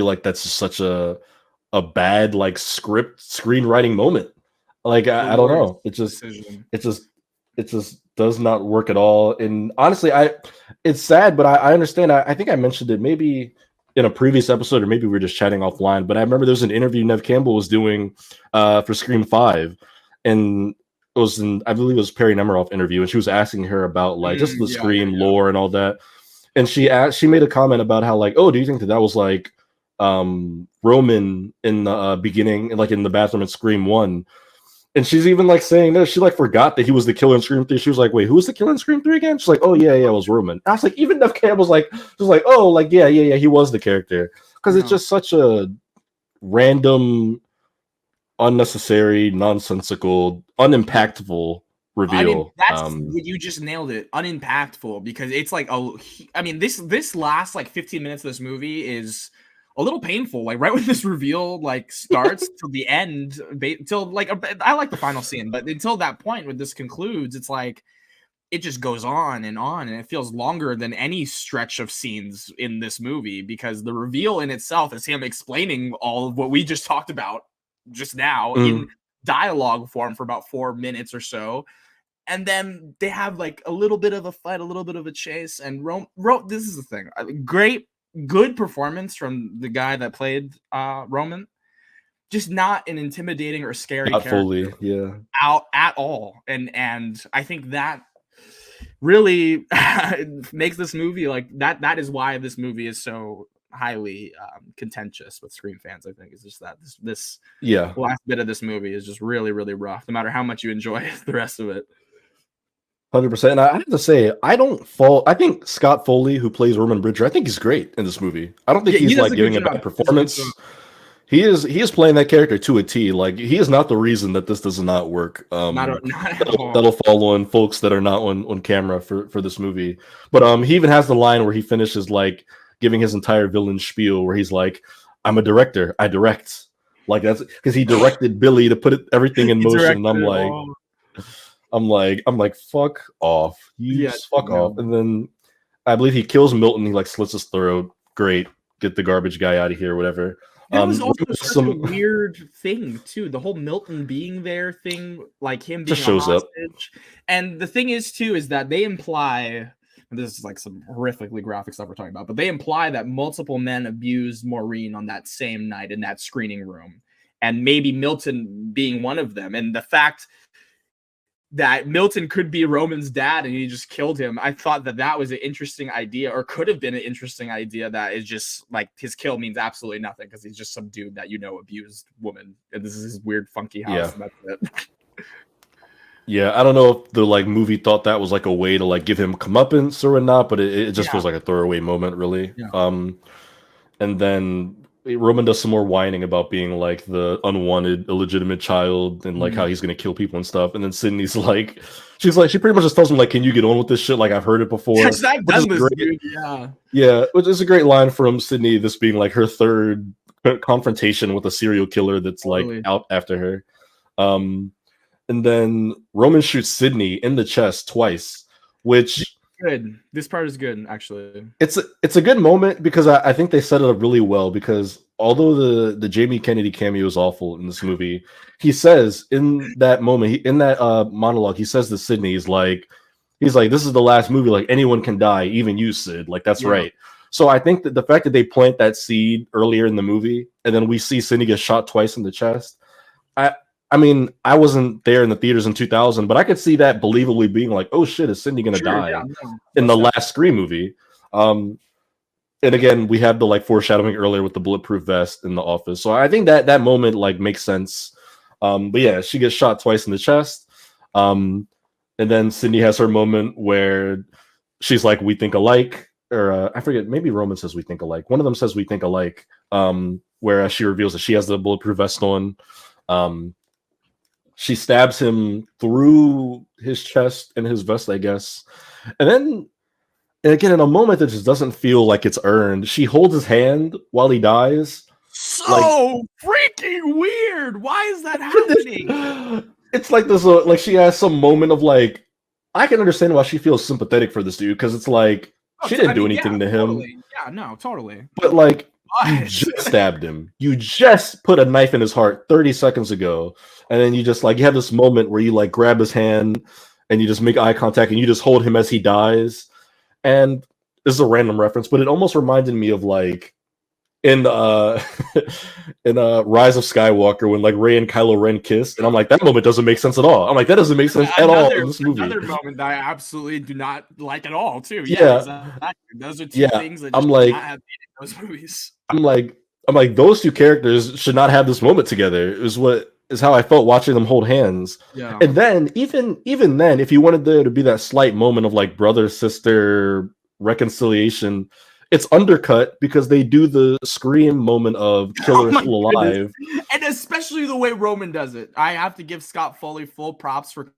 like that's just such a bad like screenwriting moment. Like I don't know. It just does not work at all. And honestly, it's sad, but I understand. I think I mentioned it maybe in a previous episode, or maybe we were just chatting offline. But I remember there was an interview Nev Campbell was doing for Scream 5, and it was I believe it was Perry Nemiroff interview, and she was asking her about like just the Scream lore and all that. And she made a comment about how like, oh, do you think that was like Roman in the beginning, like in the bathroom in Scream 1? And she's even like saying that she like forgot that he was the killer in Scream 3. She was like, wait, who was the killer in Scream 3 again? She's like, oh yeah, it was Roman. And I was like, even Nev Campbell's like, oh, like yeah, he was the character, because it's just such a random, unnecessary, nonsensical, unimpactful reveal. I mean, you just nailed it. Unimpactful, because it's like this last like 15 minutes of this movie is a little painful. Like right when this reveal like starts till the end, till like I like the final scene, but until that point when this concludes, it's like it just goes on, and it feels longer than any stretch of scenes in this movie, because the reveal in itself is him explaining all of what we just talked about just now in dialogue form for about 4 minutes or so. And then they have like a little bit of a fight, a little bit of a chase. And this is the thing. Good performance from the guy that played Roman. Just not an intimidating or scary character. Fully, yeah. Out at all. And I think that really makes this movie like that. That is why this movie is so highly contentious with Scream fans. I think is just that this last bit of this movie is just really, really rough, no matter how much you enjoy the rest of it. 100%. And I have to say, I think Scott Foley, who plays Roman Bridger, I think he's great in this movie. I don't think he's like giving a bad performance. He is playing that character to a T. Like, he is not the reason that this does not work. That'll fall on folks that are not on camera for this movie. But he even has the line where he finishes like giving his entire villain spiel, where he's like, "I'm a director. I direct." Like, that's because he directed Billy to put everything in motion. And I'm like, fuck off. Fuck off. And then I believe he kills Milton. He like slits his throat. Great. Get the garbage guy out of here, whatever. That was also such a weird thing too. The whole Milton being there thing, like him being shows a hostage. And the thing is too, is that they imply, and this is like some horrifically graphic stuff we're talking about, but they imply that multiple men abused Maureen on that same night in that screening room. And maybe Milton being one of them. And the fact that Milton could be Roman's dad and he just killed him, I thought that was an interesting idea, or could have been an interesting idea, that is just like his kill means absolutely nothing because he's just some dude that abused woman, and this is his weird funky house. And that's it. Yeah, I don't know if the like movie thought that was like a way to like give him comeuppance or not, but it just feels like a throwaway moment, really. And then Roman does some more whining about being like the unwanted, illegitimate child and like how he's gonna kill people and stuff. And then Sydney's like, she pretty much just tells him like, "Can you get on with this shit? Like, I've heard it before." Yeah, which is a great line from Sydney. This being like her third confrontation with a serial killer that's like out after her. And then Roman shoots Sydney in the chest twice, which. Good. This part is good, actually. It's a good moment because I think they set it up really well, because although the Jamie Kennedy cameo is awful in this movie, he says in that moment, in that monologue, he says to Sydney, he's like, this is the last movie, like anyone can die, even you, Sid. Like, that's right. So I think that the fact that they plant that seed earlier in the movie, and then we see Sydney get shot twice in the chest, I mean, I wasn't there in the theaters in 2000, but I could see that believably being like, "Oh shit, is Sydney gonna die in the last Scream movie?" And again, we had the like foreshadowing earlier with the bulletproof vest in the office, so I think that moment like makes sense. But yeah, she gets shot twice in the chest, and then Sydney has her moment where she's like, "We think alike," or I forget, maybe Roman says "We think alike." One of them says "We think alike," where she reveals that she has the bulletproof vest on. She stabs him through his chest and his vest, I guess. And again, in a moment that just doesn't feel like it's earned, she holds his hand while he dies. So freaking weird. Why is that happening? It's like this, like she has some moment of like, I can understand why she feels sympathetic for this dude, because it's like, she didn't do anything to him. Totally. Yeah, no, totally. But like, you just stabbed him. You just put a knife in his heart 30 seconds ago. And then you just like, you have this moment where you like grab his hand and you just make eye contact and you just hold him as he dies. And this is a random reference, but it almost reminded me of like in Rise of Skywalker when like Rey and Kylo Ren kiss. And I'm like, that moment doesn't make sense at all. I'm like, that doesn't make sense at all in this movie. Another moment that I absolutely do not like at all, too. Yeah. Exactly. Those are two things that I'm like, not have in those movies. I'm like, those two characters should not have this moment together. Is how I felt watching them hold hands. Yeah. And then even then, if you wanted there to be that slight moment of like brother sister reconciliation, it's undercut because they do the Scream moment of killer still alive. And especially the way Roman does it. I have to give Scott Foley full props for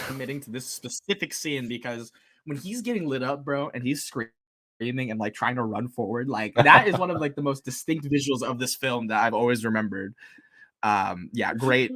committing to this specific scene, because when he's getting lit up, bro, and he's screaming and like trying to run forward, like that is one of like the most distinct visuals of this film that I've always remembered. Great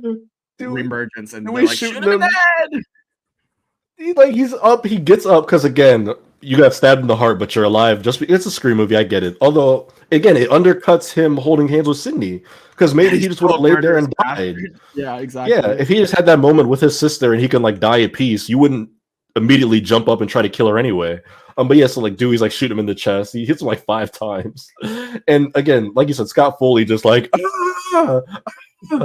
reemergence, and we like, shoot him in the head. He's up, he gets up because again, you got stabbed in the heart, but you're alive. It's a Scream movie. I get it. Although, again, it undercuts him holding hands with Sydney because maybe he just would have laid there and died. Yeah, exactly. Yeah, if he just had that moment with his sister and he can like die at peace, you wouldn't immediately jump up and try to kill her anyway. But yeah, so like Dewey's like shooting him in the chest. He hits him like 5 times. And again, like you said, Scott Foley just like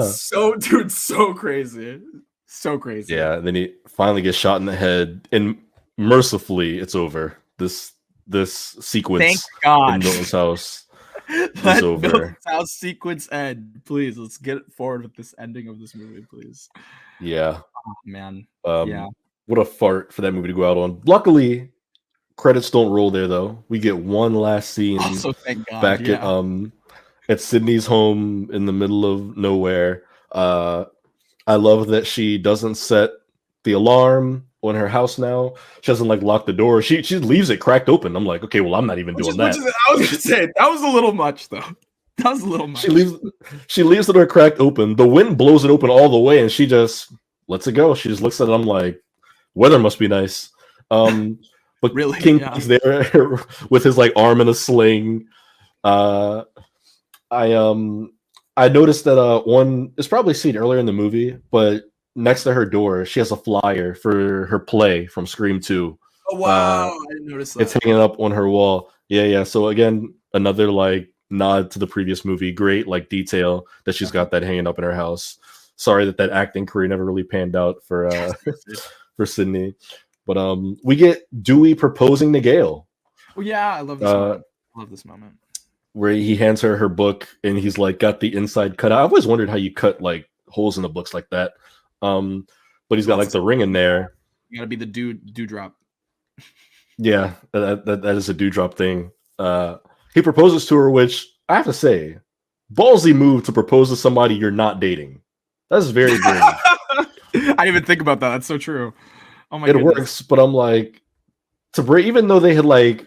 so crazy. So crazy. Yeah, and then he finally gets shot in the head, and mercifully it's over. This sequence Thank God. in Milton's house Let is over. Milton's house sequence end. Please, let's get forward with this ending of this movie, please. Yeah. Oh, man. Yeah. What a fart for that movie to go out on. Luckily, credits don't roll there though. We get one last scene thank God, back at Sydney's home in the middle of nowhere. I love that she doesn't set the alarm on her house now. She doesn't like lock the door. She leaves it cracked open. I'm like, okay, well, I'm not even doing that. I was gonna say that was a little much though. That was a little much. She leaves the door cracked open. The wind blows it open all the way, and she just lets it go. She just looks at it. I'm like, weather must be nice. But really, Kinky's there with his like arm in a sling. I noticed that one is probably seen earlier in the movie, but next to her door, she has a flyer for her play from Scream 2. Oh wow, I didn't notice that. It's hanging up on her wall. Yeah. So again, another like nod to the previous movie. Great like detail that she's got that hanging up in her house. Sorry that acting career never really panned out for for Sydney. But we get Dewey proposing to Gale. Well, yeah, I love this moment. I love this moment. Where he hands her her book and he's like got the inside cut out. I've always wondered how you cut like holes in the books like that. But he's got like the ring in there. You gotta be the dewdrop. Yeah, that is a dewdrop thing. He proposes to her, which I have to say, ballsy move to propose to somebody you're not dating. That's very brave. I didn't even think about that. That's so true. Oh my goodness. Works, but I'm like, even though they had like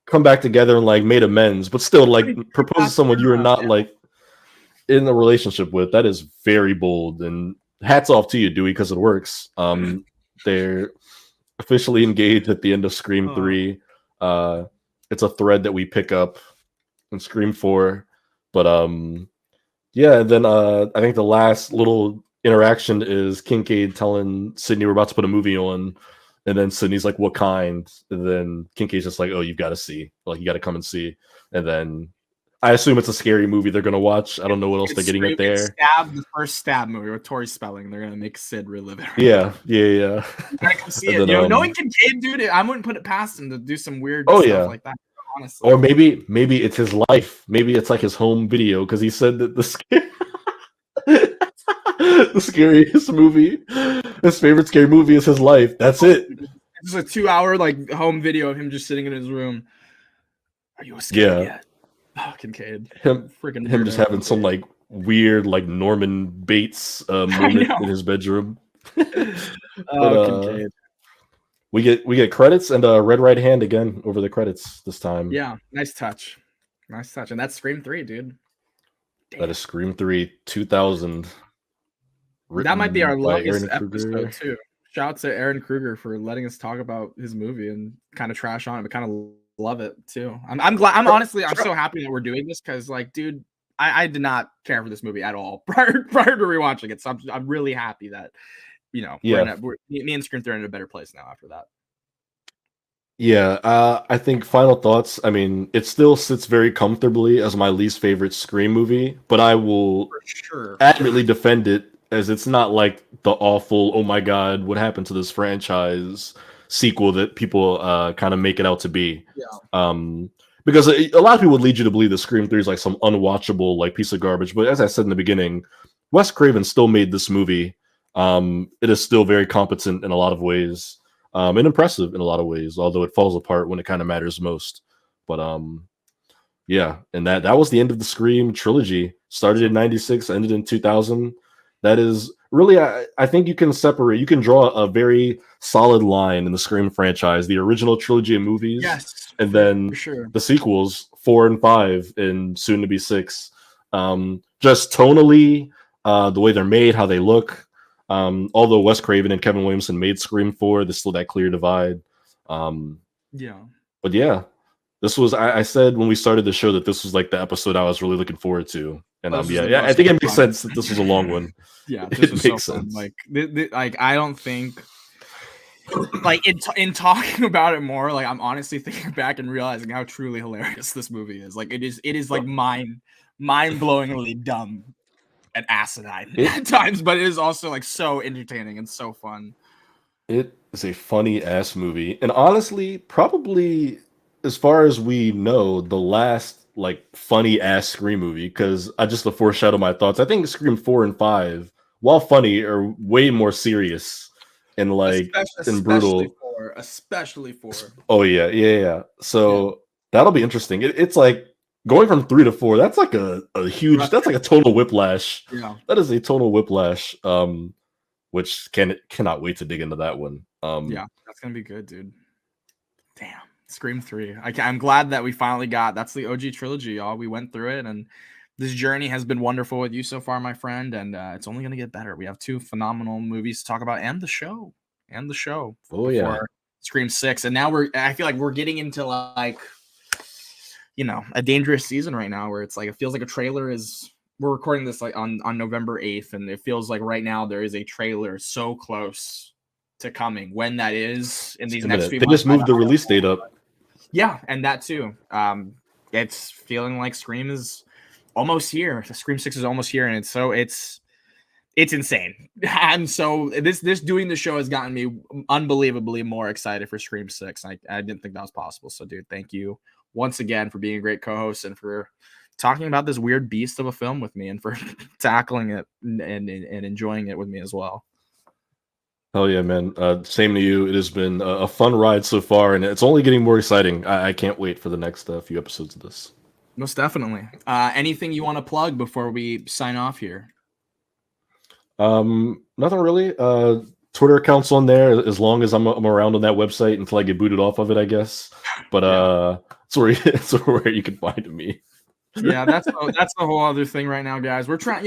come back together and like made amends, but still like propose to someone you are not like in a relationship with. That is very bold, and hats off to you, Dewey, because it works. They're officially engaged at the end of Scream 3. It's a thread that we pick up in Scream 4, but yeah. And then I think the last little interaction is Kincaid telling Sydney we're about to put a movie on. And then Sydney's like, what kind? And then Kincaid's just like, oh, you've got to see. Like, you got to come and see. And then I assume it's a scary movie they're going to watch. I don't know what else they're getting at there. The first Stab movie with Tori Spelling. They're going to make Sid relive it. Right? Yeah. You gotta come see it. Then, knowing Kincaid, dude, I wouldn't put it past him to do some weird stuff like that. Honestly. Or maybe it's his life. Maybe it's like his home video because he said that the scariest movie, his favorite scary movie is his life. That's it. It's a 2-hour like home video of him just sitting in his room. Are you scared yet? Oh, Kincaid. Him just having some like weird like Norman Bates moment in his bedroom. Kincaid. We get credits and Red Right Hand again over the credits this time. Yeah, nice touch. And that's Scream 3, dude. Damn. That is Scream 3 2000. That might be our longest episode too. Shout out to Aaron Kruger for letting us talk about his movie and kind of trash on it, but kind of love it too. I'm glad. I'm so happy that we're doing this because, like, dude, I did not care for this movie at all prior to rewatching it. So I'm really happy that me and Scream 3 are in a better place now after that. Yeah, I think final thoughts. I mean, it still sits very comfortably as my least favorite Scream movie, but I will adamantly defend it as it's not like the awful, oh my god, what happened to this franchise sequel that people kind of make it out to be. Yeah. Because a lot of people would lead you to believe that Scream 3 is like some unwatchable like piece of garbage. But as I said in the beginning, Wes Craven still made this movie. It is still very competent in a lot of ways. And impressive in a lot of ways, although it falls apart when it kind of matters most. But yeah, and that was the end of the Scream trilogy. Started in 96, ended in 2000. That is really, I think you can draw a very solid line in the Scream franchise, the original trilogy of movies, and then the sequels, 4 and 5, and soon to be 6. Just tonally, the way they're made, how they look. Although Wes Craven and Kevin Williamson made Scream 4, there's still that clear divide. Yeah. But yeah, this was I said when we started the show that this was like the episode I was really looking forward to. And This was yeah, the yeah, I most think it makes fun. sense that this was a long one. Yeah, this was It so makes fun. sense. Like I don't think like in talking about it more, like I'm honestly thinking back and realizing how truly hilarious this movie is. Like it is like mind-blowingly dumb and asinine at times, but it is also like so entertaining and so fun. It is a funny ass movie, and honestly, probably as far as we know, the last like funny ass Scream movie. Because I just to foreshadow my thoughts, I think Scream 4 and 5, while funny, are way more serious and like and brutal. Especially for Oh yeah, yeah, yeah. yeah. So that'll be interesting. It's like going from 3 to 4. That's like a huge. That's like a total whiplash. Yeah. That is a total whiplash. Which cannot wait to dig into that one. Yeah, that's gonna be good, dude. Damn, Scream 3. I'm glad that we finally got. That's the OG trilogy, y'all. We went through it, and this journey has been wonderful with you so far, my friend. And it's only gonna get better. We have 2 phenomenal movies to talk about, and the show, Oh yeah, Scream 6. And now I feel like we're getting into like, a dangerous season right now, where it's like it feels like a trailer is. We're recording this like on November 8th, and it feels like right now there is a trailer so close to coming. When that is in these next few they months, just moved the release date up. yeah, and that too. It's feeling like Scream is almost here. Scream 6 is almost here, and it's insane. And so this doing the show has gotten me unbelievably more excited for Scream 6. I didn't think that was possible. So, dude, thank you once again for being a great co-host and for talking about this weird beast of a film with me, and for tackling it and enjoying it with me as well. Hell yeah, man. Same to you. It has been a fun ride so far, and it's only getting more exciting. I can't wait for the next few episodes of this. Most definitely. Anything you want to plug before we sign off here? Nothing really. Twitter accounts on there as long as I'm around on that website until I get booted off of it, I guess. But it's where you can find me. Yeah, that's the whole other thing right now, guys. We're trying,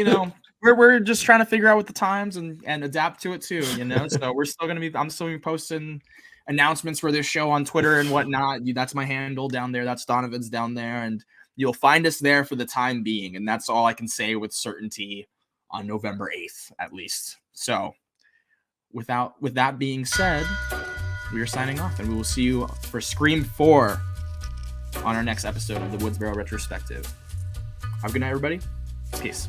we're just trying to figure out with the times and adapt to it too, So we're still I'm still gonna be posting announcements for this show on Twitter and whatnot. That's my handle down there. That's Donovan's down there, and you'll find us there for the time being. And that's all I can say with certainty on November 8th, at least. So with that being said, we are signing off, and we will see you for Scream 4 on our next episode of the Woodsboro Retrospective. Have a good night, everybody. Peace.